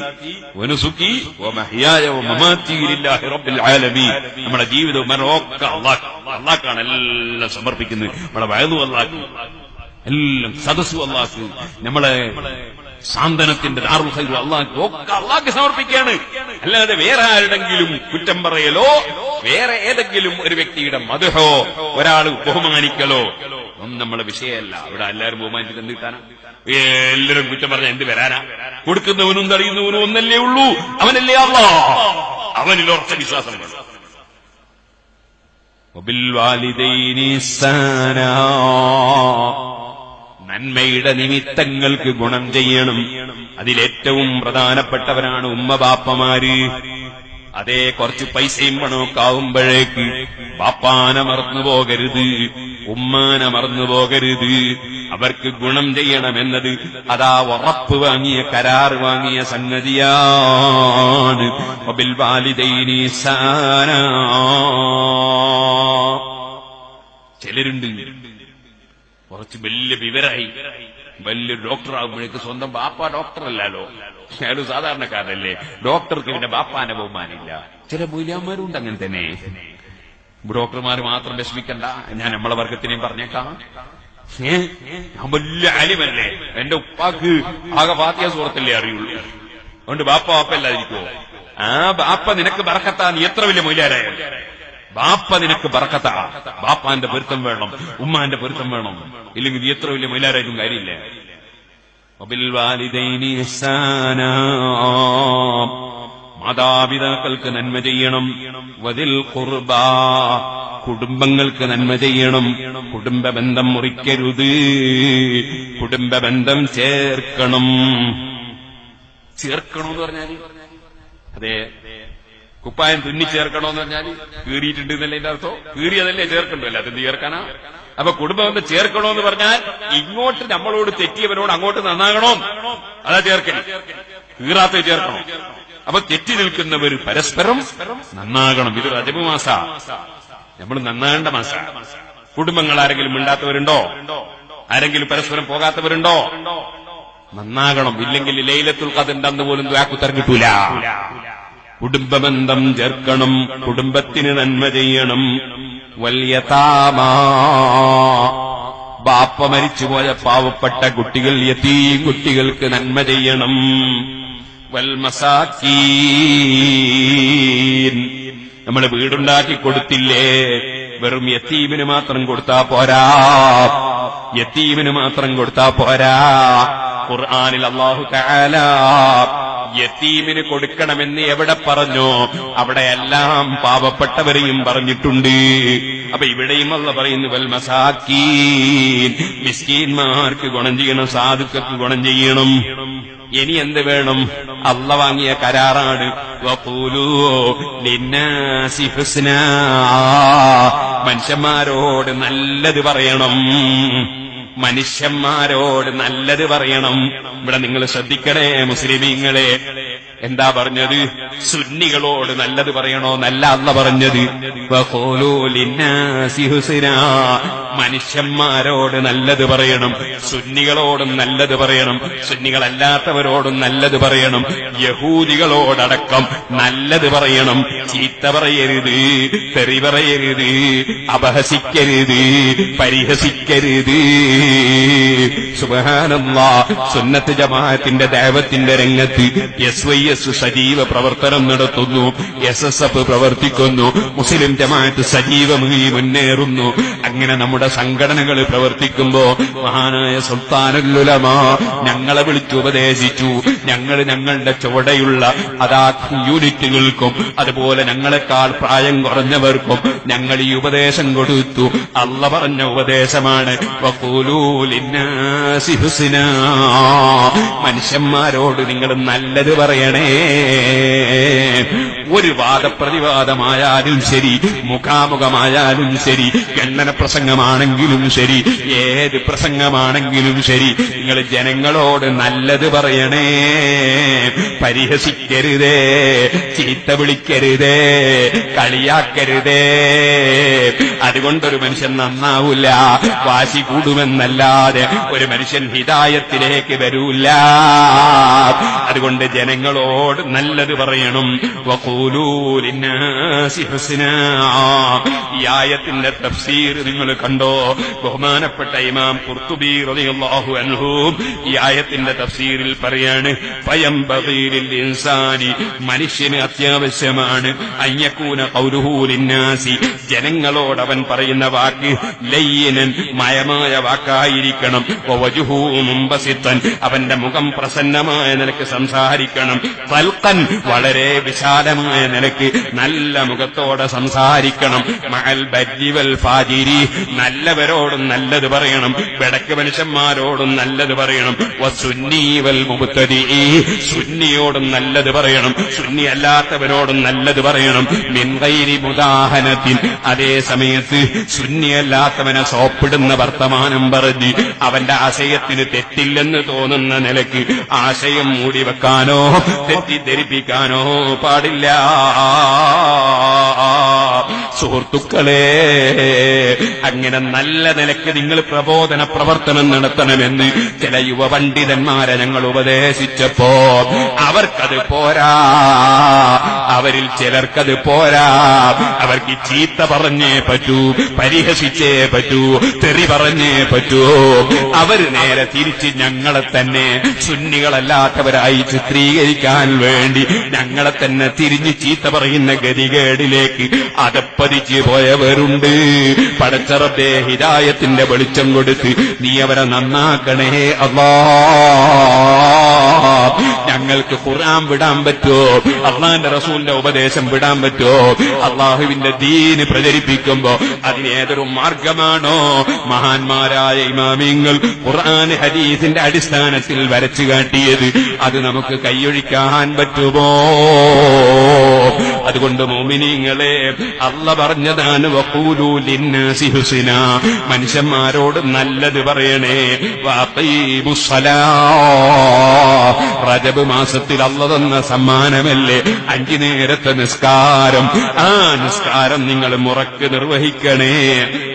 വനുസുക്കി വമഹ്യായ വമമാതി ലില്ലാഹി റബ്ബിൽ ആലമീൻ. നമ്മുടെ ജീവിതവും മരണമൊക്കെ അല്ലാഹുവാണ് എല്ലാം സമർപ്പിക്കുന്നത്. നമ്മുടെ വയലും അല്ലാഹു, എല്ലാം സദസ്സും അല്ലാഹു, നമ്മളെ സാന്ത്വനത്തിന്റെ ദാറുൽ ഖൈർ അല്ലാഹു ഒക്കെ അല്ലാഹുക്ക് സമർപ്പിക്കുകയാണ്. അല്ലാതെ വേറെ ആരുടെങ്കിലും കുറ്റം പറയലോ വേറെ ഏതെങ്കിലും ഒരു വ്യക്തിയുടെ മദ്ഹോ ഒരാൾ ബഹുമാനിക്കലോ ഒന്നും നമ്മളെ വിഷയമല്ല. ഇവിടെ എല്ലാവരും ബഹുമാനിച്ചിട്ട് എന്ത് കിട്ടാനാ? എല്ലാവരും കുറ്റം പറഞ്ഞാൽ എന്ത് വരാനാ? കൊടുക്കുന്നവനും തടയുന്നവനും ഒന്നല്ലേ ഉള്ളൂ, അവനല്ലേ അല്ലാഹ്. അവനിൽ ഉറച്ച വിശ്വാസം വേണം. വബിൽവാലിദൈനി ഇഹ്സാനാ, നന്മയുടെ നിമിത്തങ്ങൾക്ക് ഗുണം ചെയ്യണം. അതിലേറ്റവും പ്രധാനപ്പെട്ടവരാണ് ഉമ്മ ബാപ്പമാര്. അതേ, കുറച്ച് പൈസയും പണമൊക്കെ ആവുമ്പോഴേക്ക് ബാപ്പാനെ മറന്നു പോകരുത്, ഉമ്മാനെ മറന്നു പോകരുത്. അവർക്ക് ഗുണം ചെയ്യണമെന്നത് അതാ ഉറപ്പ് വാങ്ങിയ, കരാർ വാങ്ങിയ സംഗതിയാണ്. വബിൽ വാലിദൈനി ഇഹ്സാനാ. ചിലരുണ്ട് കുറച്ച് വലിയ വിവരായി, വലിയ ഡോക്ടർ ആകുമ്പോഴേക്ക് സ്വന്തം ബാപ്പ ഡോക്ടറല്ലോ, അയാൾ സാധാരണക്കാരനല്ലേ, ഡോക്ടർക്ക് പിന്നെ ബാപ്പാനെ ബഹുമാനില്ല. ചില മൂല്യന്മാരുണ്ട് അങ്ങനെ തന്നെ. ഡോക്ടർമാർ മാത്രം വിഷമിക്കണ്ട, ഞാൻ നമ്മളെ വർഗത്തിനെയും പറഞ്ഞേക്കാം. ഞാൻ വലിയ ആലിമല്ലേ, എന്റെ ഉപ്പാക്ക് ആകെ ഫാത്തിഹ സൂറത്തല്ലേ അറിയുള്ളൂ, അതുകൊണ്ട് ബാപ്പ ബാപ്പല്ലാതിരിക്കുവോ? ആ ബാപ്പ നിനക്ക് ബറക്കത്താ, നീ എത്ര വലിയ മൂല്യാരായ ബാപ്പ നിനക്ക് ബറക്കത്താ. ബാപ്പാന്റെ പൊരുത്തം വേണം, ഉമ്മാന്റെ പൊരുത്തം വേണം, ഇല്ലെങ്കിൽ നീ എത്ര വലിയ മൈലാരായിട്ടും കാര്യമില്ല. വബിൽവാലിദൈനി ഇഹ്സാനാ, മാതാപിതാക്കൾക്ക് നന്മ ചെയ്യണം. വദിൽ ഖുർബാ, കുടുംബങ്ങൾക്ക് നന്മ ചെയ്യണം. കുടുംബ ബന്ധം മുറിക്കരുത്, കുടുംബ ബന്ധം ചേർക്കണം. ചേർക്കണമെന്ന് പറഞ്ഞാല് അതെ, കുപ്പായം തുന്നി ചേർക്കണമെന്ന് പറഞ്ഞാല് കീറിയിട്ടുണ്ട് എന്നല്ലേ എന്റെ അർത്ഥം? കീറിയതല്ലേ ചേർക്കണ്ടല്ലോ, അതെന്ത് ചേർക്കാനാ? അപ്പൊ കുടുംബബന്ധം ചേർക്കണമെന്ന് പറഞ്ഞാൽ ഇങ്ങോട്ട് നമ്മളോട് തെറ്റിയവരോട് അങ്ങോട്ട് നന്നാകണോ, അതാ ചേർക്കൽ. കീറാത്ത ചേർക്കണം. അപ്പൊ തെറ്റി നിൽക്കുന്നവർ പരസ്പരം നന്നാകണം. ഇത് റജബ് മാസ, നമ്മൾ നന്നാകേണ്ട മാസ. കുടുംബങ്ങൾ ആരെങ്കിലും മിണ്ടാത്തവരുണ്ടോ? ആരെങ്കിലും പരസ്പരം പോകാത്തവരുണ്ടോ? നന്നാകണം. ഇല്ലെങ്കിൽ ലൈലത്തുൽ ഖദ്റിന്റെ അന്ന് പോലും ദുആക്കുത്തരം കിട്ടൂല. കുടുംബബന്ധം ചേർക്കണം, കുടുംബത്തിന് നന്മ ചെയ്യണം. വൽയതാമാ, ബാപ്പ മരിച്ചുപോയ പാവപ്പെട്ട കുട്ടികൾ, യതീം കുട്ടികൾക്ക് നന്മ ചെയ്യണം. വൽമസാക്കീൻ, നമ്മൾ വീടുണ്ടാക്കി കൊടുത്തില്ലേ, വെറും യതീമിന് മാത്രം കൊടുത്താ പോരാ. യതീമിന് മാത്രം കൊടുത്താ പോരാ. ഖുർആനിൽ അല്ലാഹു തആല യതീമിന് കൊടുക്കണമെന്ന് എവിടെ പറഞ്ഞോ അവിടെയെല്ലാം പാവപ്പെട്ടവരെയും പറഞ്ഞിട്ടുണ്ട്. അപ്പൊ ഇവിടെയും അല്ലാഹു പറയുന്നു വൽ മസാക്കീൻ, മിസ്കീന്മാർക്ക് ഗുണം ചെയ്യണം, സാധുക്കൾക്ക് ഗുണം ചെയ്യണം. ഇനി എന്ത് വേണം? അള്ള വാങ്ങിയ കരാറാണ്. വഖൂലൂ ലിന്നാസി ഹുസ്നാ, മനുഷ്യന്മാരോട് നല്ലത് പറയണം. മനുഷ്യന്മാരോട് നല്ലത് പറയണം. ഇവിടെ നിങ്ങൾ ശ്രദ്ധിക്കണേ മുസ്ലിമീങ്ങളെ, എന്താ പറഞ്ഞത്? സുന്നികളോട് നല്ലത് പറയണോ? നല്ല അല്ല പറഞ്ഞത്. വഖൂലൂ ലിന്നാസി ഹുസ്നാ, മനുഷ്യന്മാരോട് നല്ലത് പറയണം. സുന്നികളോടും നല്ലത് പറയണം, സുന്നികളല്ലാത്തവരോടും നല്ലത് പറയണം. യഹൂദികളോടടക്കം നല്ലത് പറയണം. ചീത്ത പറയരുത്, തെറി പറയരുത്, അപഹസിക്കരുത്, പരിഹസിക്കരുത്. സുബ്ഹാനല്ലാഹ്. സുന്നത്ത് ജമാഅത്തിന്റെ ദഅവത്തിന്റെ രംഗത്ത് SYS സജീവ പ്രവർത്തനം നടത്തുന്നു. SSF പ്രവർത്തിക്കുന്നു. മുസ്ലിം ജമാഅത്ത് സജീവമായി മുന്നേറുന്നു. അങ്ങനെ നമ്മുടെ സംഘടനകൾ പ്രവർത്തിക്കുമ്പോ മഹാനായ സുൽത്താനുൽ ഉലമാ ഞങ്ങളെ വിളിച്ചു ഉപദേശിച്ചു. ഞങ്ങളുടെ ചുവടെയുള്ള അതാ യൂണിറ്റുകൾക്കും അതുപോലെ ഞങ്ങളെക്കാൾ പ്രായം കുറഞ്ഞവർക്കും ഞങ്ങൾ ഈ ഉപദേശം കൊടുത്തു. അള്ള പറഞ്ഞ ഉപദേശമാണ് വഖൂലൂ ലിന്നാസി ഹുസ്നാ, മനുഷ്യന്മാരോട് നിങ്ങൾ നല്ലത് പറയണേ. ഒരു വാദപ്രതിവാദമായാലും ശരി, മുഖാമുഖമായാലും ശരി, ഖണ്ഡന പ്രസംഗമാണെങ്കിലും ശരി, ഏത് പ്രസംഗമാണെങ്കിലും ശരി, നിങ്ങൾ ജനങ്ങളോട് നല്ലത് പറയണേ. പരിഹസിക്കരുതേ, ചീത്ത വിളിക്കരുതേ, കളിയാക്കരുതേ. അതുകൊണ്ടൊരു മനുഷ്യൻ നന്നാവൂല. വാശി കൂടുമെന്നല്ലാതെ ഒരു മനുഷ്യൻ ഹിദായത്തിലേക്ക് വരൂല. അതുകൊണ്ട് ജനങ്ങളോട് നല്ലത് പറയണം. വഖൂലൂ ലിന്നാസി ഹുസ്നാ. ഈ ആയത്തിന്റെ തഫ്സീർ നിങ്ങൾ കണ്ടോ? ബഹുമാനപ്പെട്ട ഇമാം ഖുർത്തുബി റളിയല്ലാഹു അൻഹു ഈ ആയത്തിന്റെ തഫ്സീറിൽ പറയാണ്, ഫയംബഗീ ലിൽ ഇൻസാനി, മനുഷ്യന് അത്യാവശ്യമാണ് അയ്യകൂന ഖൗലുഹു ലിന്നാസി, ജനങ്ങളോട് അവൻ പറയുന്ന വാക്ക് ലയ്യനൻ, മയമായ വാക്കായിരിക്കണം. വവജ്ഹു മുംബസിത്തൻ, അവന്റെ മുഖം പ്രസന്നമായ നിലക്ക് സംസാരിക്കണം. തൽഖൻ, വളരെ വിശാലമായ നിലക്ക് നല്ല മുഖത്തോടെ സംസാരിക്കണം. മഅൽ ബർരി വൽ ഫാജിരി, നല്ലവരോടും നല്ലത് പറയണം, ബടക്ക് മനുഷ്യന്മാരോടും നല്ലത് പറയണം. വസുന്നി വൽ മുബ്തദി, സുന്നിയോടും നല്ലത് പറയണം, സുന്നി അല്ലാത്തവരോടും നല്ലത് പറയണം. മിൻ ഗൈരി മുദാഹനത്തിൻ, അതേ സമയത്ത് സുന്നിയല്ലാത്തവനെ സോപ്പിടുന്ന വർത്തമാനം പറഞ്ഞ് അവന്റെ ആശയത്തിന് തെറ്റില്ലെന്ന് തോന്നുന്ന നിലയ്ക്ക് ആശയം മൂടി വെക്കാനോ തെറ്റിദ്ധരിപ്പിക്കാനോ പാടില്ല. സുഹൃത്തുക്കളെ, അങ്ങനെ നല്ല നിലയ്ക്ക് നിങ്ങൾ പ്രബോധന പ്രവർത്തനം നടത്തണമെന്ന് ചില യുവ പണ്ഡിതന്മാരെ ഞങ്ങൾ ഉപദേശിച്ചപ്പോ അവർക്കത് പോരാ. അവരിൽ ചിലർക്കത് പോരാ. അവർക്ക് ചീത്ത പറഞ്ഞേ പറ്റൂ, പരിഹസിച്ചേ പറ്റൂ, തെറി പറഞ്ഞേ പറ്റൂ. അവര് നേരെ തിരിച്ച് ഞങ്ങളെ തന്നെ സുന്നികളല്ലാത്തവരായി ചിത്രീകരിക്കാൻ വേണ്ടി ഞങ്ങളെ തന്നെ തിരിഞ്ഞ് ചീത്ത പറയുന്ന ഗതികേടിലേക്ക് അതപ്പതിച്ച് പോയവരുണ്ട്. പടച്ച റബ്ബേ, ഹിദായത്തിന്റെ വെളിച്ചം കൊടുത്ത് നീ അവരെ നന്നാക്കണേ അല്ലാഹ്. ഞങ്ങൾക്ക് ഖുർആൻ വിടാൻ പറ്റുമോ? അള്ളാന്റെ റസൂലിന്റെ ഉപദേശം വിടാൻ പറ്റുമോ? അള്ളാഹുവിന്റെ ദീന് പ്രചരിപ്പിക്കുമ്പോ അതിനേതൊരു മാർഗമാണോ മഹാന്മാരായ ഇമാമിങ്ങൾ ഖുർആൻ ഹദീസിന്റെ അടിസ്ഥാനത്തിൽ വരച്ചു കാട്ടിയത്, അത് നമുക്ക് കൈയൊഴിക്കാൻ പറ്റുമോ? അതുകൊണ്ട് മുഅ്മിനീങ്ങളെ, അള്ളാഹ് പറഞ്ഞതാണ് വഖൂലൂ ലിന്നാസി ഹുസ്നാ, മനുഷ്യന്മാരോട് നല്ലത് പറയണേ. വഅഖീമുസ്സലാ, റജബ് മാസത്തിൽ അള്ളാഹ് തന്ന സമ്മാനമല്ലേ 5 നേരത്തെ നിസ്കാരം. ആ നിസ്കാരം നിങ്ങൾ മുറക്ക് നിർവഹിക്കണേ.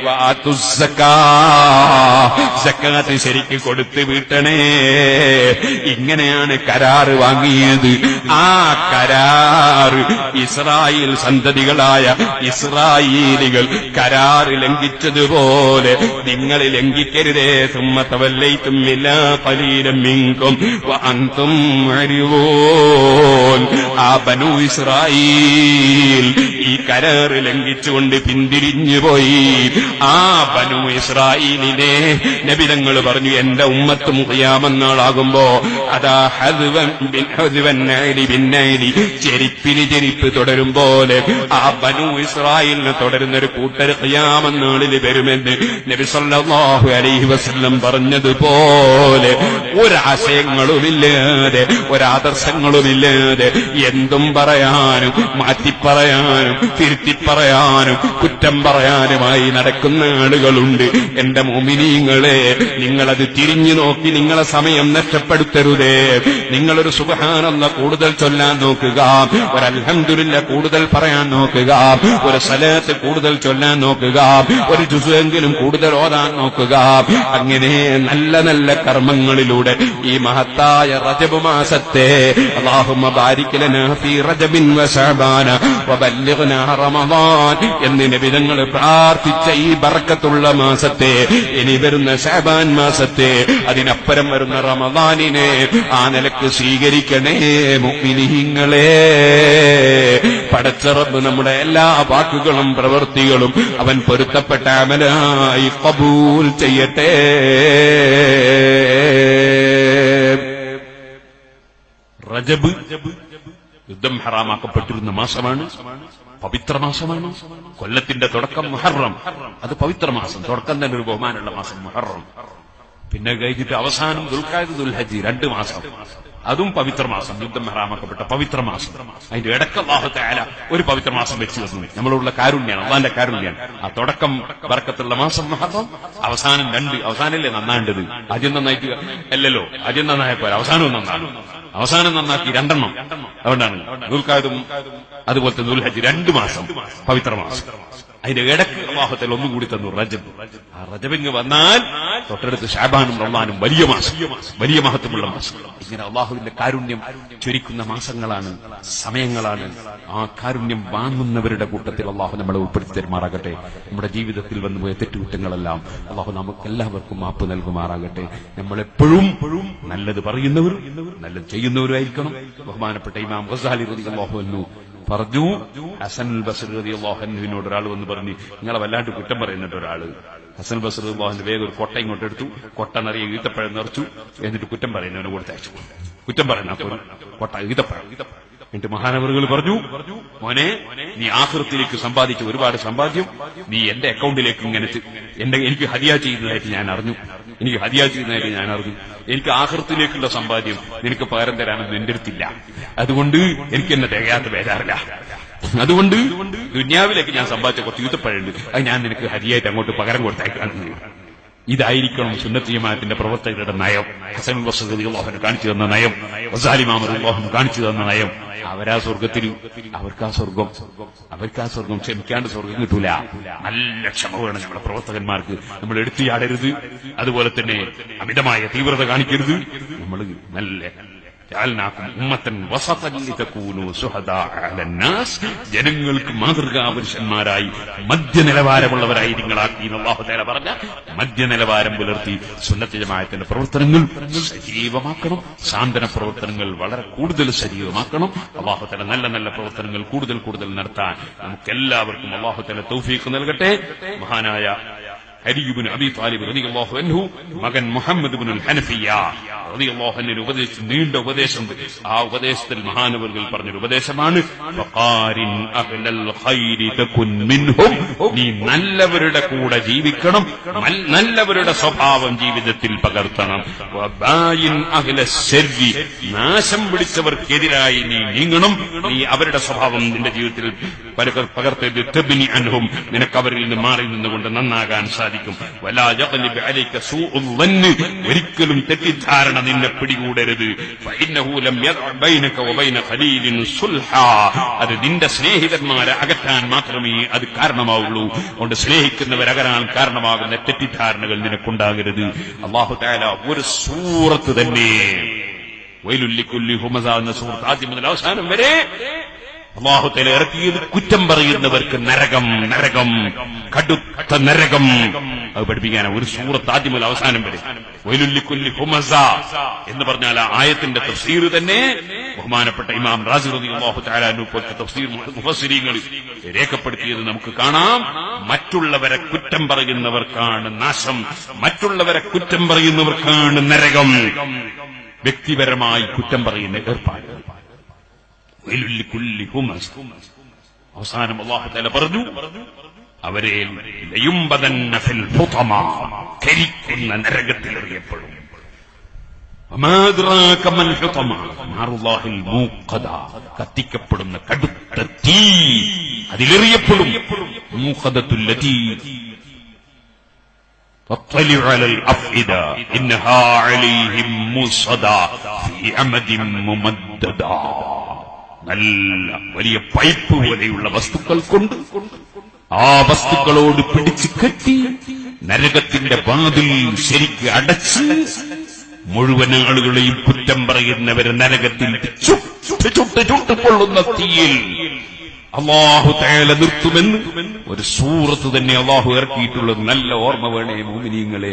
വആതുസ്സക്കാ, സക്കാത്ത് ശരിക്ക് കൊടുത്ത് വീട്ടണേ. ഇങ്ങനെയാണ് കരാറ് വാങ്ങിയത്. ആ കരാറ് ഇസ്രായേൽ സന്തതികളായ ഇസ്രായേലികൾ കരാറ് ലംഘിച്ചതുപോലെ നിങ്ങൾ ലംഘിക്കരുതേ. സുമ്മ തവല്ലൈതും ഇല്ലാ ഖലീലൻ മിൻകും വഅൻതും മുഅ്രിദൂൻ. ആ ബനൂ ഇസ്രായേൽ ഈ കരാറ് ലംഘിച്ചുകൊണ്ട് പിന്തിരിഞ്ഞുപോയി. ആ ബനൂ ഇസ്രായേലിനെ നബി തങ്ങൾ പറഞ്ഞു, എന്റെ ഉമ്മത്തും ഖിയാമന്നാളാകുമ്പോ അതാ ചെരിപ്പിന് ചെരിപ്പ് തുടരും പോലെ ആ ബനൂ ഇസ്രായേലിനെ തുടരുന്നൊരു കൂട്ടർ ഖിയാമന്നാളിൽ വരുമെന്ന് നബി സല്ലല്ലാഹു അലൈഹി വസല്ലം പറഞ്ഞതുപോലെ ഒരാശയങ്ങളുമില്ലാതെ ഒരാദർശങ്ങളുമില്ലാതെ എന്തും പറയാനും മാറ്റിപ്പറയാനും തിരുത്തിപ്പറയാനും കുറ്റം പറയാനുമായി നടക്കുന്ന ആളുകളുണ്ട്. എന്റെ മുഅ്മിനീങ്ങളെ, നിങ്ങളത് തിരിഞ്ഞു നോക്കി നിങ്ങളെ സമയം നഷ്ടപ്പെടുത്തരുതേ. നിങ്ങളൊരു സുബ്ഹാനല്ലാഹ് കൂടുതൽ ചൊല്ലാൻ നോക്കുക, ഒരു അൽഹംദുലില്ലാഹ് കൂടുതൽ പറയാൻ നോക്കുക, ഒരു സലാത്ത് കൂടുതൽ ചൊല്ലാൻ നോക്കുക, ഒരു ജുസെങ്കിലും കൂടുതൽ ഓതാൻ നോക്കുക. അങ്ങനെ നല്ല നല്ല കർമ്മങ്ങളിലൂടെ ഈ മഹത്തായ റജബ് മാസത്തെ അല്ലാഹുമ്മ ബാരിക് ലനാ ഫീ റജബിൻ വശഅബാന വബല്ലിഗ്നാ റമളാൻ എന്ന് നബി തങ്ങൾ പ്രാർത്ഥിച്ച ഈ ബർക്കത്തുള്ള മാസത്തെ, ഇനി വരുന്ന ശഅബാൻ മാസത്തെ, അതിനപ്പുറം വരുന്ന റമളാനിനെ ആ നിലക്ക് സ്വീകരിക്കണേ മുഅ്മിനീങ്ങളെ. പടച്ച റബ്ബ് നമ്മുടെ എല്ലാ വാക്കുകളും പ്രവൃത്തികളും അവൻ പൊരുത്തപ്പെട്ട അമലായി ഖബൂൽ ചെയ്യട്ടെ. റജബ് യുദ്ധം ഹറാമാക്കപ്പെട്ടിരുന്ന മാസമാണ്, പവിത്ര മാസമാണ്. കൊല്ലത്തിന്റെ തുടക്കം മുഹറം, അത് പവിത്ര മാസം. തുടക്കം തന്നെ ഒരു ബഹുമാനമുള്ള മാസം മുഹറം. പിന്നെ കഴിഞ്ഞിട്ട് അവസാനം ദുൽഖഅദ് ദുൽഹജ്ജ് 2 മാസം, അതും പവിത്ര മാസം, യുദ്ധം ഹറാമാക്കപ്പെട്ട പവിത്ര മാസം. അതിന്റെ ഇടയ്ക്ക് അല്ലാഹു തആല ഒരു പവിത്ര മാസം വെച്ച് തന്നു. നമ്മളുള്ള കാരുണ്യാണ്, അള്ളാന്റെ കാരുണ്യാണ്. ആ തുടക്കം ബർക്കത്തുള്ള മാസം മുഹറം, അവസാനം 2. അവസാനല്ലേ നന്നാണ്ടത്, ആദ്യം നന്നായിട്ട് അല്ലല്ലോ, ആദ്യം നന്നായപ്പോൾ അവസാനവും നന്നാണ്. അവസാനം നന്നാക്കി 2 എണ്ണം. അതുകൊണ്ടാണ് ദുൽഖഅദും അതുപോലത്തെ ദുൽഹജ്ജ് 2 മാസം പവിത്ര മാസം. അതിന്റെ ഇടയ്ക്ക് അല്ലാഹു തആല ഒന്നും കൂടി തന്നു റജബ്. ആ റജബിങ് വന്നാൽ തൊട്ടടുത്ത് ശഅബാനും റമളാനും വലിയ മാസം, വലിയ മഹത്വമുള്ള മാസം. ഇങ്ങനെ അല്ലാഹുവിന്റെ കാരുണ്യം ചൊരിക്കുന്ന മാസങ്ങളാണ്, സമയങ്ങളാണ്. ആ കാരുണ്യം വാങ്ങുന്നവരുടെ കൂട്ടത്തിൽ അല്ലാഹു നമ്മളെ ഉൾപ്പെടുത്തി തരുമാറാകട്ടെ. നമ്മുടെ ജീവിതത്തിൽ വന്നുപോയ തെറ്റുകുറ്റങ്ങളെല്ലാം അല്ലാഹു നമുക്കെല്ലാവർക്കും മാപ്പ് നൽകുമാറാകട്ടെ. നമ്മളെപ്പോഴും നല്ലത് പറയുന്നവരും നല്ലത് ചെയ്യുന്നവരുമായിരിക്കണം. ബഹുമാനപ്പെട്ട ഇമാം ഗസാലി റളിയല്ലാഹു അൻഹു പറഞ്ഞു, ഹസനുൽ ബസ്രി റളിയല്ലാഹു അൻഹുവിനോട് ഒരാൾ വന്ന് പറഞ്ഞു, നിങ്ങളെ വല്ലാണ്ട് കുറ്റം പറയുന്നുണ്ട് ഒരാള്. ഹസൻ ബസ്രി റളിയല്ലാഹു വേഗം ഒരു കൊട്ട ഇങ്ങോട്ട് എടുത്തു, കൊട്ട നിറയെ ഈത്തപ്പഴം നിറച്ചു, എന്നിട്ട് കുറ്റം പറയുന്നവനെ കൊടുത്തയച്ചു. കുറ്റം പറയുന്ന കൊട്ട ഈത്തപ്പഴം. എന്നിട്ട് മഹാനവറുകൾ പറഞ്ഞു, മോനെ, നീ ആഖിറത്തിലേക്ക് സമ്പാദിച്ച ഒരുപാട് സമ്പാദ്യം നീ എന്റെ അക്കൗണ്ടിലേക്ക് ഇങ്ങനെ എനിക്ക് ഹദിയ ചെയ്യുന്നതായിട്ട് ഞാൻ അറിഞ്ഞു. എനിക്ക് ആഖിറത്തിലേക്കുള്ള സമ്പാദ്യം നിനക്ക് പകരം തരാനൊന്നും എന്റെ അടുത്തില്ല. അതുകൊണ്ട് എനിക്ക് എന്നെ തികയാത്ത ബേജാറില്ല. അതുകൊണ്ട് ദുനിയാവിലേക്ക് ഞാൻ സമ്പാദിച്ച കുറച്ച് ഈത്തപ്പഴുണ്ട്, അത് ഞാൻ നിനക്ക് ഹദിയായിട്ട് അങ്ങോട്ട് പകരം കൊടുത്തേക്കാണ്. ഇതായിരിക്കണം സുന്നത്ത് ജമാഅത്തിന്റെ പ്രവർത്തകരുടെ നയം. ഹസനുൽ ബസ്രി റളിയല്ലാഹു അൻഹു കാണിച്ചു തന്ന നയം, ഗസാലി ഇമാം റളിയല്ലാഹു അൻഹു കാണിച്ചു തന്ന നയം. അവരാ സ്വർഗത്തിൽ, അവർക്കാ സ്വർഗം ക്ഷമിക്കാണ്ട് സ്വർഗം കിട്ടൂല. നല്ല ക്ഷമ വേണം നമ്മുടെ പ്രവർത്തകന്മാർക്ക്. നമ്മൾ എടുത്തിയാടരുത്, അതുപോലെ തന്നെ അമിതമായ തീവ്രത കാണിക്കരുത്. നമ്മൾ നല്ല ജനങ്ങൾക്ക് മാതൃകാ പുരുഷന്മാരായി മധ്യനിലവാരമുള്ളവരായി നിങ്ങളാക്കി അല്ലാഹു തആല പറഞ്ഞ മധ്യനിലവാരം പുലർത്തി സുന്നത്ത് ജമാഅത്തിന്റെ പ്രവർത്തനങ്ങൾ സജീവമാക്കണം. സാന്ത്വന പ്രവർത്തനങ്ങൾ വളരെ കൂടുതൽ സജീവമാക്കണം. അല്ലാഹു തആല നല്ല നല്ല പ്രവർത്തനങ്ങൾ കൂടുതൽ നടത്താൻ നമുക്കെല്ലാവർക്കും അല്ലാഹു തആല തൗഫീഖ് നൽകട്ടെ. മഹാനായ അലി ഇബ്നു അബി ത്വാലിബ് റളിയല്ലാഹു അൻഹു മകൻ മുഹമ്മദ് ഇബ്നുൽ ഹനഫിയ്യ റളിയല്ലാഹു അൻഹു ഉപദേശിച്ച നീണ്ട ഉപദേശം. ആ ഉപദേശത്തിൽ മഹാനവറുകൾ പറഞ്ഞൊരു ഉപദേശമാണ് വഖാരിൻ അഹ്ലൽ ഖൈരി തകുൻ മിൻഹും. നീ നല്ലവരുടെ കൂടെ ജീവിക്കണം, നല്ലവരുടെ സ്വഭാവം ജീവിതത്തിൽ പകർത്തണം. വബായിൻ അഹ്ലശ് ശർരി, നാശം പിടിച്ചവർക്കെതിരായി നീ നീങ്ങണം. നീ അവരുടെ സ്വഭാവം നിന്റെ ജീവിതത്തിൽ പകർത്തരുത്. തബ്നി അൻഹും, നിനക്ക് അവരിൽ നിന്ന് മാറി നിന്നുകൊണ്ട് നന്നാകാൻ സാധിക്കും. വലാ യഗ്ലിബ് അലൈക സൂഉൽ ളന്ന്, ഒരിക്കലും തെറ്റിദ്ധാരണ നിന്നെ പിടികൂടരുത്. ഫഇന്നഹു ലം യദ്അ ബൈനക വബൈന ഖലീലിൻ സുൽഹാ, അത് നിന്റെ സ്നേഹിതന്മാരെ അകറ്റാൻ മാത്രമേ അത് കാരണമാവുള്ളൂ. അതുകൊണ്ട് സ്നേഹിക്കുന്നവരകരാൻ കാരണമാകുന്ന തെറ്റിദ്ധാരണകൾ നിനക്കുണ്ടാകരുത്. അല്ലാഹു തആല ഒരു സൂറത്ത് തന്നെ വൈലുൽ ലികുല്ലി ഹുമസ എന്ന സൂറത്ത് ആദ്യം മുതൽ അവസാനം വരെ അല്ലാഹു തആല ഇറക്കിയത് കുറ്റം പറയുന്നവർക്ക് നരകം, നരകം, കടുത്ത നരകം അത് പഠിപ്പിക്കാനാണ് ഒരു സൂറത്ത് ആദ്യം മുതൽ അവസാനം വരെ. വൈലുൽ ലികുല്ലി ഹുമസ എന്ന് പറഞ്ഞാൽ ആ ആയത്തിന്റെ തഫ്സീർ തന്നെ ബഹുമാനപ്പെട്ട ഇമാം റാസി റളിയല്ലാഹു തആല അൻഹു പോലത്തെ തഫ്സീർ മുഫസ്സിരീങ്ങൾ രേഖപ്പെടുത്തിയത് നമുക്ക് കാണാം. മറ്റുള്ളവരെ കുറ്റം പറയുന്നവർക്കാണ് നാശം, മറ്റുള്ളവരെ കുറ്റം പറയുന്നവർക്കാണ് നരകം. വ്യക്തിപരമായി കുറ്റം പറയുന്ന ഏർപ്പാട്. അവസാനം അല്ലാഹു തആല പറഞ്ഞു അവരെ ലയുംബദന്ന ഫിൽ ഹുതമ, കരിക്കുന്ന നരകത്തിൽ എറിയപ്പെടും. വമാ അദ്റാക മൽ ഹുതമ നാറുല്ലാഹിൽ മൂഖദ, കത്തിക്കപ്പെടുന്ന കടുത്ത തീ, അതിലെറിയപ്പെടും. മൂഖദത്തുൽ ലതീ فاطلع على الأفئدة إنها عليهم موصدة في أمد ممددة. നല്ല വലിയ പൈപ്പ് പോലെയുള്ള വസ്തുക്കൾ കൊണ്ട് ആ വസ്തുക്കളോട് പിടിച്ചു കെട്ടി നരകത്തിന്റെ വാതിൽ ശരിക്ക് അടച്ച് മുഴുവൻ ആളുകളെയും കുറ്റം പറയുന്നവരെ നരകത്തിൽ ചുട്ടുപൊള്ളുന്ന തീയിൽ അല്ലാഹു തആല നിർത്തുമെന്ന് ഒരു സൂറത്ത് തന്നെ അല്ലാഹു ഇറക്കിയിട്ടുള്ളത്. നല്ല ഓർമ്മ വേണേ മുഅ്മിനീങ്ങളെ.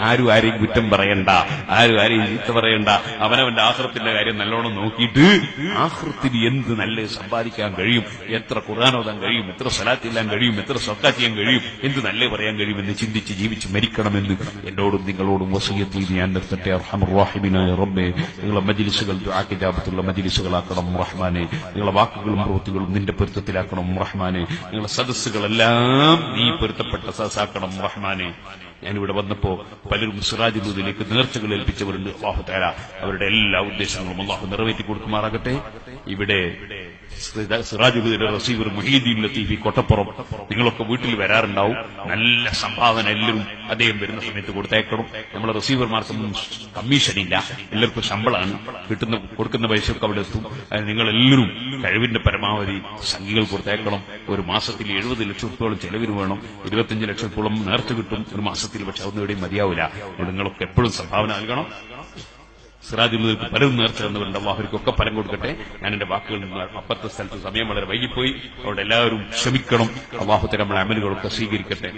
ആരും ആരെയും കുറ്റം പറയണ്ട, ആരും ആരെയും ചീത്ത പറയണ്ട. അവനവന്റെ ആഖിറത്തിന്റെ കാര്യം നല്ലോണം നോക്കിയിട്ട് ആഖിറത്തിൽ എന്ത് നല്ല സമ്പാദിക്കാൻ കഴിയും, എത്ര ഖുർആൻ ഓതാൻ കഴിയും, എത്ര സ്വലാത്ത് ചെല്ലാൻ കഴിയും, എത്ര സ്വലാത്ത് ചെയ്യാൻ കഴിയും, എന്ത് നല്ല പറയാൻ കഴിയുമെന്ന് ചിന്തിച്ച് ജീവിച്ച് മരിക്കണമെന്ന് എന്നോടും നിങ്ങളോടും വസിയത്ത് ചെയ്ത് ഞാൻ നിർത്തട്ടെ. അർഹമർ റഹീമിനായ റബ്ബേ, നിങ്ങളെ മജ്ലിസുകൾ ദുആ കിതാബത്തുള്ള മജ്ലിസുകളാക്കണം റഹ്മാനെ. നിങ്ങളെ വാക്കുകളും പ്രവൃത്തികളും നിന്റെ പൊരുത്തത്തിലാക്കണം റഹ്മാനെ. നിങ്ങളെ സദസ്സുകളെല്ലാം നീ പൊരുത്തപ്പെട്ട സദസ്സാക്കണം റഹ്മാനെ. ഞാനിവിടെ വന്നപ്പോ പലരും സിറാജുദ്ദീനിലേക്ക് നേർച്ചകൾ ഏൽപ്പിച്ചവരുണ്ട്. അല്ലാഹു തആല അവരുടെ എല്ലാ ഉദ്ദേശങ്ങളും അല്ലാഹു നിറവേറ്റി കൊടുക്കുമാറാകട്ടെ. ഇവിടെ സിറാജുദ്ദീന്റെ റസീവർ മുഹീദ്ദീൻ ലത്തീഫി കൊട്ടപ്പുറം, നിങ്ങളൊക്കെ വീട്ടിൽ വരാറുണ്ടാവും. നല്ല സംഭാവന എല്ലാവരും അദ്ദേഹം വരുന്ന സമയത്ത് കൊടുത്തേക്കണം. നമ്മളെ റിസീവർമാർക്കൊന്നും കമ്മീഷനില്ല, എല്ലാവർക്കും ശമ്പളമാണ്. കൊടുക്കുന്ന പൈസയൊക്കെ അവിടെ എത്തും. നിങ്ങളെല്ലാവരും കഴിവിന്റെ പരമാവധി സംഖ്യകൾ കൊടുത്തേക്കണം. ഒരു മാസത്തിൽ 70 ലക്ഷത്തോളം ചെലവിന് വേണം. 25 ലക്ഷത്തോളം നേർച്ച കിട്ടും ഒരു മാസത്തിൽ. പക്ഷെ അതൊന്നും എവിടെയും മതിയാവില്ല. നിങ്ങളൊക്കെ എപ്പോഴും സംഭാവന നൽകണം. സിറാജുദ്ദീനിലേക്ക് പലരും നേർച്ച തന്നവരുണ്ട്. അല്ലാഹുവിനൊക്കെ ഫലം കൊടുക്കട്ടെ. ഞാൻ എന്റെ വാക്കുകളിൽ നിന്ന് അപ്പുറത്തെ സ്ഥലത്ത് സമയം വളരെ വൈകിപ്പോയി. അവിടെ എല്ലാവരും ക്ഷമിക്കണം. അല്ലാഹു തആല നമ്മുടെ അമലുകളൊക്കെ സ്വീകരിക്കട്ടെ.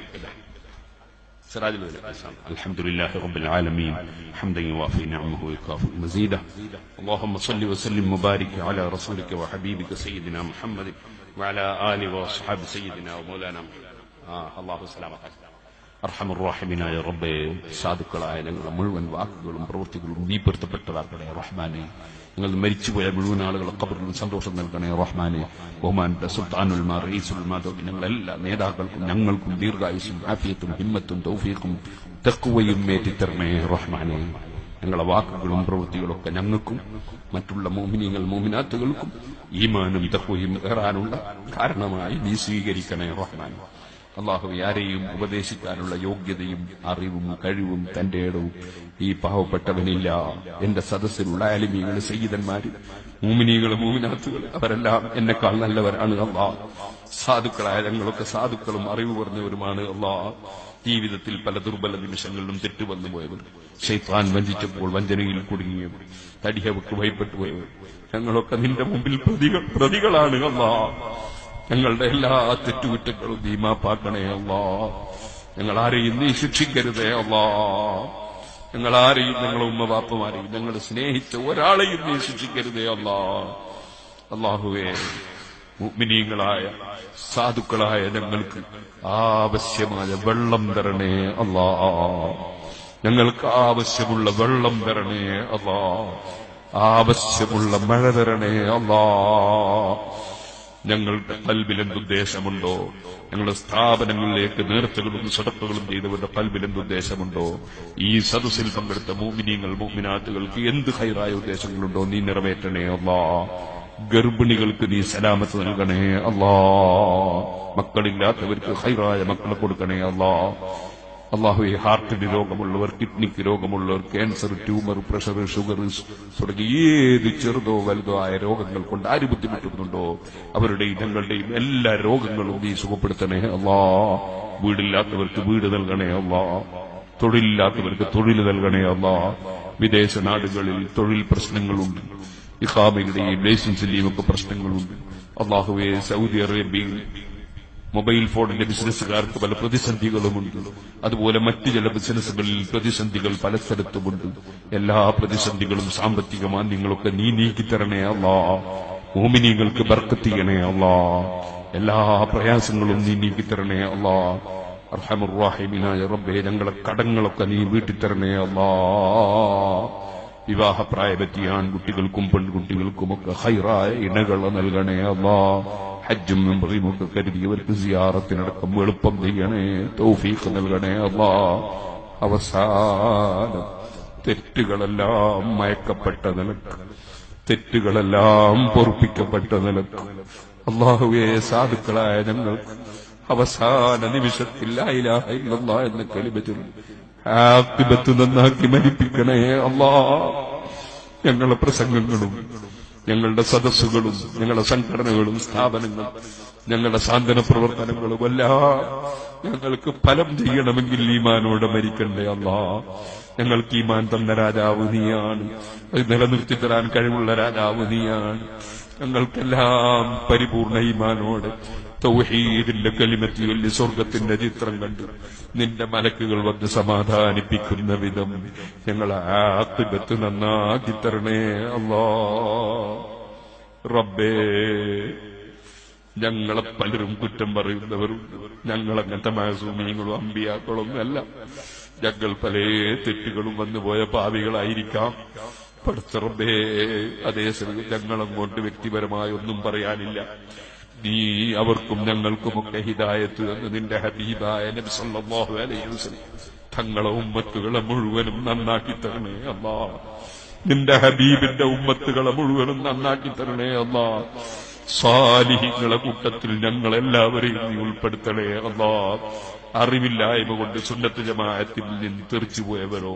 അൽഹംദുലില്ലാഹി റബ്ബിൽ ആലമീൻ ഹംദൻ യുവാഫി നിഅമഹു വയുകാഫി മസീദ. اللهم صل وسلم وبارك على رسولك وحبيبك سيدنا محمد وعلى آله وصحبه سيدنا ومولانا الله سلامك. അർഹമർ റഹീമിനായ റബ്ബേ, സാധുക്കളായ ഞങ്ങളുടെ മുഴുവൻ വാക്കുകളും പ്രവൃത്തികളും നീ പൊരുത്തപ്പെട്ടതാക്കണേ റഹ്മാനെ. നിങ്ങൾ മരിച്ചുപോയ മുഴുവൻ ആളുകളെ ഖബറിലും സന്തോഷം നൽകണേ റഹ്മാനെ. ബഹുമാനപ്പെട്ട സുൽത്താനുൽ മാ റഈസുൽ മാ ഞങ്ങളെല്ലാ നേതാക്കൾക്കും ഞങ്ങൾക്കും ദീർഘായുസ്സും ആഫിയത്തും ഹിമ്മത്തും തൗഫീഖും തഖ്വയും ഏറ്റിത്തരണേ റഹ്മാനെ. ഞങ്ങളുടെ വാക്കുകളും പ്രവൃത്തികളൊക്കെ ഞങ്ങൾക്കും മറ്റുള്ള മുഅ്മിനീങ്ങൾ മുഅ്മിനാത്തുകൾക്കും ഈമാനും തഖ്വയും ഏറാനുള്ള കാരണമായി നീ സ്വീകരിക്കണേ റഹ്മാൻ. അല്ലാഹുവേ, ആരെയും ഉപദേശിക്കാനുള്ള യോഗ്യതയും അറിവും കഴിവും തന്റെ ഇടവും ഈ പാവപ്പെട്ടവനില്ല. എന്റെ സദസ്സിലുള്ള ആലിമീങ്ങൾ, സയ്യിദന്മാര്, മുഅ്മിനീകൾ, മുഅ്മിനാത്തുകൾ അവരെല്ലാം എന്നെക്കാൾ നല്ലവരാണ് അല്ലാഹ്. സാധുക്കളായ ഞങ്ങളൊക്കെ സാധുക്കളും അറിവ് പറഞ്ഞവരുമാണ് അല്ലാഹ്. ജീവിതത്തിൽ പല ദുർബല നിമിഷങ്ങളിലും തെറ്റുവന്നു പോയവർ, ശൈത്താൻ വഞ്ചിച്ചപ്പോൾ വഞ്ചനയിൽ കുടുങ്ങിയവർ, തടിയവർക്ക് ഭയപ്പെട്ടു പോയവർ, ഞങ്ങളൊക്കെ നിന്റെ മുമ്പിൽ പ്രതികളാണ് അല്ലാഹ്. ഞങ്ങളുടെ എല്ലാ തെറ്റുകുറ്റങ്ങളും നീ മാപ്പാക്കണേ അല്ലാഹ്. ഞങ്ങളാരെയും നീ ശിക്ഷിക്കരുതേ അല്ലാഹ്. ഞങ്ങളാരെയും ഞങ്ങളെ ഉമ്മവാപ്പമാരെയും ഞങ്ങൾ സ്നേഹിച്ച ഒരാളെയും നീ ശിക്ഷിക്കരുതേ അല്ലാഹ്. അല്ലാഹുവേ, മുഅ്മിനീങ്ങളായ സാധുക്കളായ ഞങ്ങൾക്ക് ആവശ്യമായ വെള്ളം തരണേ അല്ലാഹ്. ഞങ്ങൾക്ക് ആവശ്യമുള്ള വെള്ളം തരണേ അല്ലാ, ആവശ്യമുള്ള മഴ തരണേ അല്ലാ. ഞങ്ങളുടെ കൽബിൽ എന്തുദ്ദേശമുണ്ടോ, ഞങ്ങളുടെ സ്ഥാപനങ്ങളിലേക്ക് നേർച്ചകളും സദഖകളും ചെയ്തവരുടെ കൽബിൽ എന്തുദ്ദേശമുണ്ടോ, ഈ സദസ്സിൽ പങ്കെടുത്ത മുഅ്മിനീങ്ങൾ മുഅ്മിനാത്തുകൾക്ക് എന്ത് ഖൈറായ ഉദ്ദേശങ്ങളുണ്ടോ നീ നിറവേറ്റണേ അല്ലാ. ഗർഭിണികൾക്ക് നീ സലാമത്ത് നൽകണേ അല്ലാ. മക്കളില്ലാത്തവർക്ക് ഖൈറായ മക്കളെ കൊടുക്കണേ അല്ലാ. അള്ളാഹുവെ, ഹാർട്ടിന് രോഗമുള്ളവർ, കിഡ്നിക്ക് രോഗമുള്ളവർ, ക്യാൻസർ, ട്യൂമർ, പ്രഷർ, ഷുഗർ തുടങ്ങി ഏത് ചെറുതോ വലുതോ ആയ രോഗങ്ങൾ കൊണ്ട് ആര് ബുദ്ധിമുട്ടുന്നുണ്ടോ അവരുടെയും ഞങ്ങളുടെയും എല്ലാ രോഗങ്ങളും നീ സുഖപ്പെടുത്തണേ അല്ലാ. വീടില്ലാത്തവർക്ക് വീട് നൽകണേ അല്ലാ. തൊഴിലില്ലാത്തവർക്ക് തൊഴിൽ നൽകണേ അല്ലാ. വിദേശ നാടുകളിൽ തൊഴിൽ പ്രശ്നങ്ങളുണ്ട്, ഇഖാമയുടെയും ലൈസൻസിന്റെയും ഒക്കെ പ്രശ്നങ്ങളുണ്ട്. അള്ളാഹുവെ, സൗദി അറേബ്യയിൽ മൊബൈൽ ഫോണിന്റെ ബിസിനസ്സുകാർക്ക് പല പ്രതിസന്ധികളുമുണ്ട്. അതുപോലെ മറ്റു ചില ബിസിനസ്സുകളിൽ പ്രതിസന്ധികൾ പല സ്ഥലത്തുമുണ്ട്. എല്ലാ പ്രതിസന്ധികളും സാമ്പത്തിക മാന്ദ്യങ്ങളൊക്കെ നീ നീക്കിത്തരണേ അല്ലാ. മുഅ്മിനീങ്ങൾക്ക് ബർക്കത്ത് ചെയ്യണേ അല്ലാ. എല്ലാ പ്രയാസങ്ങളും നീ നീക്കിത്തരണേ അല്ലാ. അർഹമർ റഹീമിനായ റബ്ബേ, ഞങ്ങളെ കടങ്ങളൊക്കെ നീ വീട്ടിത്തരണേ അല്ലാ. വിവാഹപ്രായപറ്റിയ ആൺകുട്ടികൾക്കും പെൺകുട്ടികൾക്കുമൊക്കെ ഖൈറായ ഇണകൾ നൽകണേ അല്ലാ. ഹജ്ജും ഉംറയുമൊക്കെ കരുതിയവർക്ക് സിയാറത്തിനടക്കം എളുപ്പം ചെയ്യണേ, തൗഫീഖ് നൽകണേ അല്ലാ. അവസാനം തെറ്റുകളെല്ലാം മയക്കപ്പെട്ട നിലക്ക്, തെറ്റുകളെല്ലാം പൊറുപ്പിക്കപ്പെട്ട നിലക്ക് അല്ലാഹുവേ, സാധുക്കളായ ഞങ്ങൾക്ക് അവസാന നിമിഷത്തിൽ ലാ ഇലാഹ ഇല്ലല്ലാഹ് എന്ന കലിമത്തിൽ ആഖിബത്ത് നന്നാക്കി മരിപ്പിക്കണേ അല്ലാ. ഞങ്ങളുടെ പ്രസംഗങ്ങളും ഞങ്ങളുടെ സദസ്സുകളും ഞങ്ങളുടെ സംഘടനകളും സ്ഥാപനങ്ങളും ഞങ്ങളുടെ സാന്ത്വന പ്രവർത്തനങ്ങളും എല്ലാം ഞങ്ങൾക്ക് ഫലം ചെയ്യണമെങ്കിൽ ഈമാനോടെ മരിക്കണ്ടേ അല്ലാ. ഞങ്ങൾക്ക് ഈമാൻ തന്ന രാജാവ് നീയാണ്, അത് നിലനിർത്തി തരാൻ കഴിവുള്ള രാജാവ് നീയാണ്. ഞങ്ങൾക്കെല്ലാം പരിപൂർണ ഈമാനോടെ തൗഹീദിന്റെ കലിമത്ത് ചൊല്ലി സ്വർഗത്തിന്റെ ചിത്രം കണ്ട് നിന്റെ മലക്കുകൾ വന്ന് സമാധാനിപ്പിക്കുന്ന വിധം ഞങ്ങളെ ആഖിബത്ത് നന്നാക്കി തരണേ അല്ലാ. റബ്ബേ, ഞങ്ങളെ പലരും കുറ്റം പറയുന്നവരുണ്ട്. ഞങ്ങളങ്ങനത്തെ മാസൂമിയങ്ങളും അമ്പിയാക്കളൊന്നുമല്ല. ഞങ്ങൾ പല തെറ്റുകളും വന്നുപോയ പാവികളായിരിക്കാം. പഠിച്ച റബ്ബേ, അതേസമയം ഞങ്ങളങ്ങോട്ട് വ്യക്തിപരമായി ഒന്നും പറയാനില്ല. നീ അവർക്കും ഞങ്ങൾക്കുമൊക്കെ ഹിദായത്ത് എന്ന് നിന്റെ ഹബീബായ നബി സല്ലല്ലാഹു അലൈഹി വസല്ലം തങ്ങളെ ഉമ്മത്തുകളെ മുഴുവനും നന്നാക്കി തരണേ അല്ലാ. നിന്റെ ഹബീബിന്റെ ഉമ്മത്തുകളെ മുഴുവനും നന്നാക്കി തരണേ അല്ലാ. സാലിഹീങ്ങളെ കൂട്ടത്തിൽ ഞങ്ങളെല്ലാവരെയും നീ ഉൾപ്പെടുത്തണേ അല്ലാ. അറിവില്ലായ്മ കൊണ്ട് സുന്നത്ത് ജമാഅത്തിൽ നിന്ന് തെറിച്ചുപോയവരോ,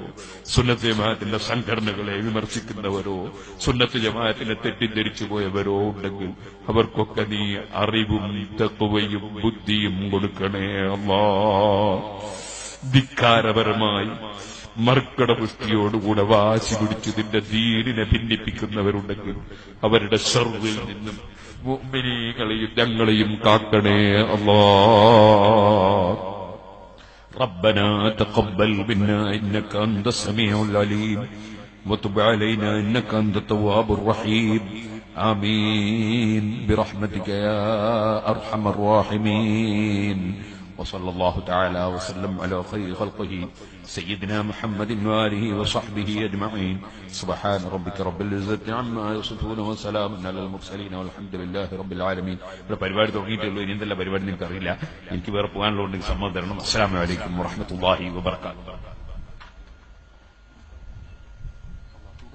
സുന്നത്ത് ജമാഅത്തിന്റെ സംഘടനകളെ വിമർശിക്കുന്നവരോ, സുന്നത്ത് ജമാഅത്തിനെ തെറ്റിദ്ധരിച്ചു പോയവരോ ഉണ്ടെങ്കിൽ അവർക്കൊക്കെ നീ അറിവും തഖ്വയും ബുദ്ധിയും കൊടുക്കണേ അല്ലാ. ധിക്കാരപരമായി മർക്കടപുഷ്ടിയോടുകൂടെ വാശി പിടിച്ചു നിന്റെ ദീനിനെ ഭിന്നിപ്പിക്കുന്നവരുണ്ടെങ്കിൽ അവരുടെ ശർറിൽ നിന്നും മുഅ്മിനീങ്ങളെയും ഞങ്ങളെയും കാക്കണേ അല്ലാ. ربنا تقبل منا إنك أنت السميع العليم وتب علينا إنك أنت التواب الرحيم. آمين برحمتك يا أرحم الراحمين. وصلى الله تعالى وسلم على خير خلقه سيدنا محمد وآله وصحبه أجمعين. سبحان ربك رب العزة عما يصفون وسلام على المرسلين والحمد لله رب العالمين. പരിപാടി തുടങ്ങിയിട്ടുള്ളൂ. ഇനി എന്തെല്ലാം പരിപാടി നിങ്ങൾക്ക് അറിയില്ല. എനിക്ക് വേറെ പോകാനുള്ളതുകൊണ്ട് സമ്മതം തരണം. അസ്സലാമു അലൈക്കും വറഹ്മത്തുള്ളാഹി വബറകാതുഹു.